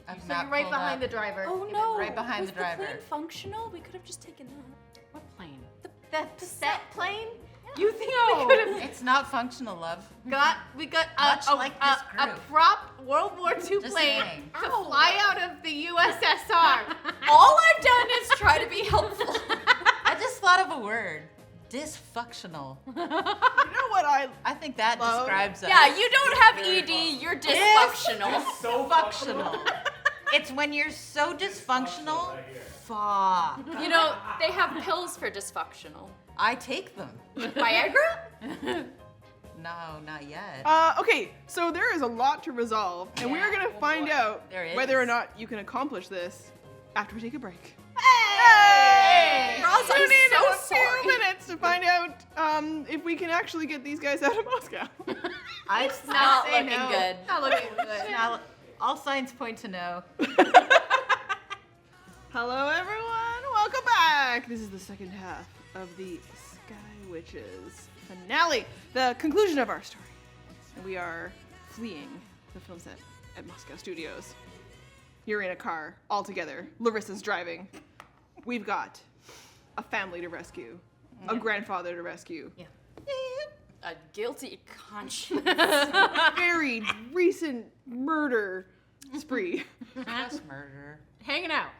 Speaker 3: I've
Speaker 5: So
Speaker 3: map
Speaker 5: you're right
Speaker 3: pulled
Speaker 5: behind
Speaker 3: up.
Speaker 5: the driver.
Speaker 2: Oh no!
Speaker 3: right behind
Speaker 2: Was
Speaker 3: the driver.
Speaker 2: plane functional? We could have just taken that.
Speaker 4: What plane?
Speaker 5: The set plane?
Speaker 2: You think
Speaker 5: we could have
Speaker 3: It's not functional, love.
Speaker 5: we got
Speaker 3: Much like this
Speaker 5: a
Speaker 3: group.
Speaker 5: prop World War II
Speaker 3: Just
Speaker 5: plane
Speaker 3: saying.
Speaker 5: to fly out of the USSR.
Speaker 2: All I've done is try to be helpful.
Speaker 3: I just thought of a word. Dysfunctional.
Speaker 1: You know what
Speaker 3: I think that
Speaker 1: Love.
Speaker 3: describes us.
Speaker 2: Yeah, you don't have ED. You're dysfunctional.
Speaker 6: So
Speaker 3: Functional. It's when you're so dysfunctional. Fuck.
Speaker 2: You know, they have pills for dysfunctional.
Speaker 3: I take them.
Speaker 2: Viagra?
Speaker 3: No, not yet.
Speaker 1: Okay, so there is a lot to resolve, and we are gonna find out
Speaker 3: There
Speaker 1: whether or
Speaker 3: is.
Speaker 1: not you can accomplish this after we take a break.
Speaker 5: Hey!
Speaker 2: Roz,
Speaker 1: Tune
Speaker 2: I'm
Speaker 1: in in
Speaker 2: so
Speaker 1: a
Speaker 2: sorry.
Speaker 1: few minutes to find out if we can actually get these guys out of Moscow.
Speaker 3: I
Speaker 2: Not
Speaker 3: say
Speaker 2: looking
Speaker 3: no.
Speaker 2: good.
Speaker 5: Not looking good.
Speaker 3: Now, all signs point to no.
Speaker 1: Hello, everyone. Welcome back. This is the second half of the Sky Witches finale, the conclusion of our story. And we are fleeing the film set at Moscow Studios. You're in a car all together. Larissa's driving. We've got a family to rescue, a grandfather to rescue,
Speaker 2: A guilty conscience.
Speaker 1: very recent murder spree.
Speaker 3: Just murder.
Speaker 4: Hanging out.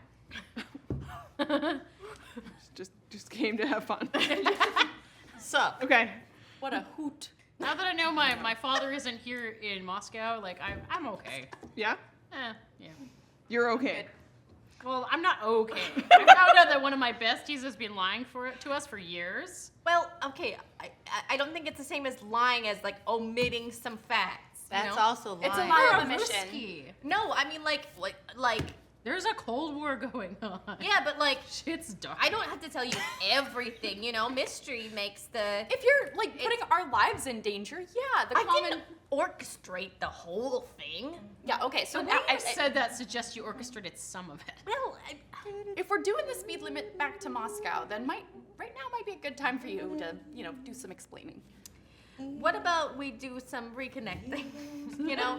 Speaker 1: Just came to have fun.
Speaker 3: Sup?
Speaker 1: Okay.
Speaker 2: What a hoot.
Speaker 4: Now that I know my father isn't here in Moscow, like I'm okay.
Speaker 1: Yeah?
Speaker 4: Yeah.
Speaker 1: You're okay.
Speaker 4: Well, I'm not okay. I found out that one of my besties has been lying to us for years.
Speaker 5: Well, okay, I don't think it's the same as lying as like omitting some facts. you
Speaker 3: That's
Speaker 5: know?
Speaker 3: also lying.
Speaker 2: It's a lie on a mission.
Speaker 4: Risky.
Speaker 5: No, I mean like
Speaker 4: There's a Cold War going on.
Speaker 5: yeah, but like
Speaker 4: Shit's dark.
Speaker 5: I don't have to tell you everything, you know. Mystery makes the.
Speaker 2: If you're like putting our lives in danger, yeah, the
Speaker 5: I
Speaker 2: common.
Speaker 5: didn't orchestrate the whole thing.
Speaker 2: Yeah, okay, so
Speaker 4: The way
Speaker 2: now
Speaker 4: you said that suggests you orchestrated some of it.
Speaker 5: Well,
Speaker 2: if we're doing the speed limit back to Moscow, then right now might be a good time for you to, do some explaining.
Speaker 5: what about we do some reconnecting? You know,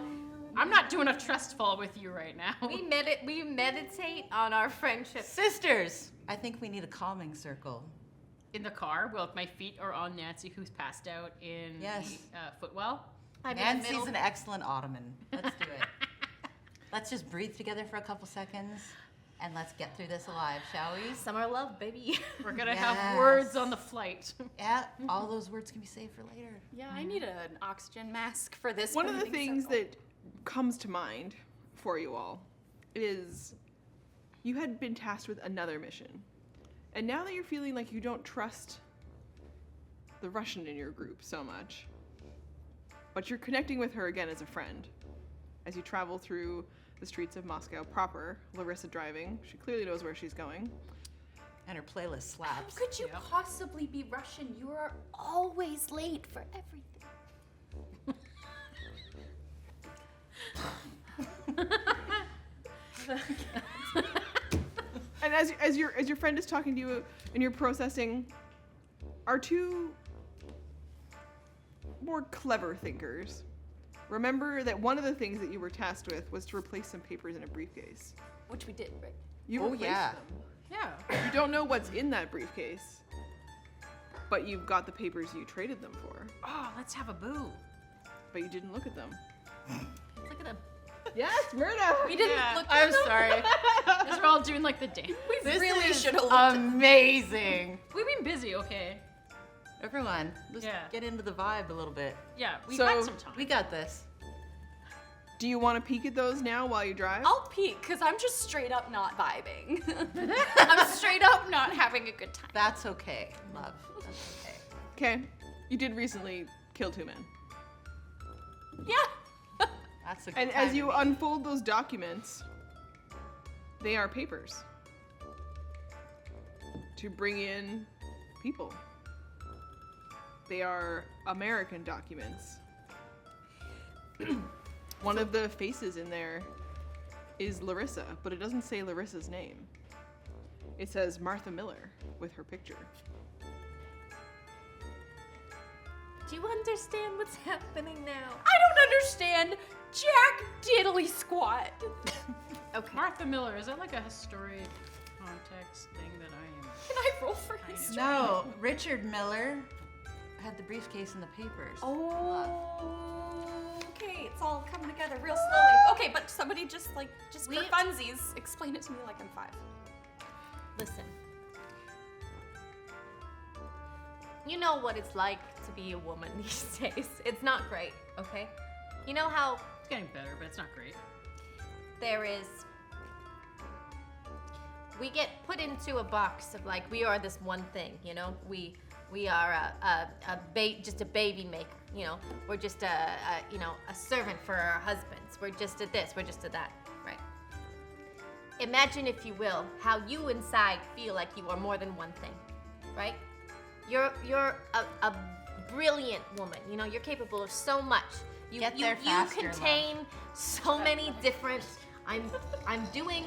Speaker 4: I'm not doing a trust fall with you right now.
Speaker 5: we meditate on our friendship.
Speaker 3: Sisters. I think we need a calming circle.
Speaker 4: In the car, well, my feet are on Nancy, who's passed out in
Speaker 3: Yes.
Speaker 4: the footwell.
Speaker 5: I'm in the
Speaker 3: Nancy's
Speaker 5: middle.
Speaker 3: an excellent ottoman. Let's do it. Let's just breathe together for a couple seconds and let's get through this alive, shall we?
Speaker 5: Summer love, baby.
Speaker 4: We're gonna
Speaker 3: Yes.
Speaker 4: have words on the flight.
Speaker 3: Yeah, all those words can be saved for later.
Speaker 2: Yeah, I need an oxygen mask for this.
Speaker 1: One of the
Speaker 2: breathing
Speaker 1: things
Speaker 2: circle.
Speaker 1: that comes to mind for you all is you had been tasked with another mission. And now that you're feeling like you don't trust the Russian in your group so much, but you're connecting with her again as a friend. As you travel through the streets of Moscow proper, Larissa driving, she clearly knows where she's going.
Speaker 3: And her playlist
Speaker 2: How
Speaker 3: slaps.
Speaker 2: could you
Speaker 4: Yep.
Speaker 2: possibly be Russian? You are always late for everything.
Speaker 1: And as your friend is talking to you and you're processing, our two more clever thinkers remember that one of the things that you were tasked with was to replace some papers in a briefcase.
Speaker 2: Which we did, right?
Speaker 1: You
Speaker 3: Oh,
Speaker 1: replaced
Speaker 3: yeah.
Speaker 1: them.
Speaker 4: Yeah.
Speaker 1: You don't know what's in that briefcase, but you've got the papers you traded them for,
Speaker 4: Oh, let's have a boo.
Speaker 1: but you didn't look at them.
Speaker 5: Look at them.
Speaker 1: Yes, Myrna!
Speaker 2: We didn't
Speaker 4: Yeah.
Speaker 2: look.
Speaker 3: I'm sorry.
Speaker 4: Because we're all doing like the dance.
Speaker 2: We
Speaker 3: This
Speaker 2: really
Speaker 3: is
Speaker 2: should have looked.
Speaker 3: amazing.
Speaker 4: We've been busy, okay?
Speaker 3: Everyone, let's
Speaker 4: Yeah.
Speaker 3: get into the vibe a little bit.
Speaker 4: Yeah, we've
Speaker 1: So-
Speaker 4: got some time.
Speaker 3: We got this.
Speaker 1: Do you want to peek at those now while you drive?
Speaker 2: I'll peek because I'm just straight up not vibing. I'm straight up not having a good time.
Speaker 3: That's okay, love. That's okay.
Speaker 1: Okay. You did recently kill 2 men.
Speaker 2: Yeah.
Speaker 3: That's a good
Speaker 1: And
Speaker 3: time
Speaker 1: as you
Speaker 3: to be.
Speaker 1: unfold those documents, They are papers to bring in people. They are American documents. One of the faces in there is Larissa, but it doesn't say Larissa's name. It says Martha Miller with her picture.
Speaker 5: Do you understand what's happening now?
Speaker 2: I don't understand Jack Diddly Squat.
Speaker 5: Okay.
Speaker 4: Martha Miller, is that like a history context thing that I am?
Speaker 2: Can I roll for history?
Speaker 3: No, Richard Miller had the briefcase and the papers.
Speaker 2: Oh, okay, it's all coming together real slowly. Okay, but somebody just for funsies, explain it to me like I'm 5.
Speaker 5: Listen. You know what it's like to be a woman these days. It's not great, okay? You know how
Speaker 4: It's getting better, but it's not great.
Speaker 5: we get put into a box of like we are this one thing, you know? We are just a baby maker, you know? We're just a servant for our husbands. We're just a this, we're just a that, right? Imagine, if you will, how you inside feel like you are more than one thing, right? You're a brilliant woman, you know? You're capable of so much. You contain so many different. I'm doing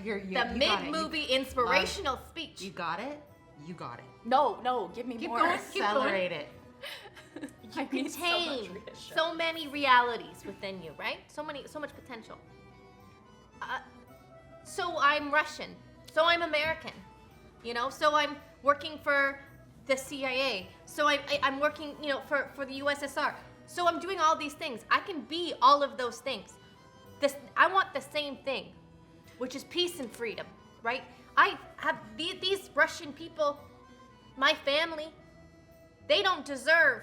Speaker 3: You
Speaker 5: the
Speaker 3: got it.
Speaker 5: mid-movie inspirational speech.
Speaker 3: You got it? You got it.
Speaker 2: No, give me
Speaker 5: Keep
Speaker 2: more.
Speaker 5: going.
Speaker 3: Accelerate it.
Speaker 2: You
Speaker 5: contain so many realities within you, right? So much potential. So I'm Russian. So I'm American. You know. So I'm working for the CIA. So I'm working, you know, for the USSR. So I'm doing all these things. I can be all of those things. I want the same thing, which is peace and freedom, right? I have these Russian people, my family, they don't deserve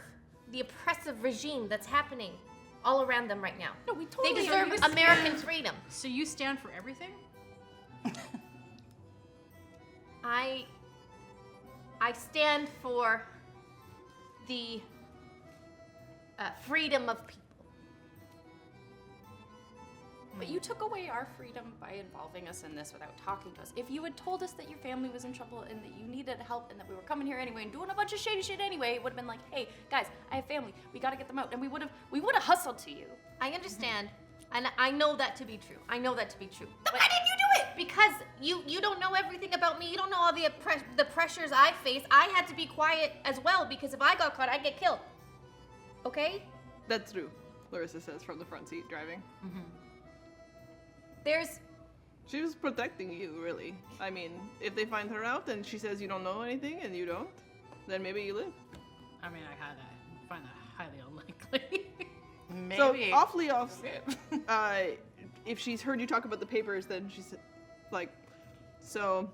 Speaker 5: the oppressive regime that's happening all around them right now.
Speaker 2: No, we totally
Speaker 5: They deserve
Speaker 2: understand.
Speaker 5: American freedom.
Speaker 4: So you stand for everything?
Speaker 5: I stand for the freedom of people.
Speaker 2: But you took away our freedom by involving us in this without talking to us. If you had told us that your family was in trouble and that you needed help and that we were coming here anyway and doing a bunch of shady shit anyway, it would have been like, hey, guys, I have family. We gotta get them out. And we would have hustled to you.
Speaker 5: I understand, and I know that to be true. I know that to be true.
Speaker 2: Then why did you do it?
Speaker 5: Because you don't know everything about me. You don't know all the pressures I face. I had to be quiet as well because if I got caught, I'd get killed. Okay?
Speaker 1: That's true, Larissa says from the front seat driving. She was protecting you, really. I mean, if they find her out and she says you don't know anything and you don't, then maybe you live.
Speaker 4: I mean, I find that highly unlikely.
Speaker 3: Maybe.
Speaker 1: So, awfully off script. If she's heard you talk about the papers, then she's like, so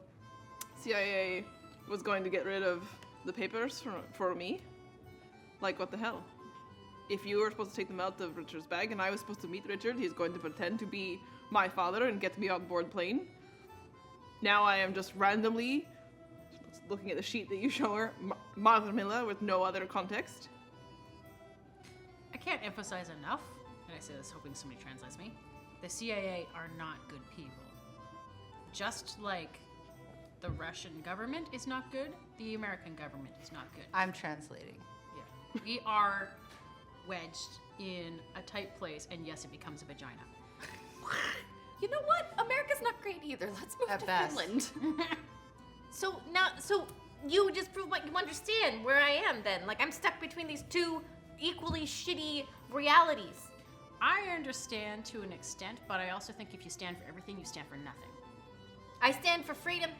Speaker 1: CIA was going to get rid of the papers for me? Like, what the hell? If you were supposed to take them out of Richard's bag and I was supposed to meet Richard, he's going to pretend to be my father and get me on board plane. Now I am just randomly looking at the sheet that you show her, Martha Miller, with no other context.
Speaker 4: I can't emphasize enough, and I say this hoping somebody translates me, the CIA are not good people. Just like the Russian government is not good, the American government is not good.
Speaker 3: I'm translating.
Speaker 4: Yeah. We are wedged in a tight place, and yes, it becomes a vagina.
Speaker 2: You know what? America's not great either. Let's move
Speaker 3: At
Speaker 2: to
Speaker 3: best.
Speaker 2: Finland.
Speaker 5: So you just proved what you understand where I am then. Like I'm stuck between these two equally shitty realities.
Speaker 4: I understand to an extent, but I also think if you stand for everything, you stand for nothing.
Speaker 5: I stand for freedom.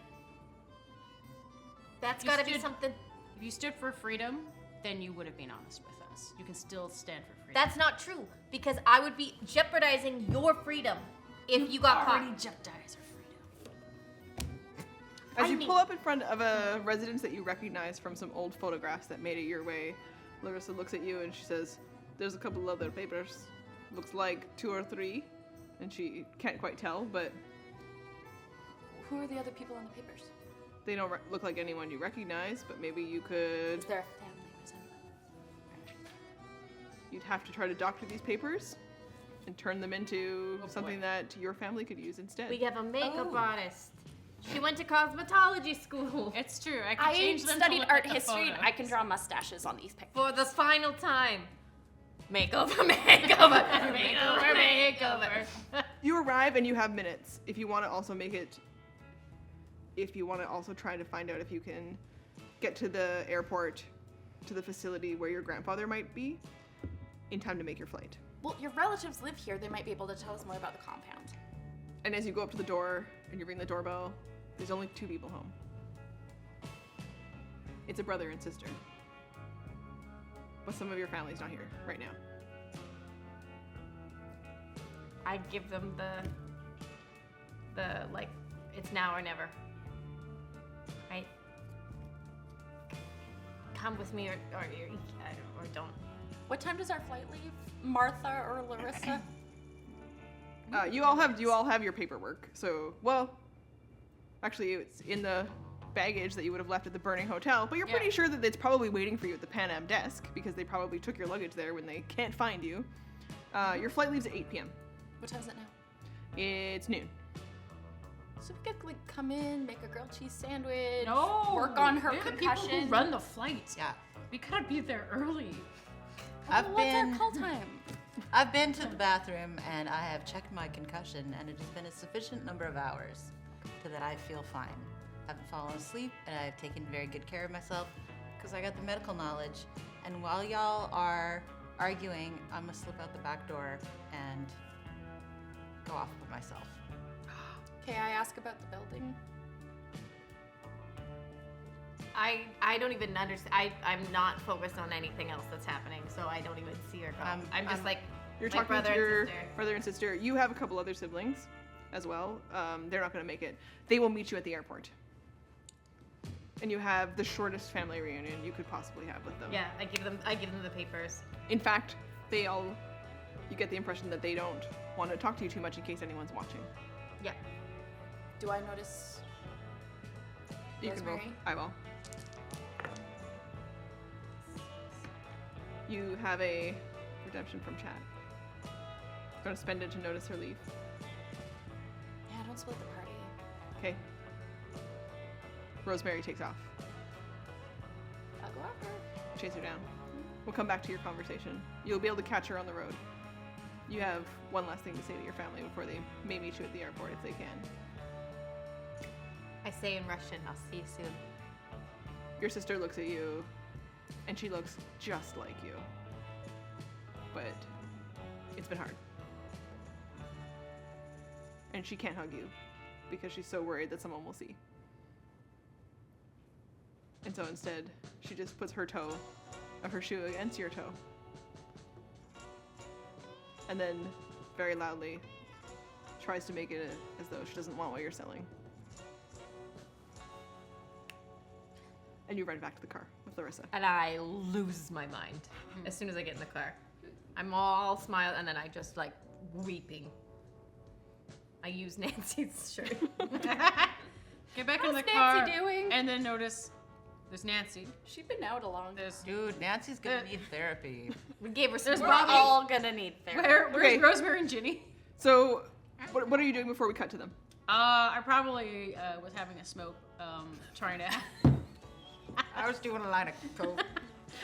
Speaker 5: That's
Speaker 4: You
Speaker 5: gotta be
Speaker 4: stood-
Speaker 5: something.
Speaker 4: If you stood for freedom, then you would have been honest with us. You can still stand for freedom.
Speaker 5: That's not true because I would be jeopardizing your freedom if you got
Speaker 4: already
Speaker 5: caught.
Speaker 4: jeopardize our freedom.
Speaker 1: As
Speaker 5: I
Speaker 1: you
Speaker 5: mean-
Speaker 1: pull up in front of a residence that you recognize from some old photographs that made it your way, Larissa looks at you and she says, there's a couple other papers. Looks like 2 or 3. And she can't quite tell, but
Speaker 2: Who are the other people on the papers?
Speaker 1: they don't look like anyone you recognize, but maybe you could...
Speaker 2: Is there a family resemblance?
Speaker 1: You'd have to try to doctor these papers. and turn them into something that your family could use instead.
Speaker 5: We have a makeup artist. She went to cosmetology school.
Speaker 4: It's true. I can
Speaker 2: I
Speaker 4: change them to
Speaker 2: studied
Speaker 4: look
Speaker 2: art
Speaker 4: like the
Speaker 2: history, and
Speaker 4: photos.
Speaker 2: I can draw mustaches on these pictures.
Speaker 5: For the final time. Makeover, makeover, makeover, makeover.
Speaker 1: You arrive and you have minutes. If you want to also make it, if you want to also try to find out if you can get to the airport, to the facility where your grandfather might be, in time to make your flight.
Speaker 2: Well, your relatives live here. They might be able to tell us more about the compound.
Speaker 1: And as you go up to the door and you ring the doorbell, there's only 2 people home. It's a brother and sister. But some of your family's not here right now.
Speaker 5: I give them the like, it's now or never. Right? Come with me or don't.
Speaker 2: What time does our flight leave? Martha or Larissa?
Speaker 1: You all have your paperwork. So, well, actually, it's in the baggage that you would have left at the burning hotel. But you're pretty sure that it's probably waiting for you at the Pan Am desk because they probably took your luggage there when they can't find you. Your flight leaves at 8 p.m.
Speaker 2: What time is it now?
Speaker 1: It's noon.
Speaker 2: So we could like come in, make a grilled cheese sandwich,
Speaker 4: No.
Speaker 2: work on her
Speaker 4: They're the
Speaker 2: concussion.
Speaker 4: people who run the flight.
Speaker 3: Yeah.
Speaker 4: We gotta be there early.
Speaker 3: I've
Speaker 2: What's
Speaker 3: been
Speaker 2: our call time?
Speaker 3: I've been to the bathroom and I have checked my concussion, and it has been a sufficient number of hours so that I feel fine. I haven't fallen asleep, and I've taken very good care of myself because I got the medical knowledge. And while y'all are arguing, I'm gonna slip out the back door and go off with myself.
Speaker 2: Okay, I ask about the building.
Speaker 5: I don't even understand. I'm not focused on anything else that's happening, so I don't even see her go. I'm just like,
Speaker 1: You're
Speaker 5: my
Speaker 1: talking
Speaker 5: brother
Speaker 1: to your
Speaker 5: and sister.
Speaker 1: brother and sister. You have a couple other siblings as well. They're not going to make it. They will meet you at the airport. And you have the shortest family reunion you could possibly have with them.
Speaker 5: Yeah, I give them the papers.
Speaker 1: In fact, you get the impression that they don't want to talk to you too much in case anyone's watching.
Speaker 5: Yeah.
Speaker 2: Do I notice
Speaker 1: You can roll
Speaker 2: Rosemary?
Speaker 1: eyeball. You have a redemption from chat. Gonna spend it to notice her leave.
Speaker 2: Yeah, don't split the party.
Speaker 1: Okay. Rosemary takes off.
Speaker 2: I'll go after her.
Speaker 1: Chase her down. We'll come back to your conversation. You'll be able to catch her on the road. You have one last thing to say to your family before they may meet you at the airport if they can.
Speaker 5: I say in Russian, I'll see you soon.
Speaker 1: Your sister looks at you, and she looks just like you. But it's been hard. And she can't hug you because she's so worried that someone will see. And so instead, she just puts her toe of her shoe against your toe. And then, very loudly, tries to make it as though she doesn't want what you're selling. And you run back to the car with Larissa.
Speaker 5: And I lose my mind as soon as I get in the car. I'm all smile, and then I just like weeping. I use Nancy's shirt.
Speaker 4: Get back in
Speaker 2: How's
Speaker 4: the car
Speaker 2: Nancy doing?
Speaker 4: and then notice there's Nancy.
Speaker 2: She's been out a long
Speaker 4: There's
Speaker 3: Dude, Nancy's gonna need therapy.
Speaker 5: We gave her some.
Speaker 4: There's
Speaker 5: We're
Speaker 4: Bobby.
Speaker 5: all gonna need therapy.
Speaker 4: where's
Speaker 1: Okay.
Speaker 4: Rosemary and Ginny?
Speaker 1: So, what are you doing before we cut to them?
Speaker 4: I probably was having a smoke, trying to.
Speaker 3: I was doing a line of coke.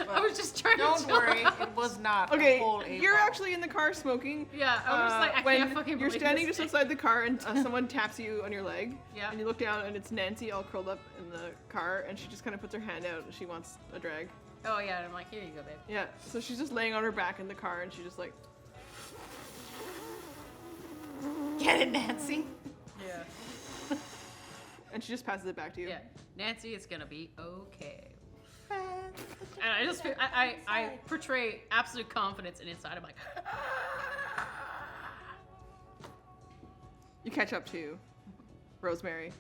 Speaker 4: I was just trying to.
Speaker 3: Don't
Speaker 4: chill
Speaker 3: worry,
Speaker 4: out.
Speaker 3: it was not
Speaker 1: Okay,
Speaker 3: a whole 8
Speaker 1: you're
Speaker 3: ball.
Speaker 1: actually in the car smoking.
Speaker 4: Yeah, I was just like, I
Speaker 1: when
Speaker 4: can't fucking
Speaker 1: you're
Speaker 4: believe
Speaker 1: standing
Speaker 4: this.
Speaker 1: just outside the car and someone taps you on your leg.
Speaker 4: Yeah.
Speaker 1: And you look down and it's Nancy all curled up in the car and she just kind of puts her hand out and she wants a drag.
Speaker 4: Oh yeah, and I'm like, here you go, babe.
Speaker 1: Yeah. So she's just laying on her back in the car and she just like.
Speaker 3: Get it, Nancy?
Speaker 4: Yeah.
Speaker 1: And she just passes it back to you.
Speaker 4: Yeah, Nancy, it's gonna be okay. And I just feel, I portray absolute confidence, and inside I'm like,
Speaker 1: You catch up to Rosemary.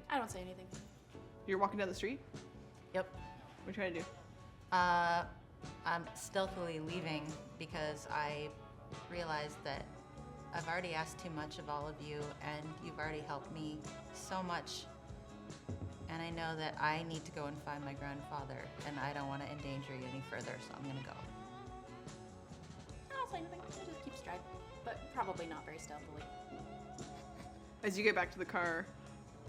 Speaker 2: I don't say anything.
Speaker 1: You're walking down the street.
Speaker 3: Yep.
Speaker 1: What are you trying to do?
Speaker 3: I'm stealthily leaving because I realized that I've already asked too much of all of you, and you've already helped me so much. And I know that I need to go and find my grandfather, and I don't want to endanger you any further, so I'm gonna go.
Speaker 2: I don't say anything. I just keep striving.
Speaker 6: but probably not very stealthily.
Speaker 1: As you get back to the car,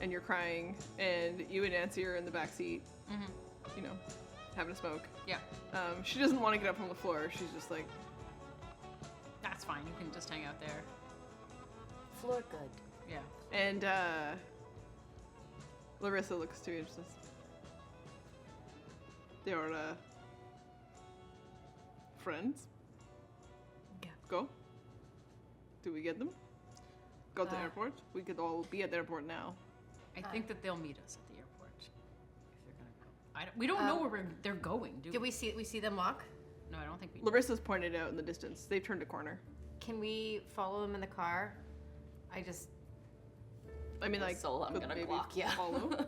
Speaker 1: and you're crying, and you and Nancy are in the back seat, you know, having a smoke.
Speaker 4: Yeah,
Speaker 1: She doesn't want to get up from the floor. She's just like,
Speaker 4: that's fine. You can just hang out there.
Speaker 6: Floor good.
Speaker 4: Yeah.
Speaker 1: and Larissa looks to you and says, "They are friends.
Speaker 6: Yeah.
Speaker 1: Go. Do we get them? Go to the airport. We could all be at the airport now.
Speaker 4: I think that they'll meet us at the airport if they're gonna go. We don't know where they're going, do we?
Speaker 5: Do we see them walk?
Speaker 4: No, I don't think we.
Speaker 1: Larissa's pointed out in the distance. They've turned a corner.
Speaker 5: Can we follow them in the car?
Speaker 1: I mean, like,
Speaker 6: Soul, I'm
Speaker 1: but
Speaker 6: gonna
Speaker 1: maybe
Speaker 6: block, yeah.
Speaker 1: follow.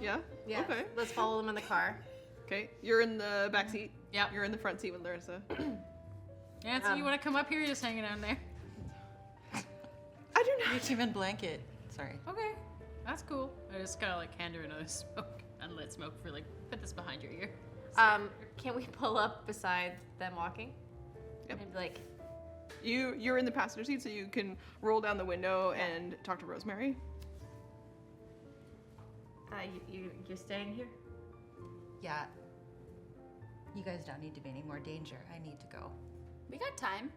Speaker 1: Yeah.
Speaker 5: Yeah.
Speaker 1: Okay.
Speaker 5: Let's follow them in the car.
Speaker 1: Okay. You're in the back seat.
Speaker 4: Yeah.
Speaker 1: You're in the front seat with Larissa.
Speaker 4: Nancy, you want to come up here? You're just hanging out there.
Speaker 1: I do not.
Speaker 3: Human blanket. Sorry.
Speaker 4: Okay, that's cool. I just kind of like hand her another smoke and let smoke for like put this behind your ear.
Speaker 5: Can we pull up beside them walking?
Speaker 1: Yep.
Speaker 5: And be like,
Speaker 1: You're in the passenger seat, so you can roll down the window and talk to Rosemary.
Speaker 5: you're staying here?
Speaker 3: Yeah. You guys don't need to be any more danger. I need to go.
Speaker 6: We got time.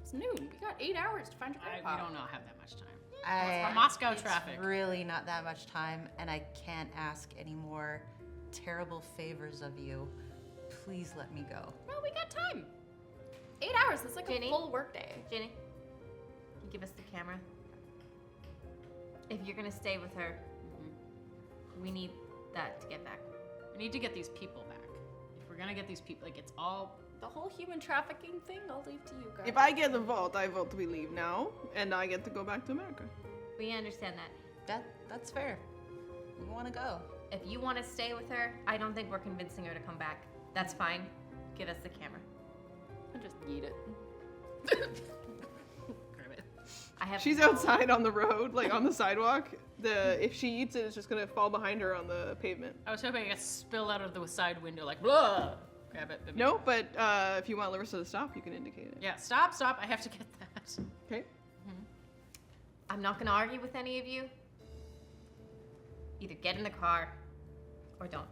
Speaker 6: It's noon. We got 8 hours to find your
Speaker 4: We
Speaker 6: grandpa.
Speaker 4: don't not have that much time.
Speaker 3: I,
Speaker 4: Moscow
Speaker 3: it's
Speaker 4: traffic.
Speaker 3: really not that much time, and I can't ask any more terrible favors of you. Please let me go.
Speaker 6: No, we got time. 8 hours. That's like
Speaker 5: Ginny?
Speaker 6: a full work day.
Speaker 5: Jenny, you give us the camera. If you're gonna stay with her, we need that to get back.
Speaker 4: We need to get these people back. If we're gonna get these people, like it's all.
Speaker 6: The whole human trafficking thing, I'll leave to you guys.
Speaker 1: If I get the vault, I vote we leave now, and I get to go back to America.
Speaker 5: We understand that.
Speaker 3: That's fair. You want to go.
Speaker 5: If you want to stay with her, I don't think we're convincing her to come back. That's fine. Give us the camera.
Speaker 6: I just eat it.
Speaker 4: Grab it.
Speaker 5: I have.
Speaker 1: She's outside on the road, like on the sidewalk. If she eats it, it's just gonna fall behind her on the pavement.
Speaker 4: I was hoping it got spilled out of the side window, like blah. Grab it.
Speaker 1: No, but if you want Larissa to stop, you can indicate it.
Speaker 4: Yeah, stop. I have to get that.
Speaker 1: Okay.
Speaker 5: I'm not gonna argue with any of you. Either get in the car, or don't.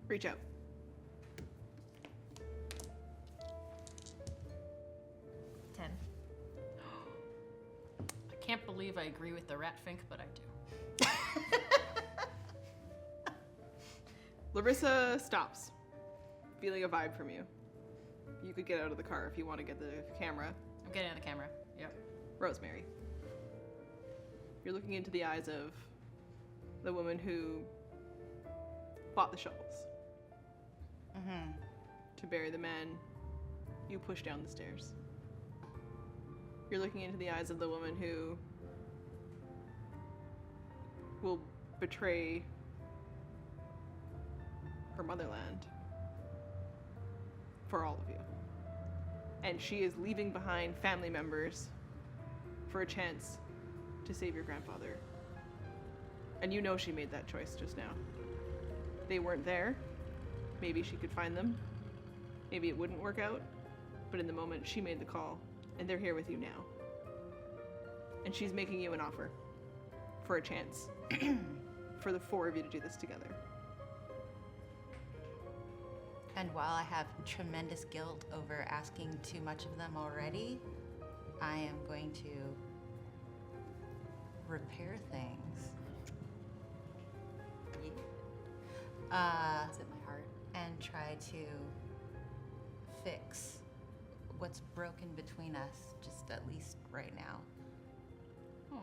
Speaker 1: Reach out.
Speaker 5: Ten.
Speaker 4: I can't believe I agree with the rat fink, but I do.
Speaker 1: Larissa stops, feeling a vibe from you. You could get out of the car if you want to get the camera.
Speaker 4: I'm getting on the camera. Yep.
Speaker 1: Rosemary. You're looking into the eyes of the woman who bought the shovels to bury the man you pushed down the stairs. You're looking into the eyes of the woman who will betray her motherland for all of you. And she is leaving behind family members for a chance to save your grandfather. And you know she made that choice just now. They weren't there. Maybe she could find them. Maybe it wouldn't work out. But in the moment, she made the call, and they're here with you now. And she's making you an offer for a chance for the four of you to do this together.
Speaker 3: And while I have tremendous guilt over asking too much of them already, I am going to repair things.
Speaker 6: It's in my heart.
Speaker 3: And try to fix what's broken between us, just at least right now.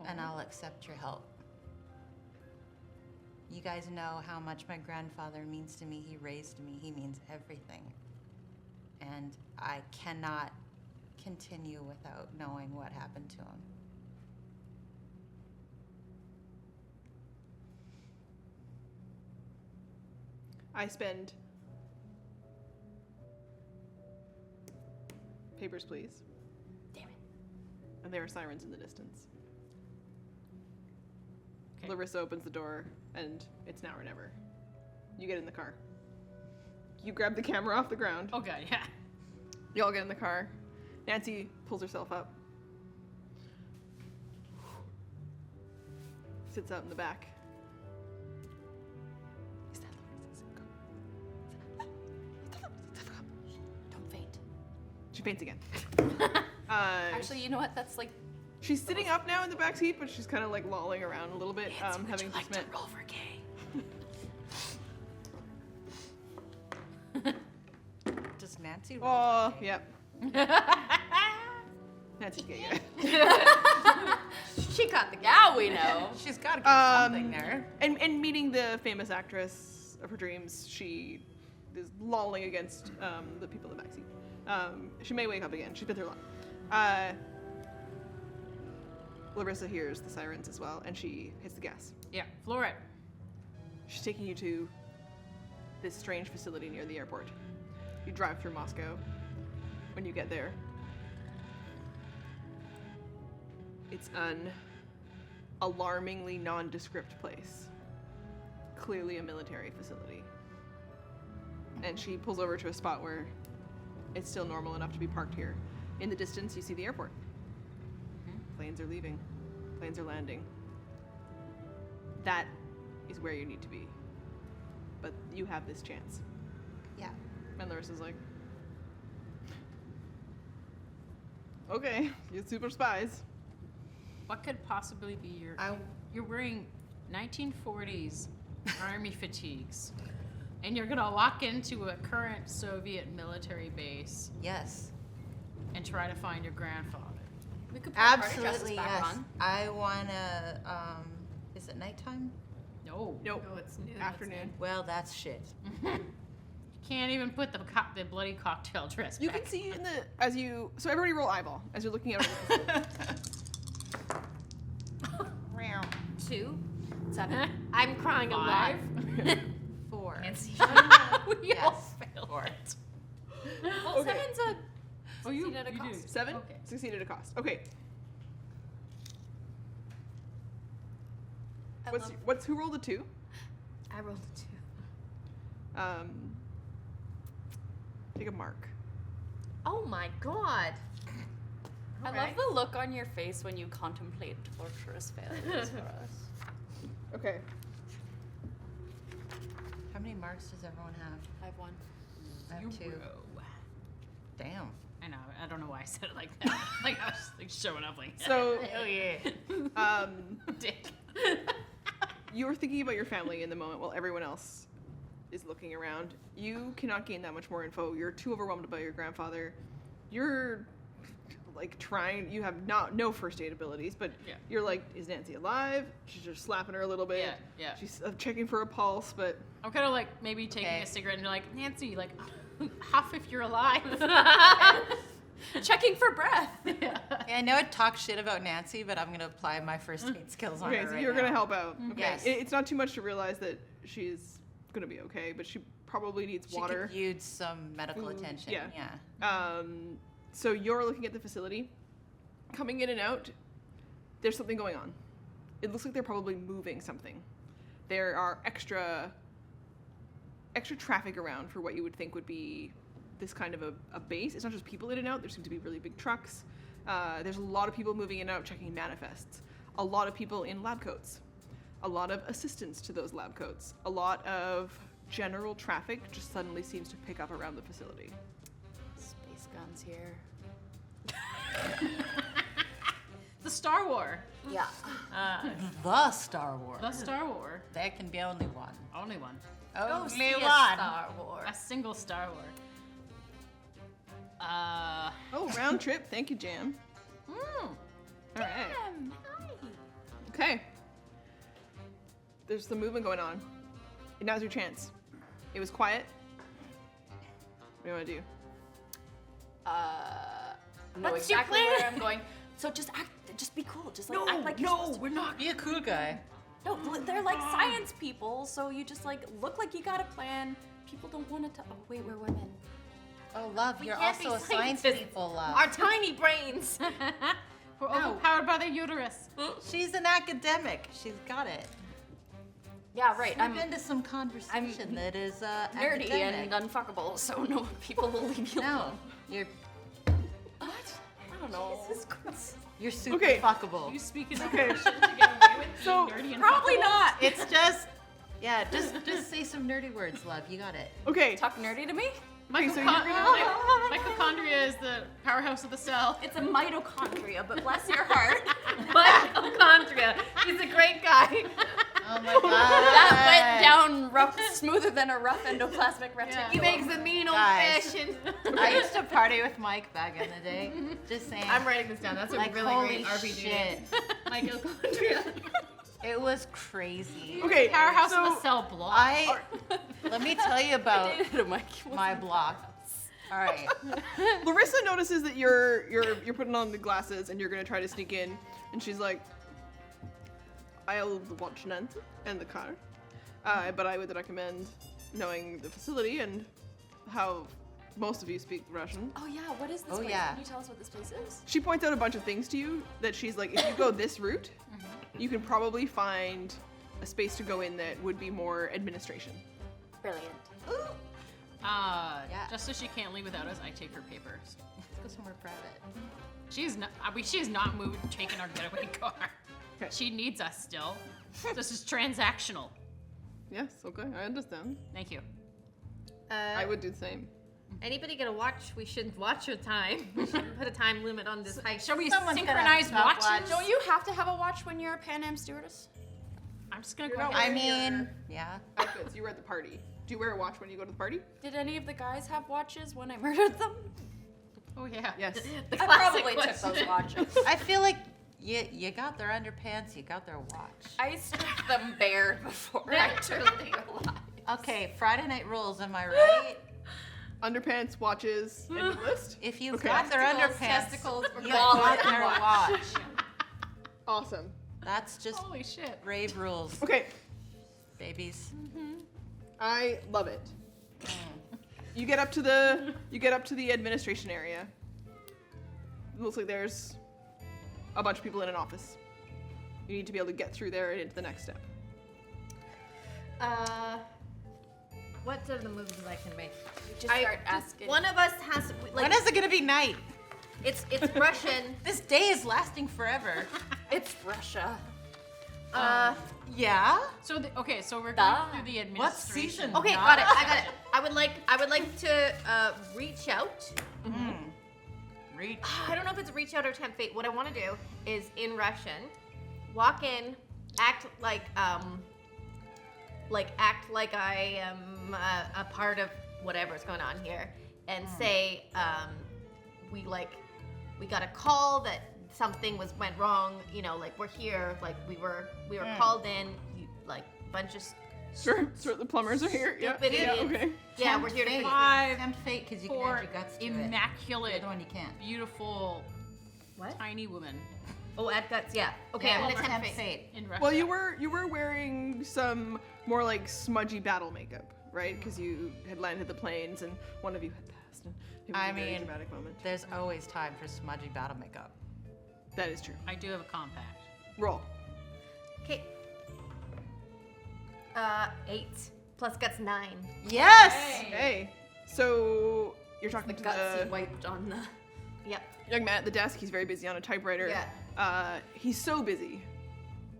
Speaker 3: And I'll accept your help. You guys know how much my grandfather means to me. He raised me. He means everything. And I cannot continue without knowing what happened to him.
Speaker 1: I spend... Papers, please.
Speaker 6: Damn it.
Speaker 1: And there are sirens in the distance.
Speaker 4: Okay.
Speaker 1: Larissa opens the door, and it's now or never. You get in the car. You grab the camera off the ground.
Speaker 4: Oh god, yeah.
Speaker 1: You all get in the car. Nancy pulls herself up. Sits out in the back. Is that
Speaker 2: Don't faint.
Speaker 1: She faints again.
Speaker 2: Actually, you know what? That's like.
Speaker 1: She's sitting up now in the back seat, but she's kind of like lolling around a little bit, having just met.
Speaker 2: roll for gay?
Speaker 3: Does Nancy roll?
Speaker 1: Oh, yep. Nancy's gay.
Speaker 5: She caught the
Speaker 2: Now we know.
Speaker 3: She's got to get something there.
Speaker 1: And meeting the famous actress of her dreams, she is lolling against the people in the backseat. She may wake up again. She's been through a lot. Larissa hears the sirens as well, and she hits the gas.
Speaker 4: Yeah, floor it.
Speaker 1: She's taking you to this strange facility near the airport. You drive through Moscow. When you get there, it's an alarmingly nondescript place. Clearly a military facility. And she pulls over to a spot where it's still normal enough to be parked here. In the distance, you see the airport. Planes are leaving. Planes are landing. That is where you need to be. But you have this chance.
Speaker 3: Yeah.
Speaker 1: And Larissa's like, okay, you're super spies.
Speaker 4: What could possibly be your... You're wearing 1940s army fatigues, and you're gonna walk into a current Soviet military base
Speaker 3: Yes.
Speaker 4: and try to find your grandfather.
Speaker 2: We could put our party dresses
Speaker 3: Absolutely,
Speaker 2: back
Speaker 3: yes.
Speaker 2: on.
Speaker 3: I wanna, is it nighttime?
Speaker 4: No.
Speaker 1: Nope.
Speaker 5: No, it's noon.
Speaker 1: Afternoon.
Speaker 3: Well, that's shit.
Speaker 4: Can't even put the bloody cocktail dress
Speaker 1: You
Speaker 4: back.
Speaker 1: can see in the, so everybody roll eyeball as you're looking out over the facility.
Speaker 5: 2, 7. I'm crying alive.
Speaker 3: 4.
Speaker 5: Nancy.
Speaker 4: We all
Speaker 3: Yes.
Speaker 4: failed
Speaker 3: 4.
Speaker 4: it.
Speaker 2: Well,
Speaker 1: Okay.
Speaker 2: 7's a.
Speaker 4: Oh, you
Speaker 2: Succeed at a
Speaker 4: do.
Speaker 2: cost.
Speaker 1: 7?
Speaker 4: Okay.
Speaker 1: Succeeded at a cost. Okay.
Speaker 5: I
Speaker 1: What's
Speaker 5: love-
Speaker 1: who rolled a 2?
Speaker 5: I rolled a 2.
Speaker 1: Take a mark.
Speaker 5: Oh my god.
Speaker 2: I love the look on your face when you contemplate torturous failures for us.
Speaker 1: Okay.
Speaker 3: How many marks does everyone have?
Speaker 2: I have 1.
Speaker 3: I have 2.
Speaker 4: Whoa.
Speaker 3: Damn.
Speaker 4: I know. I don't know why I said it like that. Like I was just like showing up like.
Speaker 1: So,
Speaker 3: Oh yeah.
Speaker 4: Dick.
Speaker 1: you were thinking about your family in the moment while everyone else is looking around. You cannot gain that much more info. You're too overwhelmed about your grandfather. You're like trying. You have no first aid abilities, but
Speaker 4: Yeah.
Speaker 1: you're like, is Nancy alive? She's just slapping her a little bit.
Speaker 4: Yeah.
Speaker 1: She's checking for a pulse, but
Speaker 4: I'm kind of like maybe taking
Speaker 3: Okay.
Speaker 4: a cigarette and be like, Nancy, like, huff if you're alive.
Speaker 2: Checking for breath.
Speaker 3: Yeah, I know it talks shit about Nancy, but I'm gonna apply my first aid skills on
Speaker 1: okay.
Speaker 3: her
Speaker 1: So
Speaker 3: right
Speaker 1: you're
Speaker 3: now.
Speaker 1: gonna help out. Okay.
Speaker 3: Yes.
Speaker 1: It's not too much to realize that she's gonna be okay, but she probably needs
Speaker 3: She
Speaker 1: water.
Speaker 3: could use some medical
Speaker 1: Food,
Speaker 3: attention.
Speaker 1: yeah. So you're looking at the facility. Coming in and out, there's something going on. It looks like they're probably moving something. There are extra traffic around for what you would think would be this kind of a base. It's not just people in and out. There seem to be really big trucks. There's a lot of people moving in and out checking manifests. A lot of people in lab coats. A lot of assistants to those lab coats. A lot of general traffic just suddenly seems to pick up around the facility.
Speaker 2: Space guns here.
Speaker 4: The Star War.
Speaker 2: Yeah.
Speaker 3: The Star Wars.
Speaker 4: The Star War.
Speaker 3: There can be only one.
Speaker 4: Only one.
Speaker 3: Only
Speaker 5: See a
Speaker 3: one.
Speaker 5: Star Wars.
Speaker 4: A single Star War.
Speaker 1: Oh, round trip. Thank you, Jam. All right. Okay. There's some movement going on. And now's your chance. It was quiet. What do you want to do?
Speaker 2: Know
Speaker 5: What's your
Speaker 2: exactly
Speaker 5: plan?
Speaker 2: where I'm going. So just be cool. Just like act like you're supposed to.
Speaker 3: we're not. Be a cool guy.
Speaker 2: No, they're like science people, so you just like look like you got a plan. People don't want to. Oh wait, we're women.
Speaker 3: Oh, love,
Speaker 5: We
Speaker 3: you're
Speaker 5: can't
Speaker 3: also
Speaker 5: be
Speaker 3: a science
Speaker 5: scientists.
Speaker 3: people, love.
Speaker 5: Our tiny brains.
Speaker 4: We're
Speaker 3: No.
Speaker 4: overpowered by the uterus.
Speaker 3: She's an academic. She's got it.
Speaker 2: Yeah, right.
Speaker 3: I've
Speaker 2: I'm
Speaker 3: been to some conversation that is
Speaker 2: nerdy
Speaker 3: academic.
Speaker 2: and unfuckable, so no people will leave you
Speaker 3: No,
Speaker 2: alone.
Speaker 3: you're
Speaker 2: don't know.
Speaker 3: You're super
Speaker 1: Okay.
Speaker 3: fuckable.
Speaker 4: You speaking of
Speaker 1: Okay.
Speaker 4: Russian to get away with
Speaker 1: So,
Speaker 4: being nerdy and
Speaker 2: Probably
Speaker 4: fuckable?
Speaker 2: not.
Speaker 3: It's just, yeah, just say some nerdy words, love. You got it.
Speaker 1: Okay.
Speaker 2: Talk nerdy to me?
Speaker 1: So you're gonna-
Speaker 4: Mitochondria is the powerhouse of the cell.
Speaker 2: It's a mitochondria, but bless your heart.
Speaker 5: Mitochondria. He's a great guy.
Speaker 3: Oh my god.
Speaker 2: That went down rough, smoother than a rough endoplasmic reticulum.
Speaker 5: He makes a mean old
Speaker 3: Guys.
Speaker 5: fashioned.
Speaker 3: I used to party with Mike back in the day. Just saying.
Speaker 5: I'm writing this down. That's a
Speaker 3: like,
Speaker 5: really
Speaker 3: holy
Speaker 5: great RPG.
Speaker 3: shit.
Speaker 5: Mitochondria.
Speaker 3: It was crazy.
Speaker 1: Okay.
Speaker 4: Powerhouse
Speaker 1: so,
Speaker 4: of the cell block.
Speaker 3: Let me tell you about
Speaker 2: Dated a Mike.
Speaker 3: my block. All right.
Speaker 1: Larissa notices that you're putting on the glasses and you're gonna try to sneak in, and she's like, "I'll watch Nancy and the car, but I would recommend knowing the facility and how most of you speak Russian."
Speaker 2: Oh yeah, what is this
Speaker 3: Oh,
Speaker 2: place?
Speaker 3: yeah.
Speaker 2: Can you tell us what this place is?
Speaker 1: She points out a bunch of things to you that she's like, if you go this route, you can probably find a space to go in that would be more administration.
Speaker 2: Brilliant.
Speaker 3: Yeah.
Speaker 4: Just so she can't leave without us, I take her papers.
Speaker 3: Let's go somewhere private.
Speaker 4: She is not moved, taking our getaway car.
Speaker 1: Okay.
Speaker 4: She needs us still. This is transactional.
Speaker 1: Yes, okay, I understand.
Speaker 4: Thank you.
Speaker 1: I would do the same.
Speaker 5: Anybody get a watch? We should watch your time. We should put a time limit on this hike.
Speaker 4: Shall we
Speaker 3: Someone's gonna
Speaker 4: synchronize
Speaker 3: stop
Speaker 4: watches?
Speaker 3: watch.
Speaker 2: Don't you have to have a watch when you're a Pan Am stewardess?
Speaker 4: I'm just gonna
Speaker 1: You're
Speaker 4: go
Speaker 1: not
Speaker 4: ahead.
Speaker 3: I
Speaker 1: wearing
Speaker 3: mean,
Speaker 1: your
Speaker 3: yeah.
Speaker 1: outfits. You were at the party. Do you wear a watch when you go to the party?
Speaker 2: Did any of the guys have watches when I murdered them?
Speaker 4: Oh yeah.
Speaker 1: Yes.
Speaker 5: The
Speaker 2: I
Speaker 5: classic
Speaker 2: probably took
Speaker 5: question.
Speaker 2: those watches.
Speaker 3: I feel like you got their underpants, you got their watch.
Speaker 2: I stripped them bare before I took their lives.
Speaker 3: Okay, Friday night rules, am I right?
Speaker 1: Underpants, watches, and the list.
Speaker 3: If you
Speaker 1: Okay.
Speaker 3: got their
Speaker 2: Testicles,
Speaker 3: underpants,
Speaker 2: testicles,
Speaker 3: you
Speaker 2: wallet,
Speaker 3: got
Speaker 2: and
Speaker 3: their
Speaker 2: watch.
Speaker 3: watch.
Speaker 1: Awesome.
Speaker 3: That's just
Speaker 4: Holy shit.
Speaker 3: rave rules,
Speaker 1: Okay,
Speaker 3: babies.
Speaker 1: I love it. You get up to the administration area. It looks like there's a bunch of people in an office. You need to be able to get through there and into the next step.
Speaker 5: What are the moves I can make?
Speaker 2: Just start asking.
Speaker 5: One of us has
Speaker 3: When is it gonna be night?
Speaker 5: it's Russian.
Speaker 3: This day is lasting forever.
Speaker 2: It's Russia.
Speaker 3: Yeah?
Speaker 4: So so we're
Speaker 2: Duh.
Speaker 4: going through the administration.
Speaker 3: What season?
Speaker 5: Okay, got it. I got it. I would like to reach out.
Speaker 3: Reach.
Speaker 5: I don't know if it's reach out or tempt fate. What I want to do is in Russian, walk in, act like I am a part of whatever's going on here, and say we got a call that something went wrong. You know, like we're here, like we were called in. You, like bunch of
Speaker 1: Sure, the plumbers are here. Yeah,
Speaker 5: Stupid
Speaker 1: yeah,
Speaker 5: idiots.
Speaker 1: okay.
Speaker 5: yeah, we're here to fix it.
Speaker 4: 5,
Speaker 3: Tempt fate because you can
Speaker 4: 4,
Speaker 3: add your guts to it.
Speaker 4: immaculate,
Speaker 3: The other one you can't.
Speaker 4: beautiful,
Speaker 5: What?
Speaker 4: tiny woman
Speaker 5: Oh, add guts. Yeah. Okay,
Speaker 3: Yeah,
Speaker 5: I'm gonna
Speaker 3: tempt
Speaker 5: tempt fate.
Speaker 4: in Russia.
Speaker 1: Well, you were wearing some more like smudgy battle makeup, right? Because you had landed the planes and one of you had passed. And it was
Speaker 3: I
Speaker 1: a very
Speaker 3: mean,
Speaker 1: dramatic moment.
Speaker 3: There's always time for smudgy battle makeup.
Speaker 1: That is true.
Speaker 4: I do have a compact.
Speaker 1: Roll.
Speaker 5: Okay. 8 plus guts 9.
Speaker 3: Yes!
Speaker 1: Hey, so you're talking
Speaker 2: The
Speaker 1: to
Speaker 2: guts
Speaker 1: the
Speaker 2: he wiped on the.
Speaker 5: Yep.
Speaker 1: young man at the desk. He's very busy on a typewriter.
Speaker 5: Yeah.
Speaker 1: He's so busy,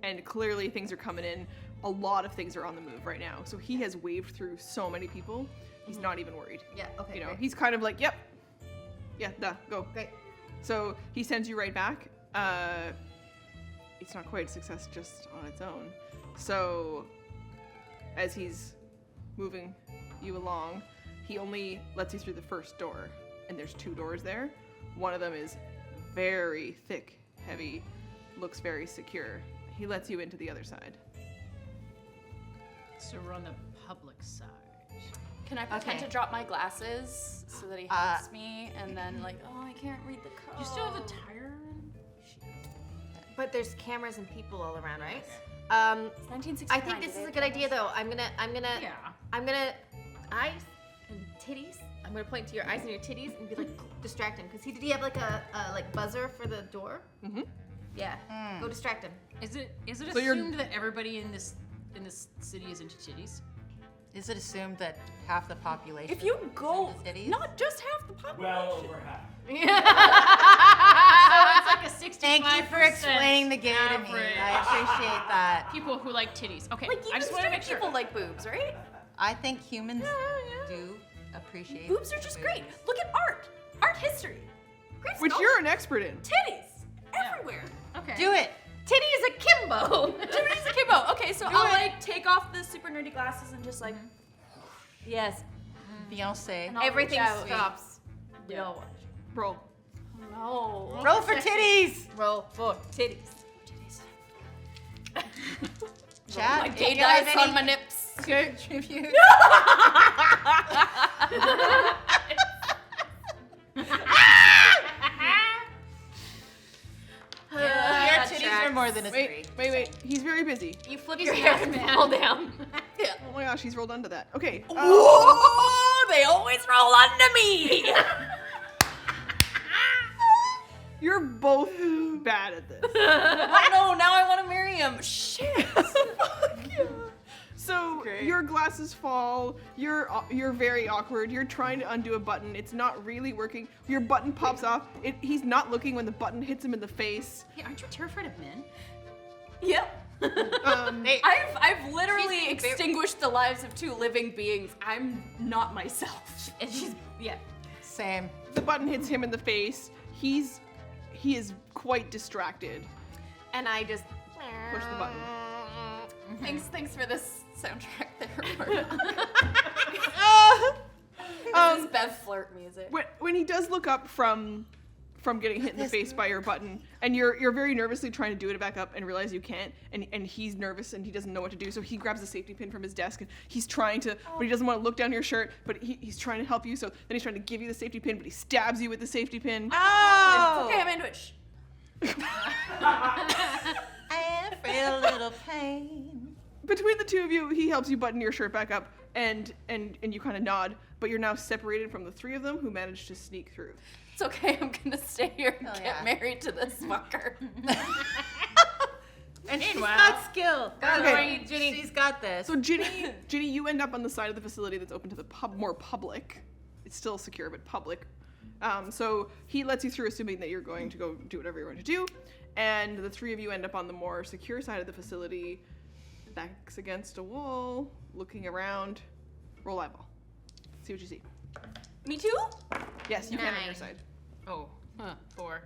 Speaker 1: and clearly things are coming in. A lot of things are on the move right now. So he has waved through so many people. He's not even worried.
Speaker 5: Yeah. Okay.
Speaker 1: You know,
Speaker 5: great.
Speaker 1: he's kind of like, yep, yeah, duh, go.
Speaker 5: Great.
Speaker 1: So he sends you right back. It's not quite a success just on its own. So as he's moving you along, he only lets you through the first door, and there's 2 doors there. One of them is very thick, heavy, looks very secure. He lets you into the other side.
Speaker 4: So we're on the public side.
Speaker 2: Can I pretend
Speaker 3: Okay.
Speaker 2: to drop my glasses so that he helps me? And then like, oh, I can't read the code.
Speaker 4: You still have a tire?
Speaker 5: But there's cameras and people all around, right?
Speaker 2: It's 1969.
Speaker 5: I think this is a good idea though. I'm gonna
Speaker 4: Yeah.
Speaker 5: eyes and titties. I'm gonna point to your eyes and your titties and be like distract him. Cause did he have like a like buzzer for the door?
Speaker 1: Mm-hmm.
Speaker 5: Yeah. Go distract him.
Speaker 4: Is it
Speaker 1: So you're-
Speaker 4: assumed that everybody in this city is into titties?
Speaker 3: Is it assumed that half the population
Speaker 2: If you
Speaker 3: is
Speaker 2: go,
Speaker 3: in the cities?
Speaker 2: not just half the population.
Speaker 7: Well over half.
Speaker 4: So it's like a 65%.
Speaker 3: Thank you for explaining the game to me.
Speaker 4: average.
Speaker 3: I appreciate that.
Speaker 4: People who like titties. Okay,
Speaker 2: Like,
Speaker 4: I
Speaker 2: even
Speaker 4: just want to make
Speaker 2: straight
Speaker 4: sure.
Speaker 2: people like boobs, right?
Speaker 3: I think humans do appreciate
Speaker 2: Boobs are just great. Look at art. Art history. Great
Speaker 1: Which
Speaker 2: stuff.
Speaker 1: you're an expert in.
Speaker 2: Titties. Everywhere.
Speaker 4: Okay.
Speaker 3: Do it.
Speaker 5: Titties akimbo.
Speaker 2: Titties akimbo. Okay, so I'll like take off the super nerdy glasses and just like, yes.
Speaker 3: Beyonce.
Speaker 2: And I'll
Speaker 5: Everything
Speaker 2: reach out.
Speaker 5: stops.
Speaker 2: We all watch.
Speaker 1: Roll.
Speaker 2: No.
Speaker 3: Roll for titties.
Speaker 2: Roll for titties.
Speaker 3: Chat.
Speaker 2: My
Speaker 3: if
Speaker 2: gay
Speaker 3: you have
Speaker 2: dice
Speaker 3: any
Speaker 2: on my nips.
Speaker 1: Okay.
Speaker 3: tribute. Your titties are more than a three.
Speaker 1: Wait. He's very busy.
Speaker 5: You flip your hair and fall down.
Speaker 1: Oh my gosh, he's rolled under that. Okay.
Speaker 2: Whoa! They always roll under me.
Speaker 1: You're both bad at this.
Speaker 2: Oh no! Now I want to marry him. Shit.
Speaker 1: So
Speaker 3: Great.
Speaker 1: your glasses fall. You're very awkward. You're trying to undo a button. It's not really working. Your button pops off. He's not looking when the button hits him in the face.
Speaker 4: Hey, aren't you terrified of men?
Speaker 2: Yep. I've literally extinguished the lives of 2 living beings. I'm not myself.
Speaker 4: And she's
Speaker 3: Same.
Speaker 1: The button hits him in the face. He is quite distracted.
Speaker 5: And I just
Speaker 1: Push the button.
Speaker 2: Thanks for this soundtrack there. This is Bev flirt music.
Speaker 1: When he does look up from getting hit in the face by your button, and you're very nervously trying to do it back up and realize you can't, and he's nervous and he doesn't know what to do, so he grabs a safety pin from his desk and he's trying to, but he doesn't want to look down your shirt, but he's trying to help you, so then he's trying to give you the safety pin, but he stabs you with the safety pin.
Speaker 3: Oh!
Speaker 2: Okay, I'm into it. Shh.
Speaker 3: I am afraid of a little pain.
Speaker 1: Between the two of you, he helps you button your shirt back up, and you kind of nod, but you're now separated from the 3 of them who managed to sneak through.
Speaker 2: It's okay. I'm gonna stay here and
Speaker 3: Hell
Speaker 2: get
Speaker 3: yeah.
Speaker 2: married to this fucker.
Speaker 3: And she's
Speaker 4: Meanwhile-
Speaker 3: got skill.
Speaker 1: Okay.
Speaker 3: She's got this.
Speaker 1: So Ginny, you end up on the side of the facility that's open to the more public. It's still secure, but public. So he lets you through, assuming that you're going to go do whatever you're going to do. And the 3 of you end up on the more secure side of the facility, backs against a wall, looking around. Roll eyeball. See what you see.
Speaker 2: Me too?
Speaker 1: Yes, you can on your
Speaker 5: 9.
Speaker 1: side.
Speaker 4: Oh, 4.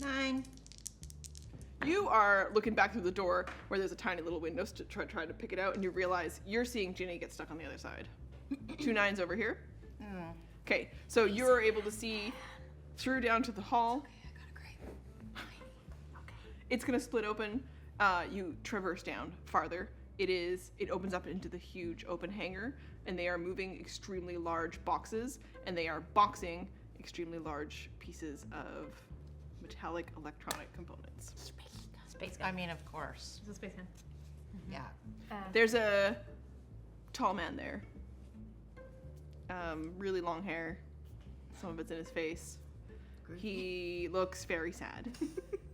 Speaker 3: 9.
Speaker 1: You are looking back through the door where there's a tiny little window to try to pick it out, and you realize you're seeing Ginny get stuck on the other side. 2 9s over here. Okay, so you're able to see through down to the hall. It's gonna split open. You traverse down farther. It opens up into the huge open hangar, and they are moving extremely large boxes, and they are boxing extremely large pieces of metallic electronic components.
Speaker 3: Space gun. I mean, of course.
Speaker 4: Is it space gun?
Speaker 3: Yeah.
Speaker 1: There's a tall man there. Really long hair. Some of it's in his face. He looks very sad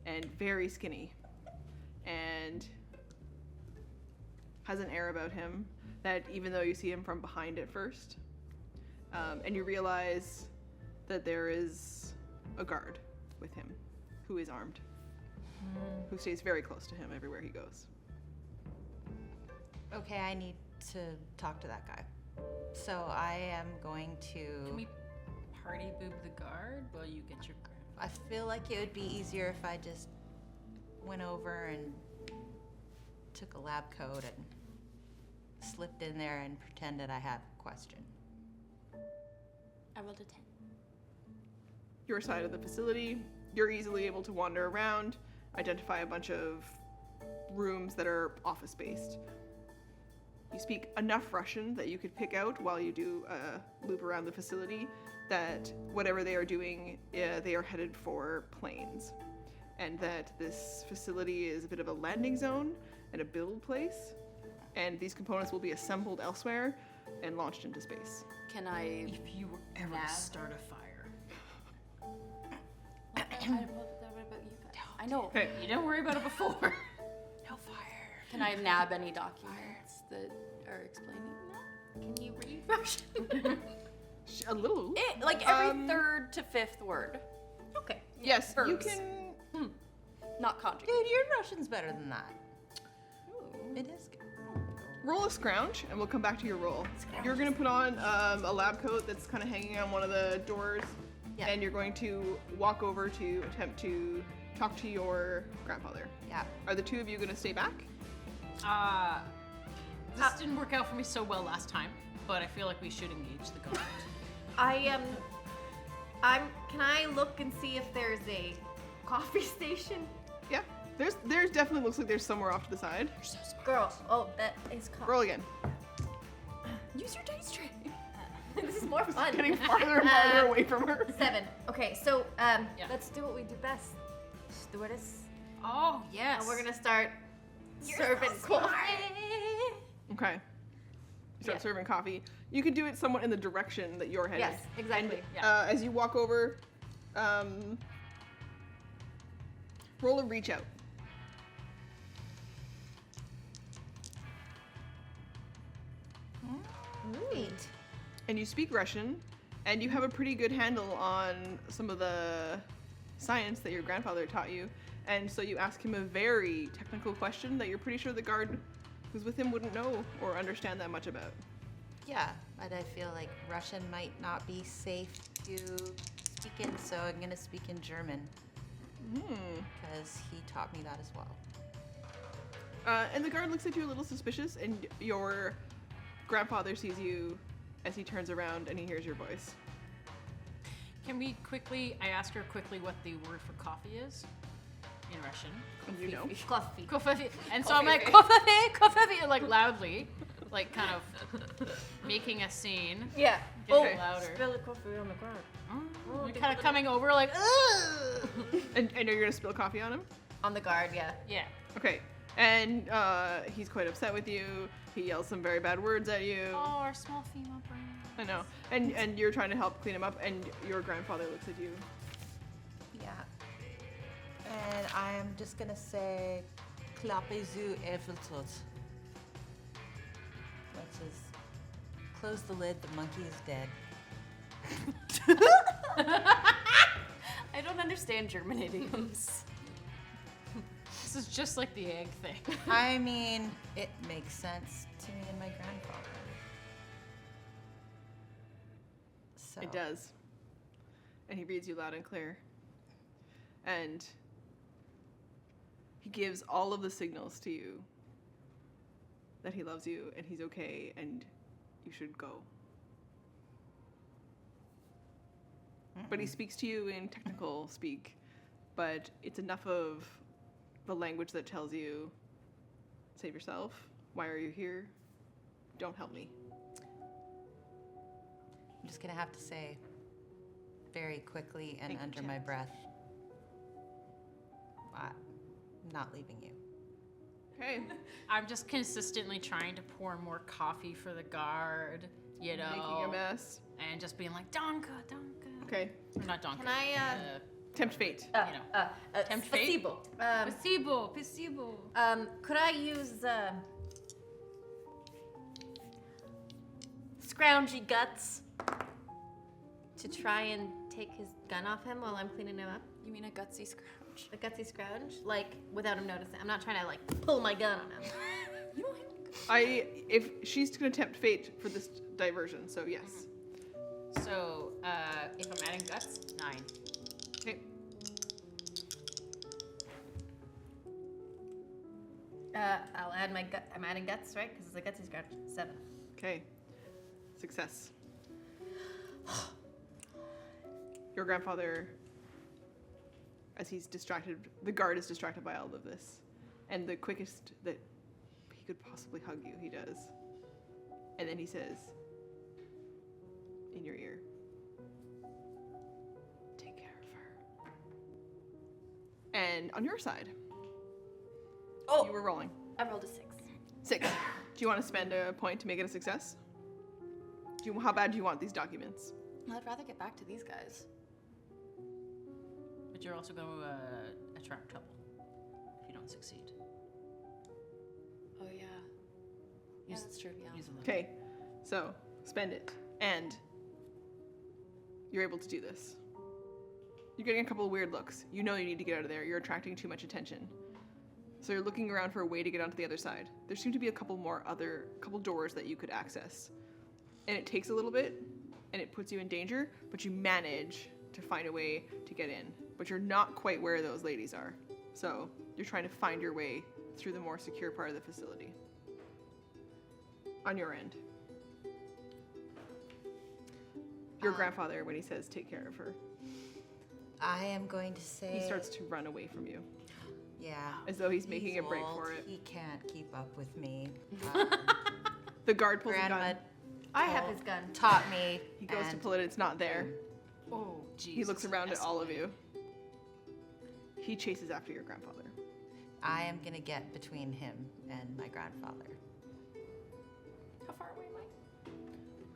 Speaker 1: and very skinny, and has an air about him that, even though you see him from behind at first, and you realize that there is a guard with him who is armed, who stays very close to him everywhere he goes.
Speaker 3: Okay, I need to talk to that guy. So I am going to...
Speaker 4: Can we party boob the guard while you get your...
Speaker 3: I feel like it would be easier if I just went over and took a lab coat and slipped in there and pretended I had a question.
Speaker 2: I rolled a 10.
Speaker 1: Your side of the facility, you're easily able to wander around, identify a bunch of rooms that are office-based. You speak enough Russian that you could pick out while you do a loop around the facility that whatever they are doing, they are headed for planes. And that this facility is a bit of a landing zone and a build place. And these components will be assembled elsewhere and launched into space.
Speaker 2: Can I?
Speaker 4: If you were ever
Speaker 2: Nav?
Speaker 4: to start a fire.
Speaker 2: What about you guys? I know.
Speaker 1: Okay.
Speaker 4: You didn't worry about it before.
Speaker 3: No fire.
Speaker 2: Can I nab any documents that are explaining
Speaker 5: Can you read Russian?
Speaker 1: A little.
Speaker 2: Like every third to fifth word.
Speaker 5: Okay.
Speaker 1: Yes, you
Speaker 2: verbs.
Speaker 1: can.
Speaker 2: Not conjugate.
Speaker 3: Dude, your Russian's better than that. It is good.
Speaker 1: Roll a scrounge, and we'll come back to your roll. You're gonna put on a lab coat that's kind of hanging on one of the doors,
Speaker 3: Yeah.
Speaker 1: and you're going to walk over to attempt to talk to your grandfather.
Speaker 3: Yeah.
Speaker 1: Are the two of you gonna stay back?
Speaker 4: This didn't work out for me so well last time, but I feel like we should engage the guard.
Speaker 5: Can I look and see if there's a coffee station?
Speaker 1: Yeah. There's definitely looks like there's somewhere off to the side.
Speaker 5: Girl, oh, that is coffee.
Speaker 1: Roll again.
Speaker 2: Use your dice tray.
Speaker 5: This is more fun.
Speaker 1: Getting farther and farther away from her.
Speaker 5: 7. Okay, so let's do what we do best. Stewardess.
Speaker 4: Oh, yes.
Speaker 5: And we're gonna start serving coffee.
Speaker 1: Okay. You start serving coffee. You can do it somewhat in the direction that you're headed.
Speaker 5: Yes, exactly.
Speaker 1: And, as you walk over, roll a reach out.
Speaker 3: Eight.
Speaker 1: And you speak Russian, and you have a pretty good handle on some of the science that your grandfather taught you. And so you ask him a very technical question that you're pretty sure the guard who's with him wouldn't know or understand that much about.
Speaker 3: Yeah, but I feel like Russian might not be safe to speak in, so I'm gonna speak in German. Because he taught me that as well.
Speaker 1: And the guard looks at you a little suspicious, and your grandfather sees you as he turns around and he hears your voice.
Speaker 4: Can we quickly, I ask her quickly what the word for coffee is in Russian.
Speaker 1: And you know.
Speaker 5: Coffee.
Speaker 4: Coffee. And so I'm like, coffee, like loudly, like kind of making a scene.
Speaker 5: Yeah.
Speaker 4: Getting louder.
Speaker 5: Spill the coffee on the ground.
Speaker 4: Kind of coming over like, ugh!
Speaker 1: And you're gonna spill coffee on him?
Speaker 5: On the guard, yeah.
Speaker 4: Yeah.
Speaker 1: Okay. And he's quite upset with you. He yells some very bad words at you.
Speaker 4: Oh, our small female brain.
Speaker 1: I know. And you're trying to help clean him up, and your grandfather looks at you.
Speaker 3: Yeah. And I'm just gonna say, Klappez-u infiltrating. Which is, close the lid, the monkey is dead.
Speaker 2: I don't understand German idioms.
Speaker 4: This is just like the egg thing.
Speaker 3: I mean, it makes sense to me and my grandfather. So.
Speaker 1: It does. And he reads you loud and clear. And he gives all of the signals to you that he loves you and he's okay and you should go. But he speaks to you in technical speak, but it's enough of the language that tells you, save yourself, why are you here, don't help me.
Speaker 3: I'm just gonna have to say, very quickly and
Speaker 4: Thank you,
Speaker 3: under
Speaker 4: Jen.
Speaker 3: my breath, I'm not leaving you.
Speaker 1: Okay.
Speaker 4: I'm just consistently trying to pour more coffee for the guard, you know.
Speaker 1: Making a mess.
Speaker 4: And just being like, Donka.
Speaker 1: Okay.
Speaker 4: Or not Donka.
Speaker 5: Can I,
Speaker 1: Tempt fate.
Speaker 4: Tempt fate?
Speaker 5: Spasibo.
Speaker 4: Placebo.
Speaker 5: Could I use scroungy guts to try and take his gun off him while I'm cleaning him up?
Speaker 2: You mean a gutsy scrouge?
Speaker 5: A gutsy scrounge? Like, without him noticing. I'm not trying to, like, pull my gun on him.
Speaker 1: If she's gonna tempt fate for this diversion, so yes.
Speaker 4: So, if I'm adding guts, 9.
Speaker 1: Okay.
Speaker 5: I'll add my gut. I'm adding guts, right? Because it's a gutsy scrounge. 7.
Speaker 1: Okay. Success. Your grandfather, as he's distracted, the guard is distracted by all of this. And the quickest that he could possibly hug you, he does. And then he says, in your ear, take care of her. And on your side, you were rolling.
Speaker 2: I rolled a 6.
Speaker 1: 6. Do you want to spend a point to make it a success? How bad do you want these documents?
Speaker 2: I'd rather get back to these guys.
Speaker 4: But you're also going to attract trouble if you don't succeed.
Speaker 2: Oh yeah. Yeah, that's true. Yeah.
Speaker 4: Use a little.
Speaker 1: Okay, So spend it, and you're able to do this. You're getting a couple of weird looks. You know you need to get out of there. You're attracting too much attention. So you're looking around for a way to get onto the other side. There seem to be a couple doors that you could access. And it takes a little bit, and it puts you in danger, but you manage to find a way to get in. But you're not quite where those ladies are. So you're trying to find your way through the more secure part of the facility. On your end. Your grandfather, when he says take care of her,
Speaker 3: I am going to say...
Speaker 1: he starts to run away from you.
Speaker 3: Yeah.
Speaker 1: As though he's making a break
Speaker 3: old.
Speaker 1: for it.
Speaker 3: He can't keep up with me.
Speaker 1: The guard pulls a
Speaker 3: Grandma
Speaker 1: gun.
Speaker 5: I have his gun.
Speaker 3: taught me.
Speaker 1: He goes to
Speaker 3: and
Speaker 1: pull it, it's not there.
Speaker 4: Oh, Jesus.
Speaker 1: He looks around at all of you. He chases after your grandfather.
Speaker 3: I am going to get between him and my grandfather.
Speaker 2: How far away am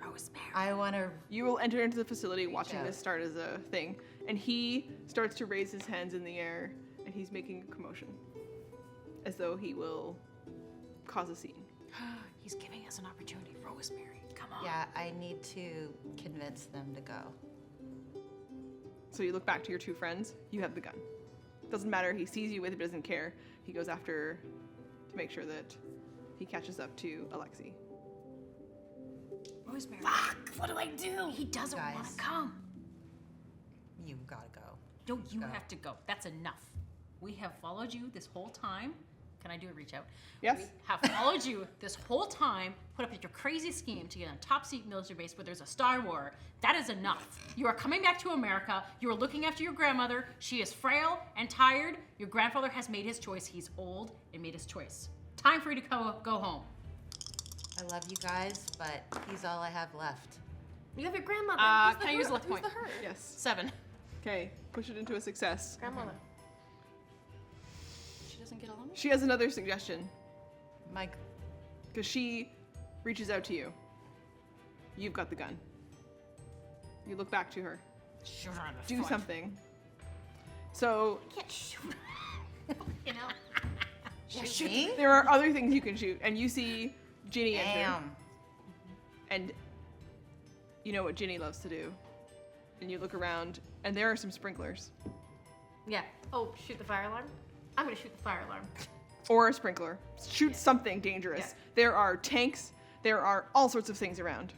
Speaker 2: I?
Speaker 4: Rosemary.
Speaker 3: I want to...
Speaker 1: You will enter into the facility watching
Speaker 3: out.
Speaker 1: this start as a thing. And he starts to raise his hands in the air, and he's making a commotion. As though he will cause a scene.
Speaker 4: He's giving us an opportunity. Rosemary, come on.
Speaker 3: Yeah, I need to convince them to go.
Speaker 1: So you look back to your two friends, you have the gun. Doesn't matter, he sees you with it, doesn't care. He goes after to make sure that he catches up to Alexi.
Speaker 4: Rosemary.
Speaker 5: Fuck! What do I do?
Speaker 4: He doesn't want
Speaker 3: Guys.
Speaker 4: to come.
Speaker 3: You gotta go.
Speaker 4: No, you
Speaker 3: Go.
Speaker 4: have to go. That's enough. We have followed you this whole time. Can I do a reach out?
Speaker 1: Yes?
Speaker 4: We have followed you this whole time, put up with your crazy scheme to get on a top secret military base where there's a Star War. That is enough. You are coming back to America. You are looking after your grandmother. She is frail and tired. Your grandfather has made his choice. He's old and made his choice. Time for you to go home.
Speaker 3: I love you guys, but he's all I have left.
Speaker 5: You have your grandmother.
Speaker 4: Can
Speaker 5: Who's the
Speaker 4: I use
Speaker 5: her?
Speaker 4: a luck
Speaker 5: Who's
Speaker 4: point?
Speaker 5: the her?
Speaker 1: Yes.
Speaker 4: 7.
Speaker 1: Okay, push it into a success.
Speaker 5: Grandmother.
Speaker 2: She doesn't get along.
Speaker 1: She has another suggestion,
Speaker 3: My...
Speaker 1: because she reaches out to you. You've got the gun. You look back to her.
Speaker 4: Shoot her on the
Speaker 1: Do
Speaker 4: foot.
Speaker 1: something. So
Speaker 5: Can't shoot. You know.
Speaker 3: Shoot me?
Speaker 1: there are other things you can shoot, and you see Ginny enter.
Speaker 3: Damn.
Speaker 1: And you know what Ginny loves to do. And you look around, and there are some sprinklers.
Speaker 5: Yeah. Oh, shoot the fire alarm. I'm gonna shoot the fire alarm.
Speaker 1: Or a sprinkler. Shoot something dangerous.
Speaker 5: Yeah.
Speaker 1: There are tanks. There are all sorts of things around.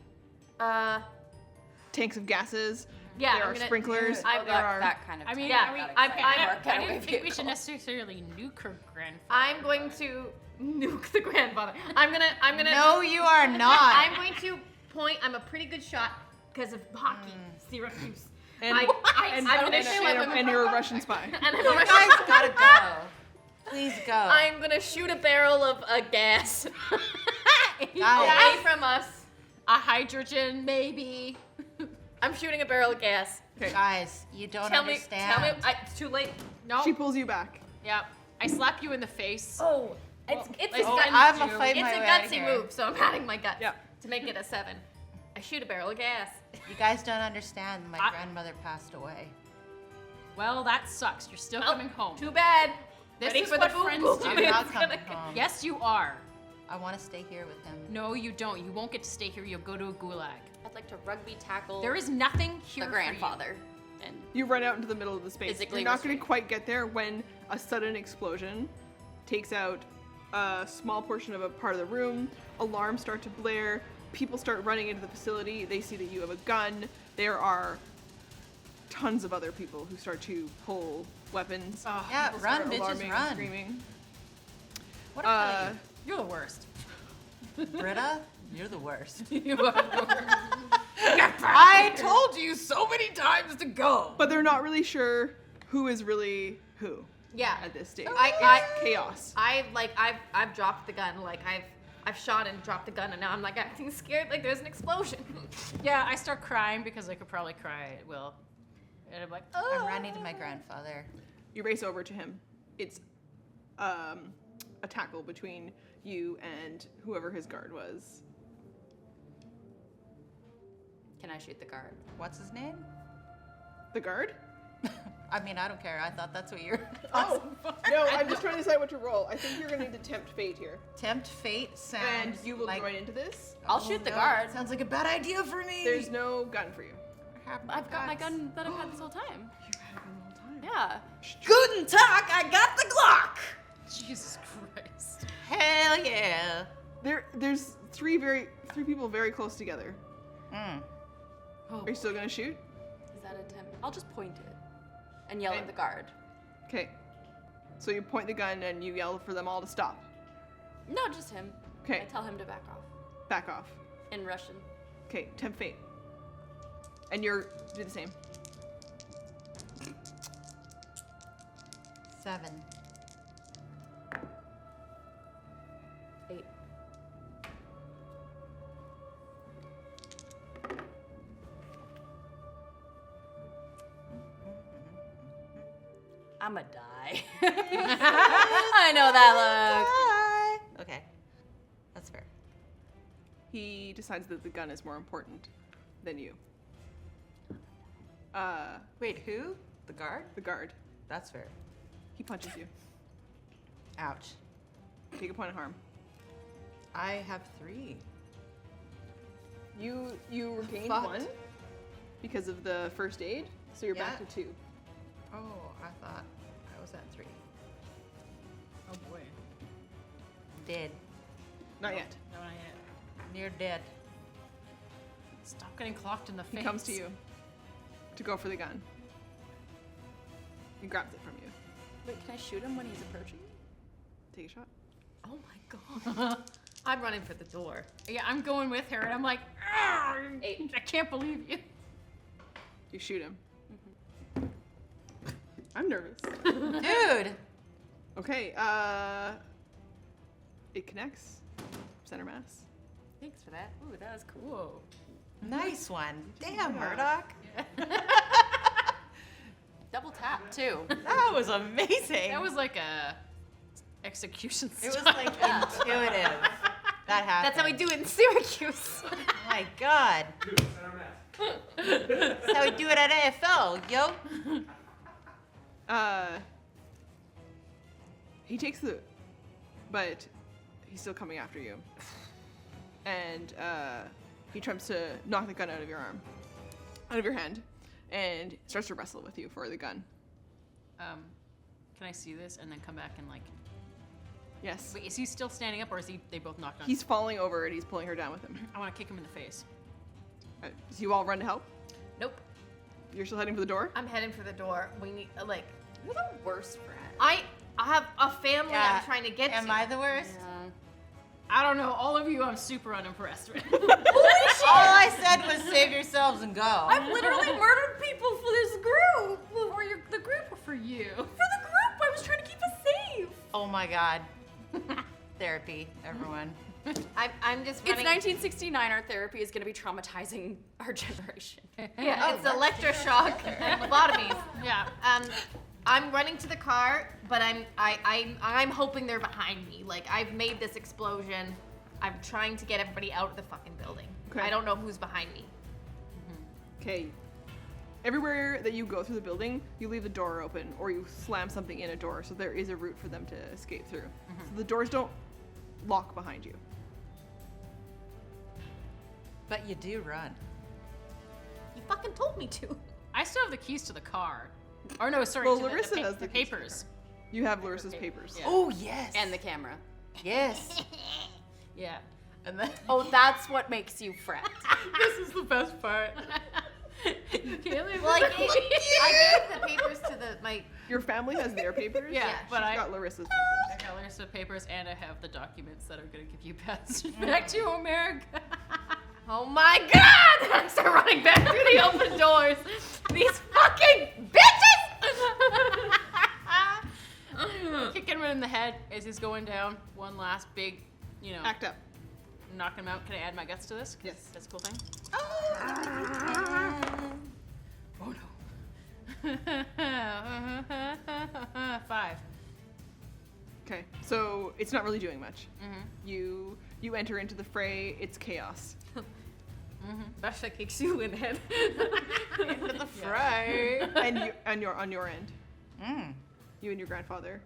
Speaker 1: Tanks of gases.
Speaker 5: Yeah,
Speaker 1: There
Speaker 5: I'm
Speaker 1: are
Speaker 5: gonna-
Speaker 1: sprinklers.
Speaker 5: I've
Speaker 1: there
Speaker 5: got
Speaker 1: are.
Speaker 2: That kind of.
Speaker 4: I mean,
Speaker 5: Yeah,
Speaker 4: are we,
Speaker 5: I'm-
Speaker 4: I
Speaker 2: work out a
Speaker 4: didn't
Speaker 2: way
Speaker 4: think we should
Speaker 2: vehicle.
Speaker 4: necessarily nuke her grandfather.
Speaker 5: I'm going to nuke the grandfather. I'm gonna.
Speaker 3: No, you are not.
Speaker 5: I'm going to point. I'm a pretty good shot because of hockey, Syracuse.
Speaker 1: And,
Speaker 5: I'm gonna shoot him.
Speaker 1: and you're a Russian spy.
Speaker 5: And I'm
Speaker 3: You
Speaker 5: gonna
Speaker 3: guys gotta go. Please go.
Speaker 5: I'm gonna shoot a barrel of gas
Speaker 3: Guys.
Speaker 5: away from us.
Speaker 4: A hydrogen, maybe.
Speaker 5: I'm shooting a barrel of gas.
Speaker 3: Guys, you don't
Speaker 5: Tell me.
Speaker 3: understand.
Speaker 5: It's too late.
Speaker 4: No.
Speaker 1: She pulls you back.
Speaker 4: Yep. I slap you in the face.
Speaker 5: Oh, it's
Speaker 4: like
Speaker 5: a
Speaker 4: friends
Speaker 5: gut.
Speaker 3: I'm a
Speaker 4: do.
Speaker 3: fight
Speaker 5: It's
Speaker 3: my
Speaker 5: a
Speaker 3: way out of
Speaker 5: gutsy
Speaker 3: here.
Speaker 5: move, so I'm adding my guts
Speaker 1: Yeah.
Speaker 5: to make it a 7. I shoot a barrel of gas.
Speaker 3: You guys don't understand. My
Speaker 4: I-
Speaker 3: grandmother passed away.
Speaker 4: Well, that sucks. You're still
Speaker 5: Well,
Speaker 4: coming home.
Speaker 5: Too bad.
Speaker 4: This
Speaker 5: Ready
Speaker 4: is
Speaker 5: for
Speaker 4: what
Speaker 5: the boom
Speaker 4: friends
Speaker 5: boom.
Speaker 4: do.
Speaker 3: I'm
Speaker 5: It's
Speaker 3: not
Speaker 5: gonna
Speaker 3: coming
Speaker 5: go-
Speaker 3: home.
Speaker 4: Yes, you are.
Speaker 3: I want to stay here with him.
Speaker 4: No, you don't. You won't get to stay here. You'll go to a gulag.
Speaker 2: I'd like to rugby tackle.
Speaker 4: There is nothing here
Speaker 2: the
Speaker 4: for you.
Speaker 2: grandfather. And
Speaker 1: You run out into the middle of the space.
Speaker 2: Physically
Speaker 1: You're not going to
Speaker 2: restrained.
Speaker 1: quite get there when a sudden explosion takes out a small portion of a part of the room. Alarms start to blare. People start running into the facility. They see that you have a gun. There are tons of other people who start to pull weapons.
Speaker 3: Yeah,
Speaker 1: People
Speaker 3: run,
Speaker 1: start
Speaker 3: bitches,
Speaker 1: alarming and
Speaker 3: run.
Speaker 1: Screaming.
Speaker 3: What a
Speaker 4: You're the worst.
Speaker 3: Britta, you're the worst.
Speaker 4: You are the worst.
Speaker 3: I told you so many times to go.
Speaker 1: But they're not really sure who is really who
Speaker 5: Yeah.
Speaker 1: at this stage.
Speaker 5: I-
Speaker 1: Chaos.
Speaker 5: I've dropped the gun. Like I've shot and dropped the gun, and now I'm like acting scared. Like there's an explosion.
Speaker 4: Yeah, I start crying because I could probably cry at will. And I'm like, oh.
Speaker 3: I'm running to my grandfather.
Speaker 1: You race over to him. It's a tackle between you and whoever his guard was.
Speaker 2: can I shoot the guard?
Speaker 3: What's his name?
Speaker 1: The guard?
Speaker 3: I mean, I don't care. I thought that's what you're.
Speaker 1: Oh, no, I'm just trying to decide what to roll. I think you're going to need to tempt fate here.
Speaker 3: Tempt fate sounds.
Speaker 1: And you will
Speaker 3: like,
Speaker 1: join into this.
Speaker 2: I'll shoot the guard.
Speaker 3: Sounds like a bad idea for me.
Speaker 1: There's no gun for you.
Speaker 2: I've got my gun that I've had this whole time.
Speaker 1: You've had it the whole time.
Speaker 2: Yeah.
Speaker 3: Guten Tag, I got the Glock.
Speaker 4: Jesus Christ.
Speaker 3: Hell yeah.
Speaker 1: There's three people very close together.
Speaker 3: Mm.
Speaker 1: Are you still going to shoot?
Speaker 2: Is that a temp? I'll just point it and yell at the guard.
Speaker 1: Okay. So you point the gun and you yell for them all to stop.
Speaker 2: No, just him.
Speaker 1: Okay.
Speaker 2: I tell him to back off
Speaker 1: Back off.
Speaker 2: in Russian.
Speaker 1: Okay, tempt fate. And you're do the same.
Speaker 3: 7.
Speaker 2: 8. I'ma die. I know that look.
Speaker 3: Okay. That's fair.
Speaker 1: He decides that the gun is more important than you.
Speaker 3: Wait, who? The guard?
Speaker 1: The guard.
Speaker 3: That's fair.
Speaker 1: He punches you.
Speaker 3: Ouch.
Speaker 1: Take a point of harm.
Speaker 3: I have 3.
Speaker 1: You regained
Speaker 3: Fucked.
Speaker 1: 1 because of the first aid, so you're back
Speaker 3: Yeah.
Speaker 1: to 2.
Speaker 3: Oh, I thought I was at 3.
Speaker 4: Oh boy.
Speaker 3: Dead.
Speaker 1: Not yet.
Speaker 4: No, not yet.
Speaker 3: Near dead.
Speaker 4: Stop getting clocked in the face.
Speaker 1: He comes to you to go for the gun. He grabs it from you.
Speaker 2: Wait, can I shoot him when he's approaching me?
Speaker 1: Take a shot.
Speaker 5: Oh my god. I'm running for the door.
Speaker 4: Yeah, I'm going with her, and I'm like, "Argh,
Speaker 2: 8.
Speaker 4: I can't believe you.
Speaker 1: You shoot him. I'm nervous.
Speaker 3: Dude!
Speaker 1: Okay, it connects. Center mass.
Speaker 2: Thanks for that. Ooh, that was cool.
Speaker 4: Whoa.
Speaker 3: Nice one. Damn,
Speaker 1: Yeah.
Speaker 3: Murdoch.
Speaker 2: Double tap, too.
Speaker 3: That was amazing.
Speaker 4: That was like a execution
Speaker 3: It was
Speaker 4: style.
Speaker 3: like intuitive. That happened.
Speaker 5: That's how we do it in Syracuse.
Speaker 3: Oh my god. That's how we do it at AFL, yo.
Speaker 1: He takes the, but he's still coming after you. And he attempts to knock the gun out of your arm, out of your hand, and starts to wrestle with you for the gun.
Speaker 4: Can I see this and then come back and like?
Speaker 1: Yes.
Speaker 4: Wait, is he still standing up, or is he? They both knocked on.
Speaker 1: He's falling over and he's pulling her down with him.
Speaker 4: I want to kick him in the face.
Speaker 1: So you all run to help?
Speaker 5: Nope.
Speaker 1: You're still heading for the door?
Speaker 5: I'm heading for the door. We need like
Speaker 2: You're the worst friend.
Speaker 5: I have a family
Speaker 3: Yeah.
Speaker 5: I'm trying to get
Speaker 3: Am
Speaker 5: to.
Speaker 3: I the worst?
Speaker 4: I don't know. All of you, I'm super unimpressed with.
Speaker 3: All I said was save yourselves and go.
Speaker 5: I've literally murdered people for this group.
Speaker 4: For the group or for you?
Speaker 5: For the group, I was trying to keep us safe.
Speaker 3: Oh my god. Therapy, everyone.
Speaker 5: I'm just
Speaker 2: It's
Speaker 5: running.
Speaker 2: 1969. Our therapy is going to be traumatizing our generation.
Speaker 5: Yeah, it's electroshock and lobotomies.
Speaker 4: Yeah.
Speaker 5: I'm running to the car, but I'm hoping they're behind me. Like I've made this explosion. I'm trying to get everybody out of the fucking building.
Speaker 1: Okay.
Speaker 5: I don't know who's behind me.
Speaker 1: Okay. Everywhere that you go through the building, you leave the door open or you slam something in a door, so there is a route for them to escape through. So the doors don't lock behind you.
Speaker 3: But you do run.
Speaker 5: You fucking told me to.
Speaker 4: I still have the keys to the car. Or no, sorry,
Speaker 1: Well,
Speaker 4: to
Speaker 1: Larissa has
Speaker 4: the
Speaker 1: the keys to the
Speaker 4: papers.
Speaker 1: You have Larissa's papers.
Speaker 4: Yeah.
Speaker 3: Oh, yes.
Speaker 2: And the camera.
Speaker 3: Yes.
Speaker 4: Yeah.
Speaker 3: And then
Speaker 2: Oh, that's what makes you friend.
Speaker 4: This is the best part. You can't leave
Speaker 5: Well, I
Speaker 4: it.
Speaker 5: gave the papers to my.
Speaker 1: Your family has their papers?
Speaker 4: Yeah, but
Speaker 1: She's
Speaker 4: I
Speaker 1: got Larissa's
Speaker 4: I
Speaker 1: papers.
Speaker 4: got Larissa papers, and I have the documents that are gonna give you passage back to America.
Speaker 5: Oh my god! I start running back through the open doors. These fucking bitches!
Speaker 4: Kicking him in the head as he's going down. One last big,
Speaker 1: Act up.
Speaker 4: knock him out. Can I add my guts to this? 'Cause
Speaker 1: Yes.
Speaker 4: That's a cool thing.
Speaker 3: oh no.
Speaker 4: 5.
Speaker 1: Okay. So it's not really doing much.
Speaker 4: Mm-hmm.
Speaker 1: You enter into the fray, it's chaos.
Speaker 5: Basha kicks you in the head.
Speaker 3: Into the fray.
Speaker 1: And you're on your end.
Speaker 3: Mm.
Speaker 1: You and your grandfather.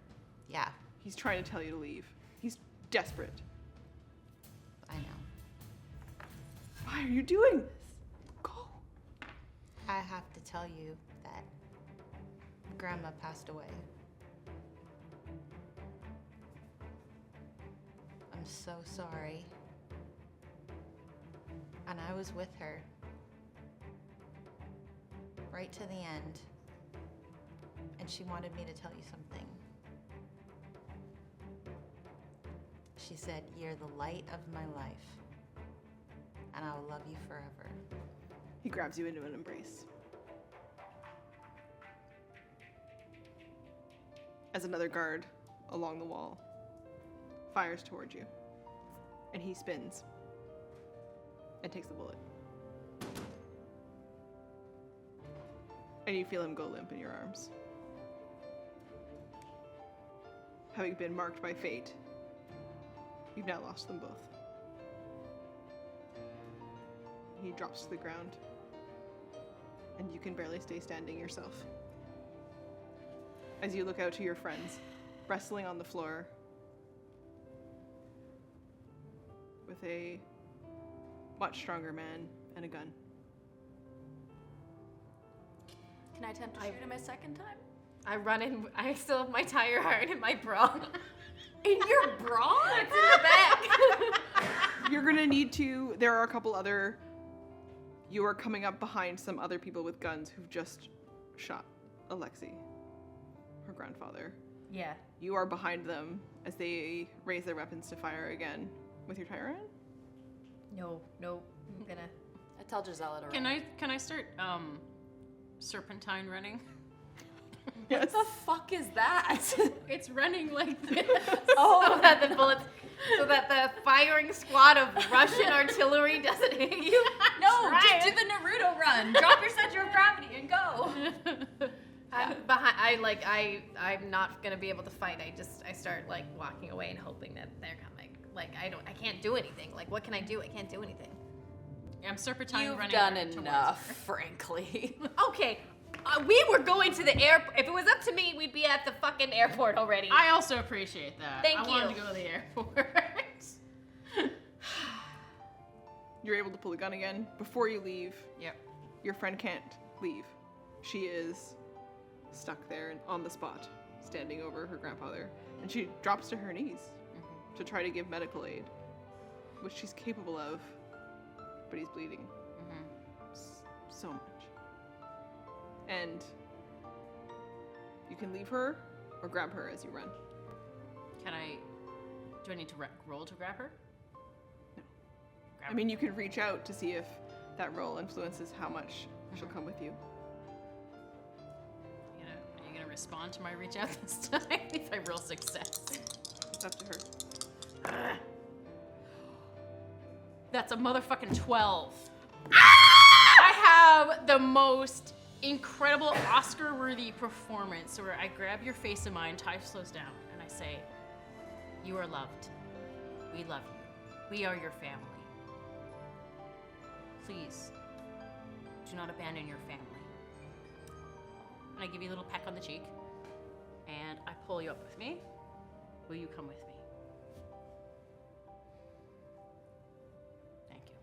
Speaker 3: Yeah,
Speaker 1: He's trying to tell you to leave. He's desperate.
Speaker 3: I know.
Speaker 1: Why are you doing this? Go.
Speaker 3: I have to tell you that Grandma passed away. I'm so sorry. And I was with her right to the end. And she wanted me to tell you something. She said, "You're the light of my life, and I will love you forever."
Speaker 1: He grabs you into an embrace. As another guard along the wall fires towards you, and he spins and takes the bullet. And you feel him go limp in your arms. Having been marked by fate, you've now lost them both. He drops to the ground, and you can barely stay standing yourself. As you look out to your friends, wrestling on the floor with a much stronger man and a gun.
Speaker 2: Can I attempt to shoot him a second time?
Speaker 5: I run in. I still have my tire iron in my bra.
Speaker 2: In your bra?
Speaker 5: It's in the back.
Speaker 1: You're gonna need to. There are a couple other. You are coming up behind some other people with guns who've just shot Alexi, her grandfather.
Speaker 2: Yeah.
Speaker 1: You are behind them as they raise their weapons to fire again with your tire iron.
Speaker 5: No, I'm gonna.
Speaker 2: I tell Gisela to run.
Speaker 4: Can I start serpentine running?
Speaker 1: Yes.
Speaker 2: What the fuck is that?
Speaker 4: It's running like this.
Speaker 5: So that the bullets, so that the firing squad of Russian artillery doesn't hit you.
Speaker 2: No,
Speaker 5: Try
Speaker 2: just
Speaker 5: it.
Speaker 2: do the Naruto run. Drop your center of gravity and go.
Speaker 5: I'm behind. I'm not gonna be able to fight. I start like walking away and hoping that they're coming. Like I can't do anything. Like what can I do? I can't do anything.
Speaker 4: I'm serpentine
Speaker 2: You've
Speaker 4: running
Speaker 2: done
Speaker 4: towards
Speaker 2: enough,
Speaker 4: her.
Speaker 2: frankly.
Speaker 5: Okay, we were going to the airport. If it was up to me, we'd be at the fucking airport already.
Speaker 4: I also appreciate that.
Speaker 5: Thank
Speaker 4: I wanted
Speaker 5: you.
Speaker 4: to go to the airport.
Speaker 1: You're able to pull the gun again. Before you leave,
Speaker 4: Yep.
Speaker 1: your friend can't leave. She is stuck there on the spot, standing over her grandfather. And she drops to her knees to try to give medical aid, which she's capable of, but he's bleeding. So much. And you can leave her or grab her as you run.
Speaker 4: Do I need to roll to grab her?
Speaker 1: No.
Speaker 4: Grab
Speaker 1: I mean, you can reach out to see if that roll influences how much she'll come with you.
Speaker 4: Are you gonna respond to my reach out this time if I roll success?
Speaker 1: It's up to her.
Speaker 4: That's a motherfucking 12. I have the most incredible Oscar-worthy performance where I grab your face in mine, time slows down, and I say, "You are loved. We love you. We are your family. Please, do not abandon your family." And I give you a little peck on the cheek, and I pull you up with me. Will you come with me? Thank you.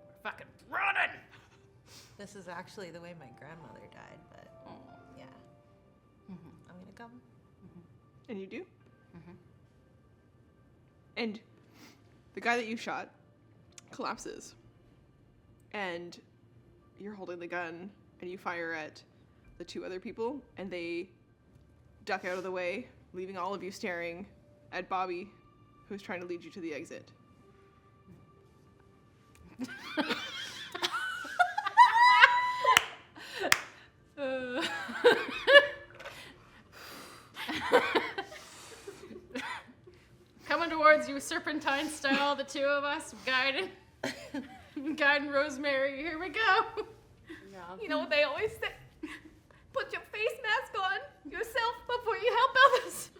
Speaker 4: We're fucking running!
Speaker 3: This is actually the way my grandmother died, but yeah. I'm gonna come.
Speaker 1: And you do? And the guy that you shot collapses. And you're holding the gun, and you fire at the two other people, and they duck out of the way, leaving all of you staring at Bobby, who's trying to lead you to the exit.
Speaker 4: Coming towards you, serpentine style, the two of us, guiding Rosemary. Here we go.
Speaker 5: You know what they always say? Put your face mask on yourself before you help others.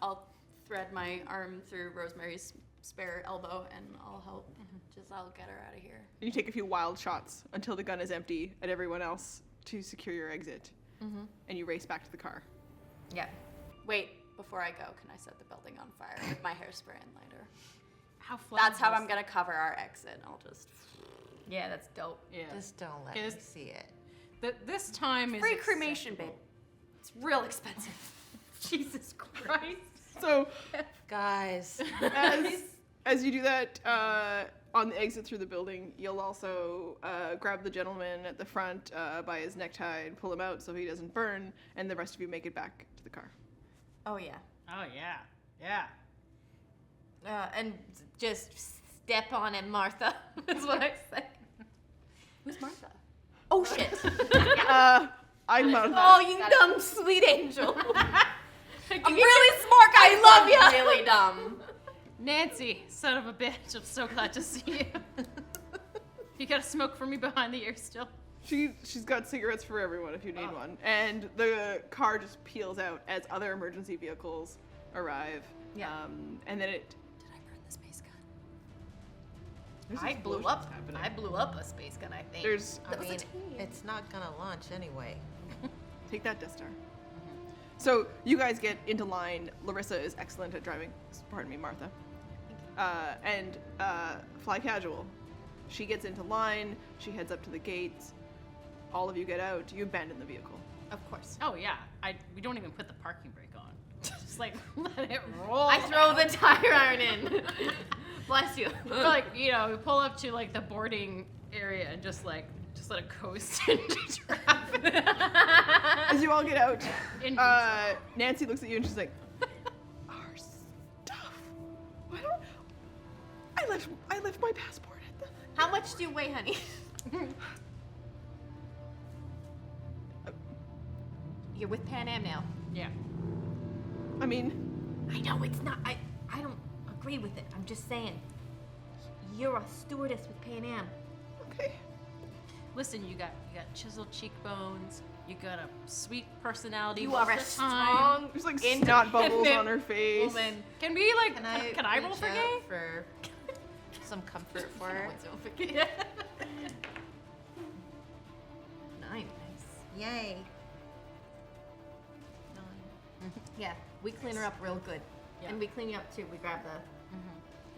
Speaker 2: I'll thread my arm through Rosemary's spare elbow, and I'll help. I'll get her out of here.
Speaker 1: You take a few wild shots until the gun is empty at everyone else to secure your exit. And you race back to the car.
Speaker 5: Yeah.
Speaker 2: Wait, before I go, can I set the building on fire with my hairspray and lighter?
Speaker 4: How
Speaker 2: That's how
Speaker 4: flammable
Speaker 2: I'm gonna cover our exit. I'll just
Speaker 5: Yeah, that's dope.
Speaker 4: Yeah.
Speaker 3: Just don't let
Speaker 4: Okay,
Speaker 3: me
Speaker 4: this-
Speaker 3: see it.
Speaker 4: This time is
Speaker 2: free cremation, babe.
Speaker 4: acceptable.
Speaker 2: It's real expensive.
Speaker 4: Jesus Christ.
Speaker 1: So
Speaker 3: Guys.
Speaker 1: as you do that, on the exit through the building, you'll also grab the gentleman at the front by his necktie and pull him out so he doesn't burn, and the rest of you make it back to the car.
Speaker 5: Oh yeah.
Speaker 4: Oh yeah. Yeah.
Speaker 5: And just step on him, Martha. Is what I say.
Speaker 2: Who's Martha?
Speaker 5: Oh shit.
Speaker 1: I'm not.
Speaker 5: Oh, you dumb sweet angel.
Speaker 2: I'm really smart guy.
Speaker 5: I love ya.
Speaker 2: Really dumb.
Speaker 4: Nancy, son of a bitch, I'm so glad to see you. You got a smoke for me behind the ear still?
Speaker 1: She's got cigarettes for everyone if you need one. And the car just peels out as other emergency vehicles arrive.
Speaker 5: Yeah.
Speaker 1: And then it.
Speaker 2: Did I burn the space gun?
Speaker 1: There's
Speaker 5: I blew
Speaker 1: explosions
Speaker 5: up.
Speaker 1: happening.
Speaker 5: I blew up a space gun, I think.
Speaker 1: There's.
Speaker 3: I mean, it's not gonna launch anyway.
Speaker 1: Take that, Death Star. So you guys get into line. Larissa is excellent at driving. Pardon me, Martha. And Fly Casual. She gets into line. She heads up to the gates. All of you get out. You abandon the vehicle.
Speaker 5: Of course.
Speaker 4: Oh yeah. We don't even put the parking brake on. Just like let it roll.
Speaker 5: I throw the tire iron in. Bless you.
Speaker 4: Like, you know, we pull up to like the boarding area and just let it coast into traffic.
Speaker 1: As you all get out,
Speaker 4: In
Speaker 1: Nancy looks at you and she's like, "Our stuff. Why don't I left my passport at the."
Speaker 5: How much do you weigh, honey? You're with Pan Am now.
Speaker 4: Yeah.
Speaker 1: I mean,
Speaker 5: I know it's not. I don't agree with it. I'm just saying. You're a stewardess with Pan Am.
Speaker 1: okay.
Speaker 4: Listen, you got chiseled cheekbones. You got a sweet personality.
Speaker 5: You
Speaker 4: most
Speaker 5: are a
Speaker 4: of the time.
Speaker 5: strong,
Speaker 1: There's like snot bubbles
Speaker 5: independent
Speaker 1: on her face.
Speaker 5: woman.
Speaker 4: Can we like?
Speaker 3: Can I
Speaker 4: roll
Speaker 3: reach
Speaker 4: for
Speaker 3: out
Speaker 4: gay?
Speaker 3: for some comfort for
Speaker 5: You know
Speaker 3: her?
Speaker 5: it's over. Yeah. 9, nice.
Speaker 3: Yay.
Speaker 5: Yeah, we clean her up real good,
Speaker 4: Yeah.
Speaker 5: and we clean you up too. We grab the,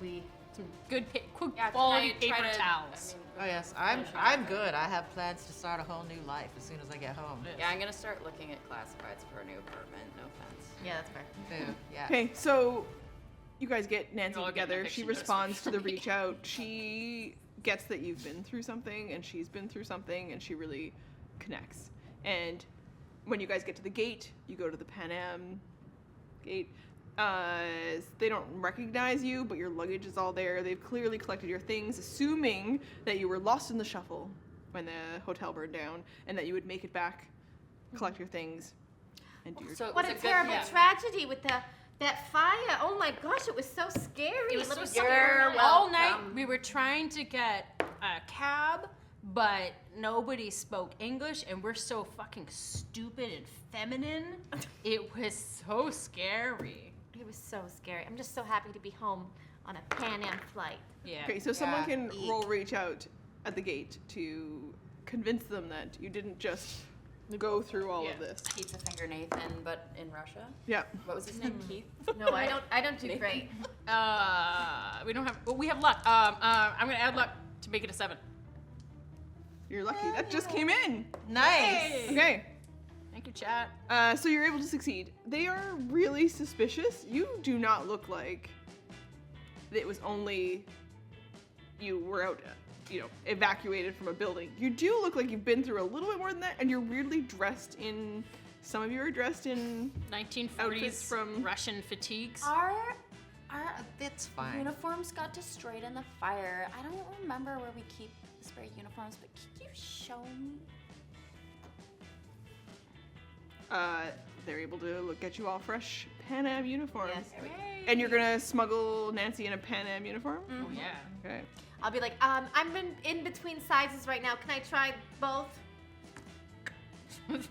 Speaker 5: we.
Speaker 4: Some good good
Speaker 2: Yeah,
Speaker 4: quality
Speaker 2: can I try
Speaker 4: paper
Speaker 2: to-
Speaker 4: towels.
Speaker 3: Oh yes, I'm good. I have plans to start a whole new life as soon as I get home.
Speaker 2: Yeah, I'm gonna start looking at classifieds for a new apartment. No offense.
Speaker 5: Yeah, that's fair.
Speaker 3: Boo. Yeah.
Speaker 1: Okay, so you guys get Nancy
Speaker 4: You're all getting
Speaker 1: together.
Speaker 4: eviction
Speaker 1: She
Speaker 4: notice
Speaker 1: responds to the
Speaker 4: for me.
Speaker 1: reach out. She gets that you've been through something and she's been through something and she really connects. And when you guys get to the gate, you go to the Pan Am gate. They don't recognize you, but your luggage is all there. They've clearly collected your things, assuming that you were lost in the shuffle when the hotel burned down and that you would make it back, collect your things, and do your
Speaker 2: So it
Speaker 5: What
Speaker 2: was
Speaker 5: a
Speaker 2: good-
Speaker 5: terrible
Speaker 2: yeah.
Speaker 5: tragedy with that fire. Oh my gosh, it was so scary.
Speaker 4: It was so
Speaker 5: Little
Speaker 4: scary.
Speaker 5: girl.
Speaker 4: All night we were trying to get a cab, but nobody spoke English, and we're so fucking stupid and feminine. It was so scary.
Speaker 5: It was so scary. I'm just so happy to be home on a Pan Am flight.
Speaker 4: Yeah.
Speaker 1: Okay, so someone
Speaker 3: Yeah,
Speaker 1: can
Speaker 3: eek.
Speaker 1: roll reach out at the gate to convince them that you didn't just go through all of
Speaker 4: Yeah.
Speaker 1: this.
Speaker 2: Pizza Finger Nathan, but in Russia.
Speaker 1: Yeah.
Speaker 2: What was his name? Keith.
Speaker 5: No, I don't do great.
Speaker 4: We don't have. Well, we have luck. I'm gonna add luck to make it a 7.
Speaker 1: You're lucky. That just came in.
Speaker 3: Nice.
Speaker 1: Okay.
Speaker 4: Thank you, chat.
Speaker 1: So you're able to succeed. They are really suspicious. You do not look like it was only you were out, evacuated from a building. You do look like you've been through a little bit more than that, and you're weirdly dressed in. Some of you are dressed in
Speaker 4: 1940s
Speaker 1: Outfits from-
Speaker 4: Russian fatigues.
Speaker 2: Our
Speaker 3: That's fine.
Speaker 2: uniforms got destroyed in the fire. I don't remember where we keep the spare uniforms, but can you show me?
Speaker 1: They're able to get you all fresh Pan Am uniforms.
Speaker 5: Yes.
Speaker 1: And you're gonna smuggle Nancy in a Pan Am uniform?
Speaker 4: Oh yeah.
Speaker 1: Okay.
Speaker 5: I'll be like, I'm in between sizes right now. Can I try both?
Speaker 1: It's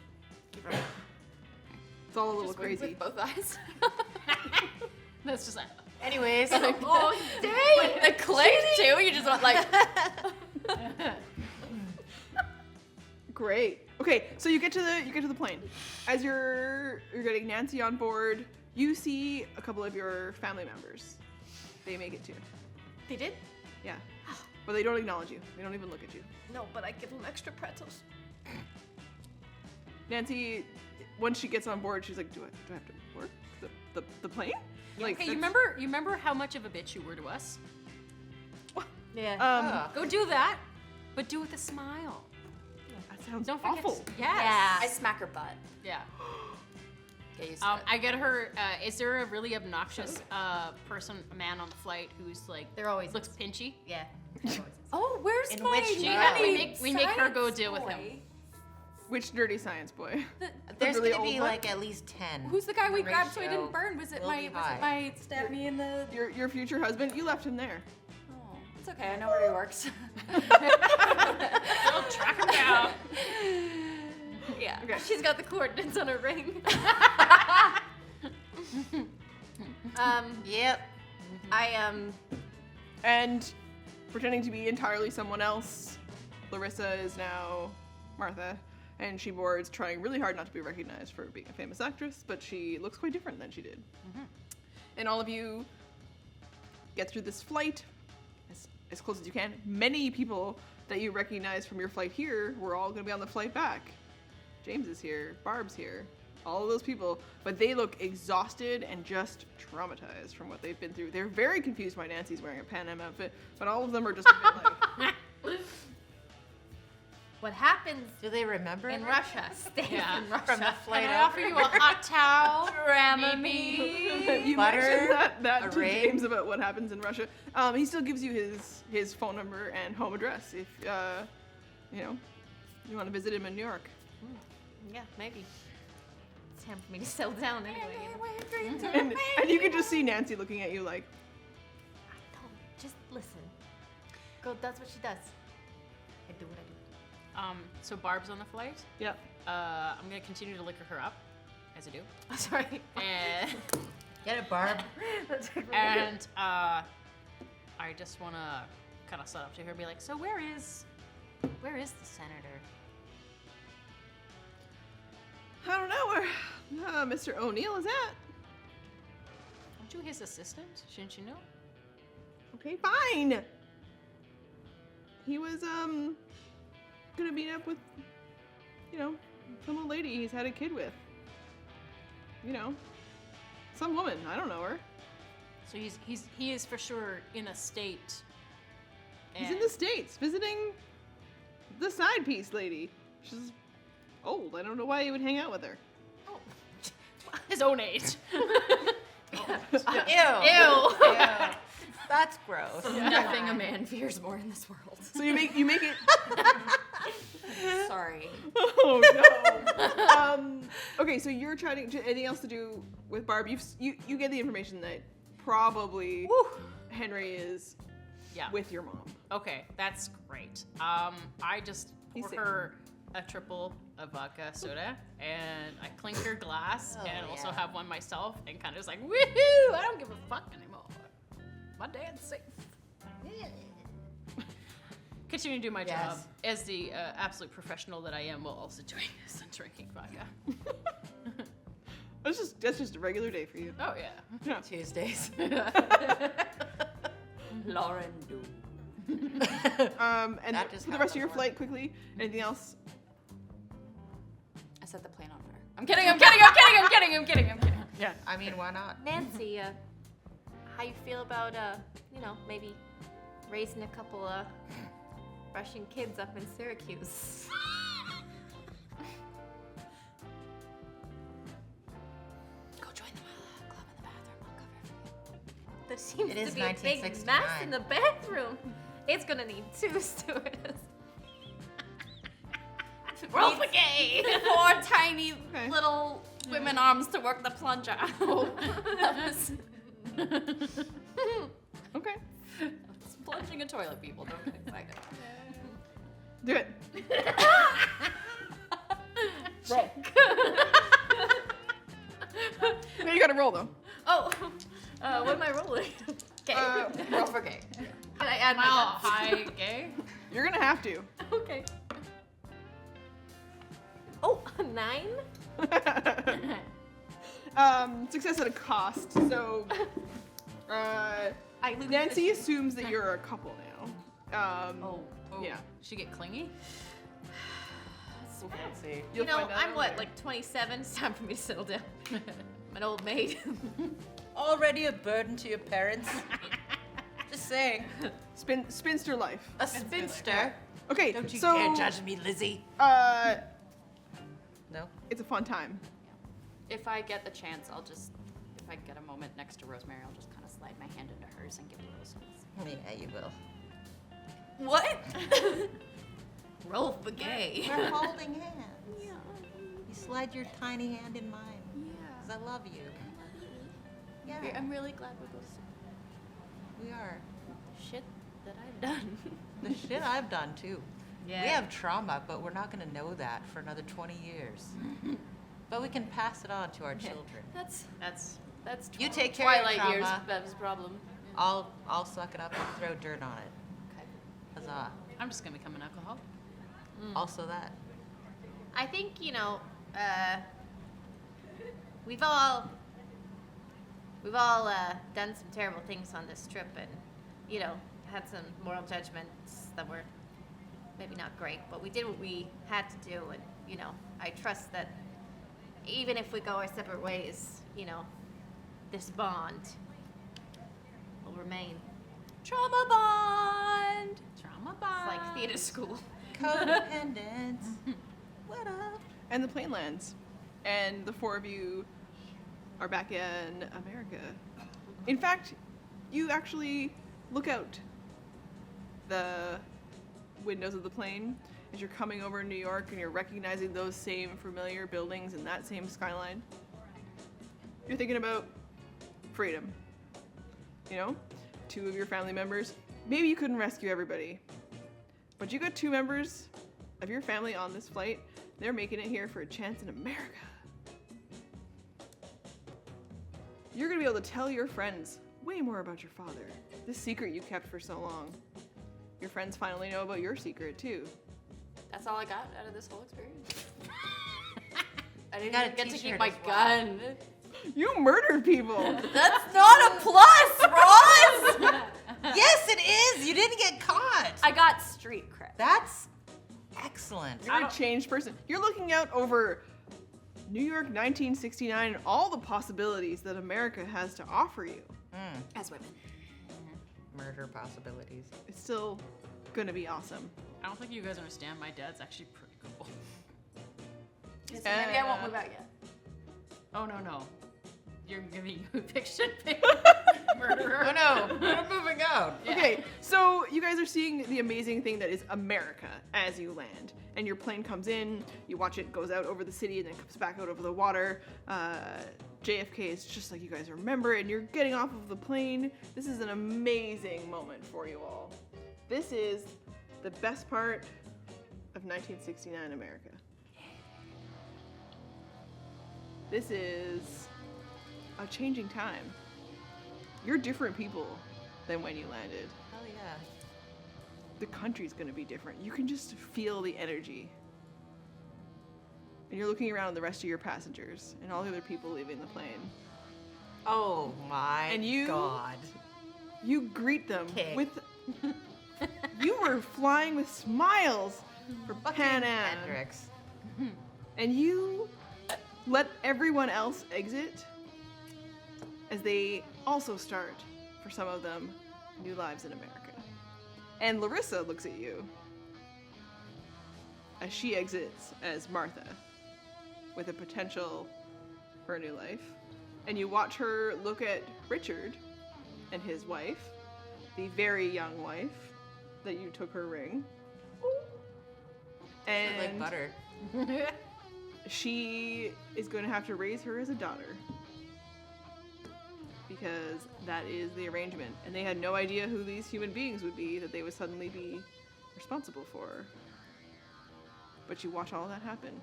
Speaker 1: all a little
Speaker 2: Just wins
Speaker 1: crazy.
Speaker 2: with both eyes.
Speaker 4: That's just
Speaker 3: Anyways.
Speaker 5: Oh, dang!
Speaker 2: The click too. You just want like.
Speaker 1: Great. Okay, so you get to the plane. As you're getting Nancy on board, you see a couple of your family members. They make it too.
Speaker 5: They did?
Speaker 1: Yeah. But they don't acknowledge you. They don't even look at you.
Speaker 5: No, but I give them extra pretzels.
Speaker 1: Nancy, once she gets on board, she's like, "Do I have to work the plane?" Like,
Speaker 4: Okay, you
Speaker 1: that's-
Speaker 4: remember how much of a bitch you were to us?
Speaker 5: Yeah.
Speaker 4: Go do that, but do it with a smile.
Speaker 1: That sounds
Speaker 4: Don't forget.
Speaker 1: awful.
Speaker 4: Yes.
Speaker 2: I smack her butt.
Speaker 4: Yeah.
Speaker 2: Get used to it.
Speaker 4: I get her. Is there a really obnoxious a man on the flight who's like
Speaker 5: They're always
Speaker 4: looks pinchy?
Speaker 5: Yeah.
Speaker 2: Oh, where's
Speaker 3: In
Speaker 2: my
Speaker 3: which
Speaker 4: We
Speaker 2: nerdy
Speaker 4: make her go
Speaker 2: science
Speaker 4: deal with him.
Speaker 2: boy?
Speaker 1: Which nerdy science boy?
Speaker 3: There's
Speaker 1: really
Speaker 3: gonna
Speaker 1: old
Speaker 3: be
Speaker 1: one?
Speaker 3: like at least 10.
Speaker 2: Who's the guy we
Speaker 3: The
Speaker 2: grabbed so he
Speaker 3: ratio
Speaker 2: didn't burn? Was it
Speaker 3: will be high.
Speaker 2: my stab me in the?
Speaker 1: Your future husband? You left him there.
Speaker 2: Oh, it's okay. I know where he works.
Speaker 4: I'll track him down.
Speaker 2: Yeah.
Speaker 1: Okay.
Speaker 5: She's got the coordinates on her ring.
Speaker 3: Yep.
Speaker 1: And pretending to be entirely someone else, Larissa is now Martha, and she boards, trying really hard not to be recognized for being a famous actress, but she looks quite different than she did. And all of you get through this flight as close as you can. Many people that you recognize from your flight here were all going to be on the flight back. James is here, Barb's here, all of those people, but they look exhausted and just traumatized from what they've been through. They're very confused why Nancy's wearing a Pan Am outfit, but all of them are just a bit like,
Speaker 5: What happens
Speaker 3: Do they remember
Speaker 5: in
Speaker 3: her?
Speaker 5: Russia stays
Speaker 4: Yeah.
Speaker 5: in Russia.
Speaker 3: From the flight
Speaker 4: Can I offer you a hot towel?
Speaker 2: Dramamine.
Speaker 1: you
Speaker 3: Butter,
Speaker 1: mentioned that
Speaker 3: a
Speaker 1: to
Speaker 3: ring.
Speaker 1: James about what happens in Russia. He still gives you his phone number and home address if you want to visit him in New York.
Speaker 5: Yeah, maybe. It's time for me to settle down anyway. You know?
Speaker 1: And you can just see Nancy looking at you like,
Speaker 5: Don't just listen. Go. That's what she does. I do what I do.
Speaker 4: So Barb's on the flight.
Speaker 1: yep.
Speaker 4: I'm gonna continue to liquor her up, as I do.
Speaker 5: Sorry.
Speaker 4: And
Speaker 3: Get it, Barb.
Speaker 4: and I just wanna kind of set up to her and be like, so where is the senator?
Speaker 1: I don't know where Mr. O'Neill is at.
Speaker 4: Aren't you his assistant? Shouldn't you know?
Speaker 1: Okay, fine. He was gonna meet up with, some old lady he's had a kid with. Some woman. I don't know her.
Speaker 4: So he is for sure in a state.
Speaker 1: He's in the States visiting the side piece lady. She's old. I don't know why he would hang out with her.
Speaker 4: his own age.
Speaker 3: Ew. That's gross.
Speaker 2: Nothing a man fears more in this world.
Speaker 1: So you make it.
Speaker 2: Sorry.
Speaker 1: Oh no. Okay, so you're trying to. Anything else to do with Barb? You get the information that probably Henry is
Speaker 4: Yeah.
Speaker 1: with your mom.
Speaker 4: Okay, that's great. I just
Speaker 1: He's
Speaker 4: pour
Speaker 1: safe.
Speaker 4: her a triple of vodka soda, and I clink her glass,
Speaker 3: Oh,
Speaker 4: and also
Speaker 3: yeah.
Speaker 4: have one myself, and kind of just like, woohoo! I don't give a fuck anymore. My dad's safe. Continue to do my job
Speaker 3: Yes.
Speaker 4: as the absolute professional that I am, while also doing this and drinking vodka.
Speaker 1: That's just a regular day for you.
Speaker 4: Oh yeah.
Speaker 1: Yeah.
Speaker 3: Tuesdays.
Speaker 2: Lauren do.
Speaker 1: And
Speaker 3: That just
Speaker 1: for the rest of
Speaker 3: happens
Speaker 1: your
Speaker 3: once.
Speaker 1: flight, quickly. Anything else?
Speaker 2: I set the plane on fire. I'm kidding.
Speaker 1: Yeah.
Speaker 3: I mean, why not?
Speaker 5: Nancy, how you feel about maybe raising a couple Russian kids up in Syracuse?
Speaker 2: Go join the club in the bathroom. I'll cover for you.
Speaker 5: There seems
Speaker 3: It
Speaker 5: to
Speaker 3: is
Speaker 5: be a big
Speaker 3: 1969.
Speaker 5: mess in the bathroom. It's gonna need 2 stewardesses.
Speaker 2: Roll for gay. 4 tiny
Speaker 1: Okay.
Speaker 2: little women arms to work the plunger out. That was
Speaker 1: Okay.
Speaker 2: it's plunging a toilet, people. Don't get excited.
Speaker 1: Do it. Roll. No, you gotta roll though.
Speaker 5: Oh, What am I rolling? Okay.
Speaker 2: Roll for gay.
Speaker 5: Can I add my
Speaker 4: Oh,
Speaker 5: guts?
Speaker 4: hi, gay.
Speaker 1: You're gonna have to.
Speaker 5: Okay. Oh, a 9?
Speaker 1: Success at a cost. So,
Speaker 5: I lose
Speaker 1: Nancy
Speaker 5: the-
Speaker 1: assumes that you're a couple now.
Speaker 4: Oh,
Speaker 1: Yeah.
Speaker 4: She get clingy?
Speaker 3: So fancy.
Speaker 1: You'll
Speaker 5: You know,
Speaker 1: find out
Speaker 5: I'm what,
Speaker 1: later.
Speaker 5: like 27? It's time for me to settle down. I'm an old maid.
Speaker 3: Already a burden to your parents. Just saying.
Speaker 1: Spinster life.
Speaker 3: A spinster.
Speaker 1: Okay,
Speaker 3: Don't you
Speaker 1: so
Speaker 3: dare judge me, Lizzie. No?
Speaker 1: It's a fun time.
Speaker 2: If I get the chance, if I get a moment next to Rosemary, I'll just kind of slide my hand into hers and give a little something.
Speaker 3: Yeah, you will.
Speaker 2: What?
Speaker 5: Roll for gay.
Speaker 3: We're holding hands. You slide your tiny hand in mine. Because I love you. Yeah,
Speaker 2: I'm really glad we're both
Speaker 3: we are.
Speaker 2: shit that I've done.
Speaker 3: The shit I've done too.
Speaker 5: Yeah.
Speaker 3: We have trauma, but we're not going to know that for another 20 years. But we can pass it on to our children.
Speaker 2: That's
Speaker 3: You take care of your
Speaker 2: Twilight years
Speaker 3: trauma.
Speaker 2: Bev's problem.
Speaker 3: I'll suck it up and throw dirt on it.
Speaker 2: Okay.
Speaker 3: Huzzah.
Speaker 4: I'm just gonna become an alcoholic.
Speaker 3: Also that.
Speaker 5: I think, you know, we've all done some terrible things on this trip and, you know, had some moral judgments that were maybe not great, but we did what we had to do, and, you know, I trust that even if we go our separate ways, you know, this bond will remain.
Speaker 2: Trauma bond.
Speaker 4: Trauma
Speaker 5: It's
Speaker 4: bond.
Speaker 5: like theater school.
Speaker 3: Codependence. What up?
Speaker 1: And the plane lands. And the four of you are back in America. In fact, you actually look out the windows of the plane as you're coming over New York and you're recognizing those same familiar buildings and that same skyline. You're thinking about freedom. You know, 2 of your family members. Maybe you couldn't rescue everybody, but you got 2 members of your family on this flight. They're making it here for a chance in America. You're gonna be able to tell your friends way more about your father, this secret you kept for so long. Your friends finally know about your secret too.
Speaker 2: That's all I got out of this whole experience. I didn't
Speaker 3: Got a
Speaker 2: even get to
Speaker 3: t-shirt
Speaker 2: keep my
Speaker 3: as well.
Speaker 2: gun.
Speaker 1: You murdered people.
Speaker 2: That's not a plus, Roz!
Speaker 3: Yes, it is. You didn't get caught.
Speaker 2: I got street cred.
Speaker 3: That's excellent.
Speaker 1: You're a changed person. You're looking out over New York 1969 and all the possibilities that America has to offer you.
Speaker 2: As women.
Speaker 3: Murder possibilities.
Speaker 1: It's still gonna be awesome.
Speaker 4: I don't think you guys understand. My dad's actually pretty cool.
Speaker 2: So maybe I won't move out yet.
Speaker 4: Oh no. You're giving you fiction. Murderer.
Speaker 3: Oh no, we're moving out.
Speaker 1: Okay, so you guys are seeing the amazing thing that is America as you land. And your plane comes in, you watch it goes out over the city and then comes back out over the water. JFK is just like you guys remember, and you're getting off of the plane. This is an amazing moment for you all. This is the best part of 1969 America. This is a changing time. You're different people than when you landed.
Speaker 3: Hell yeah.
Speaker 1: The country's gonna be different. You can just feel the energy. And you're looking around the rest of your passengers and all the other people leaving the plane.
Speaker 3: Oh my
Speaker 1: And you-
Speaker 3: god.
Speaker 1: You greet them
Speaker 3: Kick.
Speaker 1: with. You were flying with smiles for Pan Am.
Speaker 3: Hendrix.
Speaker 1: And you let everyone else exit as they also start, for some of them, new lives in America. And Larissa looks at you as she exits as Martha with a potential for a new life. And you watch her look at Richard and his wife, the very young wife that you took her ring. And
Speaker 3: Like butter.
Speaker 1: she is going to have to raise her as a daughter because that is the arrangement. And they had no idea who these human beings would be that they would suddenly be responsible for. But you watch all that happen.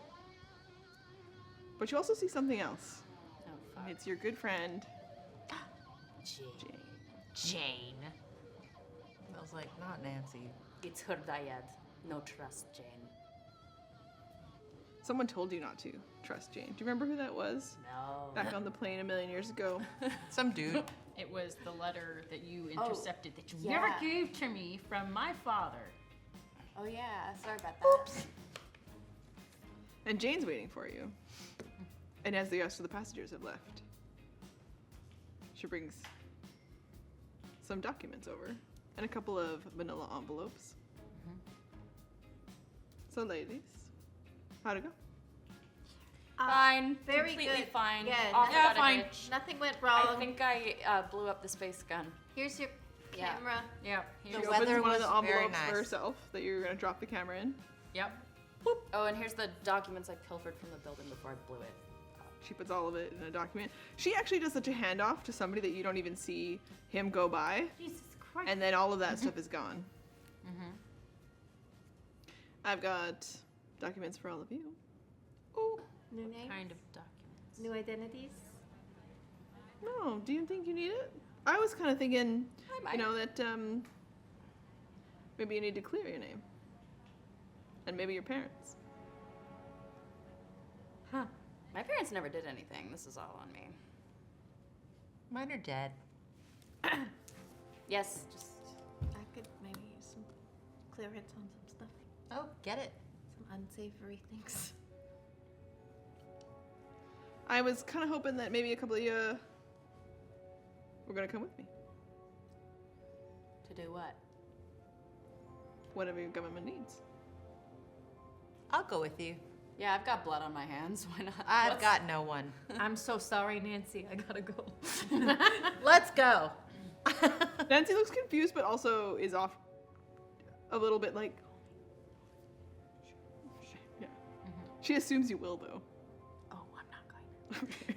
Speaker 1: But you also see something else.
Speaker 2: Oh, fuck.
Speaker 1: It's your good friend,
Speaker 4: Jane.
Speaker 3: I was like, not Nancy.
Speaker 2: It's her dyad. No trust, Jane.
Speaker 1: Someone told you not to trust Jane. Do you remember who that was?
Speaker 2: No.
Speaker 1: Back on the plane a million years ago.
Speaker 3: Some dude.
Speaker 4: It was the letter that you
Speaker 2: Oh,
Speaker 4: intercepted that you
Speaker 2: yeah.
Speaker 4: never gave to me from my father.
Speaker 2: Oh yeah, sorry about that.
Speaker 1: And Jane's waiting for you. And as the rest of the passengers have left, she brings some documents over and a couple of manila envelopes. So, ladies, how'd it go?
Speaker 2: Fine.
Speaker 5: Very
Speaker 2: completely
Speaker 5: good.
Speaker 2: fine.
Speaker 5: Yeah,
Speaker 2: Off
Speaker 4: yeah,
Speaker 2: without a
Speaker 4: fine.
Speaker 2: hitch.
Speaker 5: Nothing went wrong.
Speaker 2: I think I blew up the space gun.
Speaker 5: Here's your
Speaker 2: Yeah.
Speaker 5: camera.
Speaker 4: Yep.
Speaker 1: She
Speaker 4: Here's
Speaker 3: The
Speaker 1: opens
Speaker 3: weather
Speaker 1: one of
Speaker 3: was
Speaker 1: the
Speaker 3: very
Speaker 1: envelopes for
Speaker 3: nice.
Speaker 1: herself that you're going to drop the camera in.
Speaker 4: Yep.
Speaker 2: Oh, and here's the documents I pilfered from the building before I blew it.
Speaker 1: She puts all of it in a document. She actually does such a handoff to somebody that you don't even see him go by,
Speaker 5: Jesus Christ.
Speaker 1: and then all of that stuff is gone. I've got documents for all of you. Oh,
Speaker 5: New names?
Speaker 4: Kind of documents.
Speaker 5: New identities?
Speaker 1: no, do you think you need it? I was kind of thinking,
Speaker 2: I might.
Speaker 1: you know, that maybe you need to clear your name. And maybe your parents.
Speaker 2: My parents never did anything. This is all on me.
Speaker 3: Mine are dead.
Speaker 2: Yes, just
Speaker 5: I could maybe use some clearance on some stuff.
Speaker 3: Oh, get it.
Speaker 5: Some unsavory things.
Speaker 1: I was kind of hoping that maybe a couple of you were going to come with me.
Speaker 2: to do what?
Speaker 1: Whatever your government needs.
Speaker 3: I'll go with you.
Speaker 2: Yeah, I've got blood on my hands. Why not?
Speaker 3: I've got no one.
Speaker 5: I'm so sorry, Nancy. I gotta go.
Speaker 3: Let's go.
Speaker 1: Nancy looks confused, but also is off a little bit like. Yeah. She assumes you will, though.
Speaker 5: Oh, I'm not going.
Speaker 1: Okay.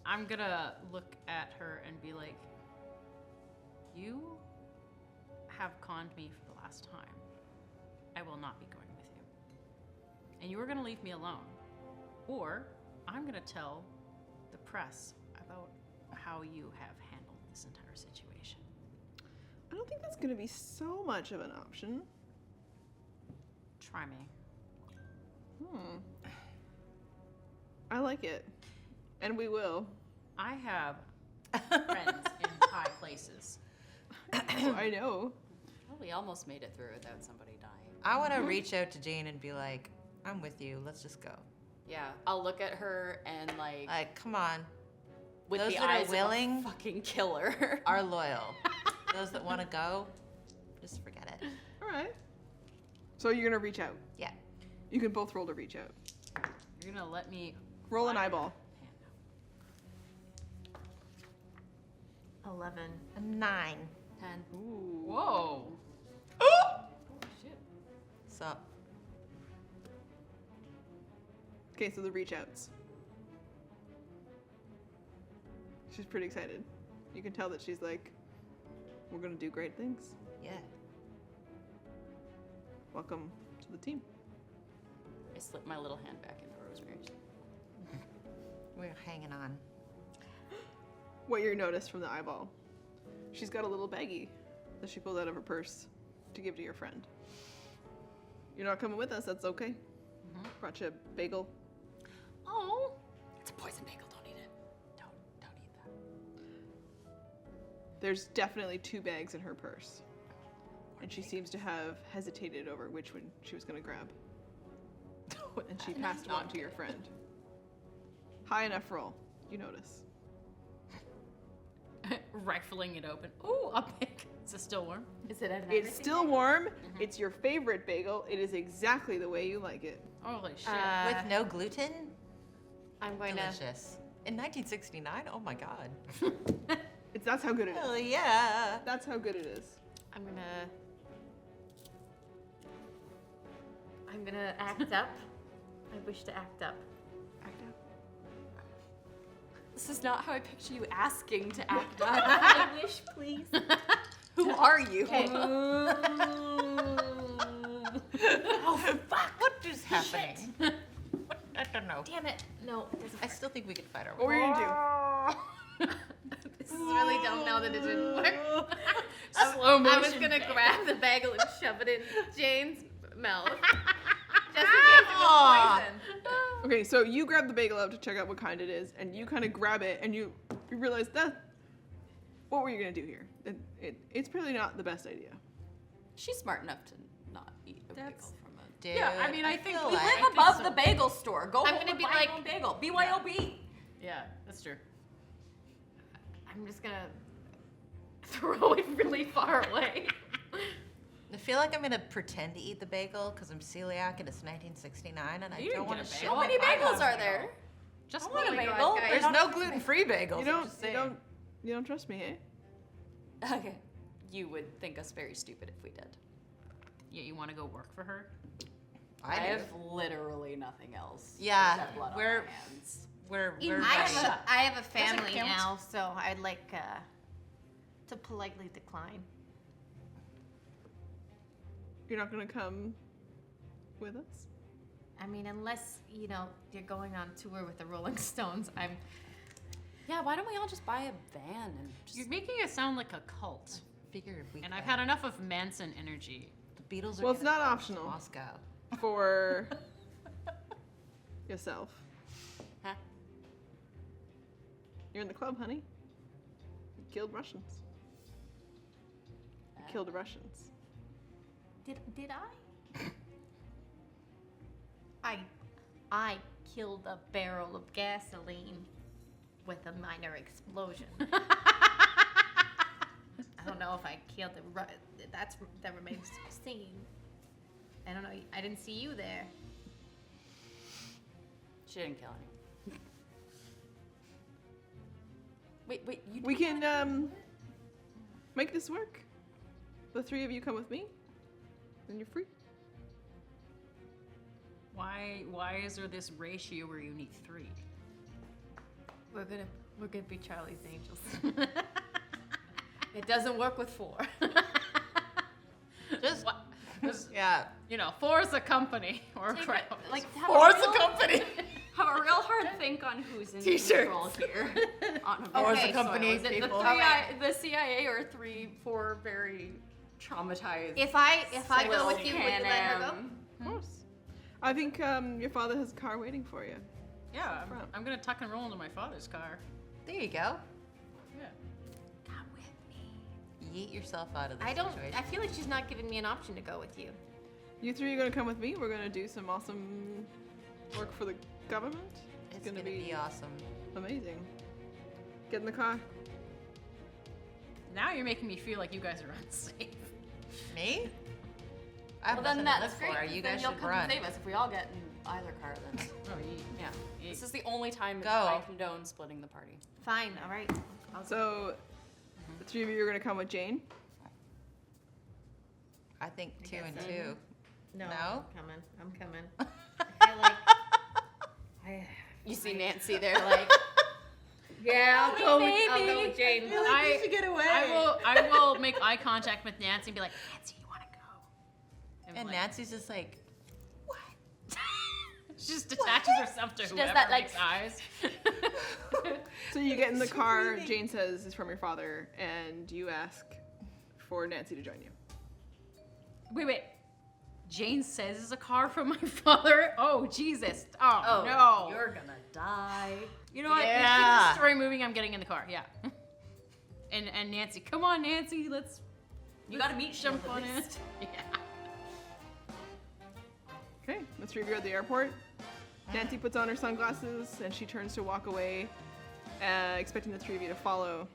Speaker 4: I'm gonna look at her and be like, you have conned me for the last time. I will not be going with you. And you are gonna leave me alone. Or I'm gonna tell the press about how you have handled this entire situation.
Speaker 1: I don't think that's going to be so much of an option.
Speaker 4: Try me.
Speaker 1: I like it. And we will.
Speaker 4: I have friends in high places.
Speaker 1: Oh, I know.
Speaker 2: Well, we almost made it through without somebody dying.
Speaker 3: I want to reach out to Jane and be like, I'm with you. Let's just go.
Speaker 2: Yeah, I'll look at her and like
Speaker 3: Come on.
Speaker 2: with
Speaker 3: those
Speaker 2: the
Speaker 3: that are
Speaker 2: eyes
Speaker 3: willing
Speaker 2: of a fucking killer.
Speaker 3: Are loyal. Those that want to go, just forget it.
Speaker 1: All right. So you're going to reach out.
Speaker 3: Yeah.
Speaker 1: You can both roll to reach out.
Speaker 4: You're gonna let me
Speaker 1: Roll an eyeball.
Speaker 5: 11.
Speaker 3: A 9.
Speaker 2: 10.
Speaker 1: Ooh.
Speaker 4: Whoa.
Speaker 2: Shit.
Speaker 3: So,
Speaker 1: Okay, so the reach outs. She's pretty excited. You can tell that she's like, we're going to do great things.
Speaker 3: yeah.
Speaker 1: Welcome to the team.
Speaker 2: I slipped my little hand back into Rosemary's.
Speaker 3: We're hanging on.
Speaker 1: What you noticed from the eyeball. She's got a little baggie that she pulled out of her purse to give to your friend. You're not coming with us, that's okay. Brought you a bagel.
Speaker 2: Oh, it's a poison bagel. Don't eat it. Don't eat that.
Speaker 1: There's definitely 2 bags in her purse. And she seems to have hesitated over which one she was going to grab. And she passed one to your friend. High enough roll. You notice.
Speaker 4: Rifling it open. Ooh, a pick. Is it still warm?
Speaker 5: Is it an
Speaker 1: It's still warm. It's your favorite bagel. It is exactly the way you like it.
Speaker 4: Holy shit.
Speaker 3: With no gluten?
Speaker 5: I'm going to.
Speaker 3: Delicious. In 1969? Oh my god.
Speaker 1: That's how good it is.
Speaker 3: Hell yeah.
Speaker 1: That's how good it is.
Speaker 5: I'm gonna act up. I wish to act up.
Speaker 1: Act out.
Speaker 2: This is not how I picture you asking to act up.
Speaker 5: I wish, please.
Speaker 2: Who are you?
Speaker 5: Okay.
Speaker 3: Oh, fuck. What is happening? What? I don't know.
Speaker 5: Damn it. No, it doesn't.
Speaker 3: I still think we could fight our
Speaker 1: What were
Speaker 3: way.
Speaker 1: you going to do?
Speaker 5: This is really dumb now that it didn't work.
Speaker 4: Slow motion.
Speaker 5: I was gonna grab the bagel and shove it in Jane's mouth. Just in case it was poison.
Speaker 1: Okay, so you grab the bagel out to check out what kind it is, and you kind of grab it, and you realize that. What were you gonna do here? It's probably not the best idea.
Speaker 2: She's smart enough to not eat a bagel
Speaker 3: That's-
Speaker 2: from a.
Speaker 3: Dude,
Speaker 2: Yeah, I mean, I think
Speaker 3: feel
Speaker 2: we
Speaker 3: like-
Speaker 2: live above the bagel store. Go
Speaker 5: I'm
Speaker 2: home
Speaker 5: gonna
Speaker 2: and
Speaker 5: be
Speaker 2: buy
Speaker 5: like-
Speaker 2: your own bagel. BYOB.
Speaker 4: Yeah, that's true.
Speaker 5: I'm just gonna throw it really far away.
Speaker 3: I feel like I'm gonna pretend to eat the bagel because I'm celiac and it's 1969 and I
Speaker 4: You didn't
Speaker 3: don't want
Speaker 4: get
Speaker 3: to
Speaker 4: a
Speaker 3: shit.
Speaker 2: How
Speaker 4: bagel.
Speaker 2: many
Speaker 4: I got
Speaker 2: bagels
Speaker 4: a
Speaker 2: are
Speaker 4: bagel.
Speaker 2: there?
Speaker 4: Just
Speaker 2: I want a
Speaker 5: Oh my God,
Speaker 2: bagel.
Speaker 5: guys.
Speaker 3: There's no gluten-free bagels.
Speaker 1: You don't trust me, eh?
Speaker 2: Okay. You would think us very stupid if we did.
Speaker 4: Yeah, you want to go work for her?
Speaker 2: I
Speaker 3: do.
Speaker 2: have literally nothing else.
Speaker 3: Yeah,
Speaker 2: except blood on
Speaker 3: we're-
Speaker 2: my hands.
Speaker 3: We're
Speaker 5: I
Speaker 3: ready.
Speaker 5: have a family
Speaker 4: count.
Speaker 5: now, so I'd like to politely decline.
Speaker 1: You're not gonna come with us?
Speaker 5: I mean, unless you're going on tour with the Rolling Stones, I'm.
Speaker 2: Yeah, why don't we all just buy a van and just...
Speaker 4: You're making it sound like a cult.
Speaker 3: Figured we
Speaker 4: And I've
Speaker 3: could.
Speaker 4: had enough of Manson energy.
Speaker 3: The Beatles are
Speaker 1: Well, it's
Speaker 3: gonna
Speaker 1: not
Speaker 3: come
Speaker 1: optional.
Speaker 3: to Moscow.
Speaker 1: For yourself.
Speaker 2: Huh?
Speaker 1: You're in the club, honey. You killed Russians. You killed Russians.
Speaker 5: Did I? I killed a barrel of gasoline with a minor explosion. I don't know if I killed it. That remains to be seen. I don't know. I didn't see you there.
Speaker 2: She didn't kill any. Wait, you
Speaker 1: We can make this work. The three of you come with me, then you're free.
Speaker 4: Why is there this ratio where you need 3?
Speaker 5: We're gonna be Charlie's Angels. It doesn't work with 4.
Speaker 3: Just,
Speaker 4: What? Just,
Speaker 3: yeah.
Speaker 4: 4 is a company or a
Speaker 2: Take
Speaker 4: crowd.
Speaker 2: it, like have
Speaker 3: Force
Speaker 2: a
Speaker 3: the
Speaker 2: real,
Speaker 3: company.
Speaker 2: have a real hard think on who's in
Speaker 3: T-shirts.
Speaker 2: control here. On a
Speaker 3: Force
Speaker 2: very
Speaker 3: the company,
Speaker 2: soil. Is it
Speaker 3: people.
Speaker 2: the CIA or 4 very traumatized?
Speaker 5: If I go with
Speaker 2: Little
Speaker 5: you, will you let her go?
Speaker 2: Pan-Am.
Speaker 1: Of course. I think your father has a car waiting for you.
Speaker 4: Yeah, I'm gonna tuck and roll into my father's car.
Speaker 3: There you go.
Speaker 4: Yeah.
Speaker 5: Come with me.
Speaker 3: Yeet yourself out of this
Speaker 5: I
Speaker 3: situation.
Speaker 5: feel like she's not giving me an option to go with you.
Speaker 1: You three are gonna come with me. We're gonna do some awesome work for the government.
Speaker 3: It's gonna be awesome.
Speaker 1: amazing. Get in the car.
Speaker 4: Now you're making me feel like you guys are unsafe.
Speaker 3: Me? I have
Speaker 2: Well,
Speaker 3: nothing
Speaker 2: then
Speaker 3: to
Speaker 2: that's
Speaker 3: live
Speaker 2: great.
Speaker 3: for. You
Speaker 2: then
Speaker 3: guys
Speaker 2: you'll
Speaker 3: should
Speaker 2: come
Speaker 3: run.
Speaker 2: save us if we all get in either car. Then
Speaker 4: Oh,
Speaker 2: yeah,
Speaker 4: Yeet.
Speaker 2: this is the only time
Speaker 3: Go.
Speaker 2: that I condone splitting the party.
Speaker 5: Fine, all right.
Speaker 1: So, the three of you are gonna come with Jane.
Speaker 3: I think
Speaker 5: I
Speaker 3: 2
Speaker 5: guess
Speaker 3: and
Speaker 5: so.
Speaker 3: 2.
Speaker 5: No,
Speaker 3: No?
Speaker 5: I'm coming. I feel like
Speaker 2: You see Nancy there, like
Speaker 5: yeah, I'll go with Jane.
Speaker 3: you should get away.
Speaker 4: I will make eye contact with Nancy and be like, Nancy, you want to go?
Speaker 3: And
Speaker 4: like,
Speaker 3: Nancy's just like, what?
Speaker 4: she just detaches herself to
Speaker 2: She does
Speaker 4: whoever
Speaker 2: that, like-
Speaker 4: makes eyes.
Speaker 1: So you get in the car. Jane says it's from your father, and you ask for Nancy to join you.
Speaker 4: Wait. Jane says it's a car from my father. Oh, Jesus. Oh,
Speaker 2: oh
Speaker 4: no.
Speaker 2: you're gonna die.
Speaker 4: You know what? Let's keep
Speaker 3: Yeah.
Speaker 4: the story moving. I'm getting in the car. Yeah. And Nancy, come on, Nancy. Let's
Speaker 2: You gotta meet
Speaker 4: jump
Speaker 2: Sheila
Speaker 4: on in.
Speaker 2: next.
Speaker 4: Yeah.
Speaker 1: Okay, the three of you are at the airport. Nancy puts on her sunglasses and she turns to walk away, expecting the three of you to follow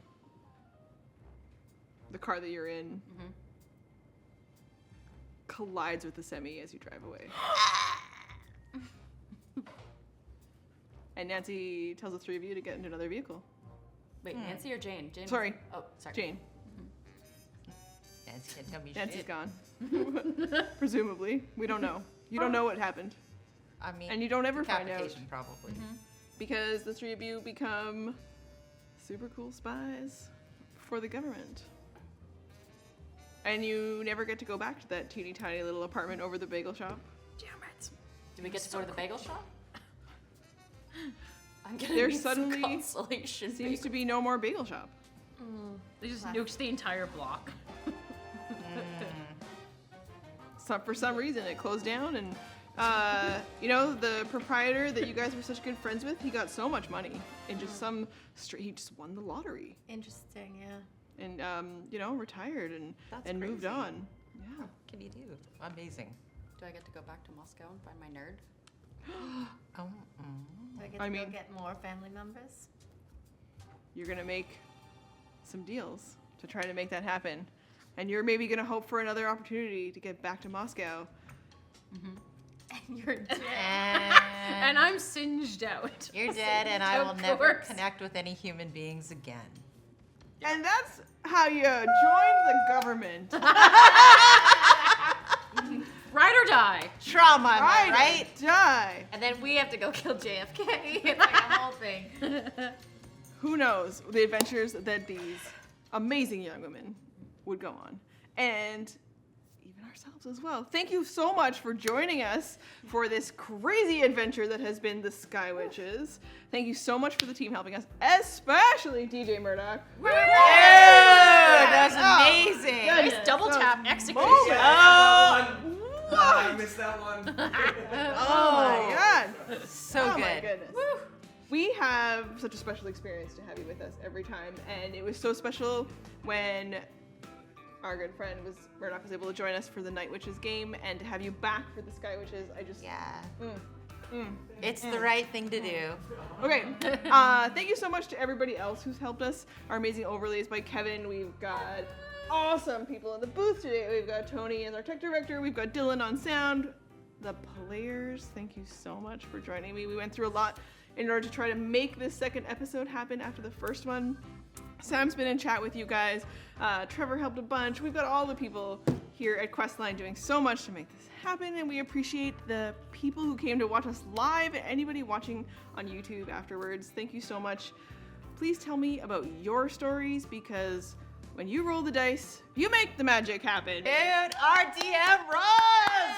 Speaker 1: the car that you're in. Collides with the semi as you drive away. And Nancy tells the three of you to get into another vehicle.
Speaker 2: Wait, Nancy or Jane? Jane.
Speaker 1: Sorry.
Speaker 2: Oh, sorry.
Speaker 1: Jane.
Speaker 3: Nancy can't tell me
Speaker 1: Nancy's
Speaker 3: shit.
Speaker 1: gone. Presumably. We don't know. You don't know what happened.
Speaker 3: I mean,
Speaker 1: And you don't ever find out.
Speaker 3: decapitation probably.
Speaker 1: Because the three of you become super cool spies for the government. And you never get to go back to that teeny tiny little apartment over the bagel shop.
Speaker 2: Did we get to go to the bagel shop? I'm gonna
Speaker 1: there
Speaker 2: need
Speaker 1: suddenly
Speaker 2: some consolation.
Speaker 1: seems to be no more bagel shop.
Speaker 4: They just nuked the entire block.
Speaker 1: For some reason, it closed down, and the proprietor that you guys were such good friends with, he got so much money in just he just won the lottery.
Speaker 5: Interesting, yeah.
Speaker 1: And retired and
Speaker 3: That's
Speaker 1: moved
Speaker 3: crazy.
Speaker 1: on. Yeah.
Speaker 3: What can you do? Amazing.
Speaker 2: Do I get to go back to Moscow and find my nerd?
Speaker 3: Oh,
Speaker 5: Do I get
Speaker 1: I
Speaker 5: to
Speaker 1: mean-
Speaker 5: go get more family members?
Speaker 1: You're gonna make some deals to try to make that happen, and you're maybe gonna hope for another opportunity to get back to Moscow.
Speaker 5: You're dead.
Speaker 4: And I'm singed out.
Speaker 3: You're dead, and I will
Speaker 4: Of
Speaker 3: never
Speaker 4: course.
Speaker 3: connect with any human beings again.
Speaker 1: And that's how you join the government.
Speaker 4: Ride or die.
Speaker 3: Trauma, am I
Speaker 1: Ride or
Speaker 3: right?
Speaker 1: die.
Speaker 5: And then we have to go kill JFK. It's like a whole thing.
Speaker 1: Who knows the adventures that these amazing young women would go on, and even ourselves as well. Thank you so much for joining us for this crazy adventure that has been the Sky Witches. Thank you so much for the team helping us, especially DJ Murdoch.
Speaker 3: That was amazing.
Speaker 1: goodness.
Speaker 4: Nice double
Speaker 1: Those
Speaker 4: tap execution.
Speaker 1: moments.
Speaker 7: I missed that one.
Speaker 1: Oh my god.
Speaker 3: So
Speaker 1: Oh my
Speaker 3: good.
Speaker 1: goodness. We have such a special experience to have you with us every time, and it was so special when our good friend Murdoch was able to join us for the Night Witches game, and to have you back for the Sky Witches. I just
Speaker 3: Yeah. It's the right thing to do.
Speaker 1: Okay. Thank you so much to everybody else who's helped us. Our amazing overlays by Kevin. We've got awesome people in the booth today. We've got Tony as our tech director. We've got Dylan on sound. The players, thank you so much for joining me. We went through a lot in order to try to make this second episode happen after the first one. Sam's been in chat with you guys. Trevor helped a bunch. We've got all the people here at Questline doing so much to make this happen, and we appreciate the people who came to watch us live and anybody watching on YouTube afterwards. Thank you so much. Please tell me about your stories, because when you roll the dice, you make the magic happen.
Speaker 3: Dude, our DM Roz!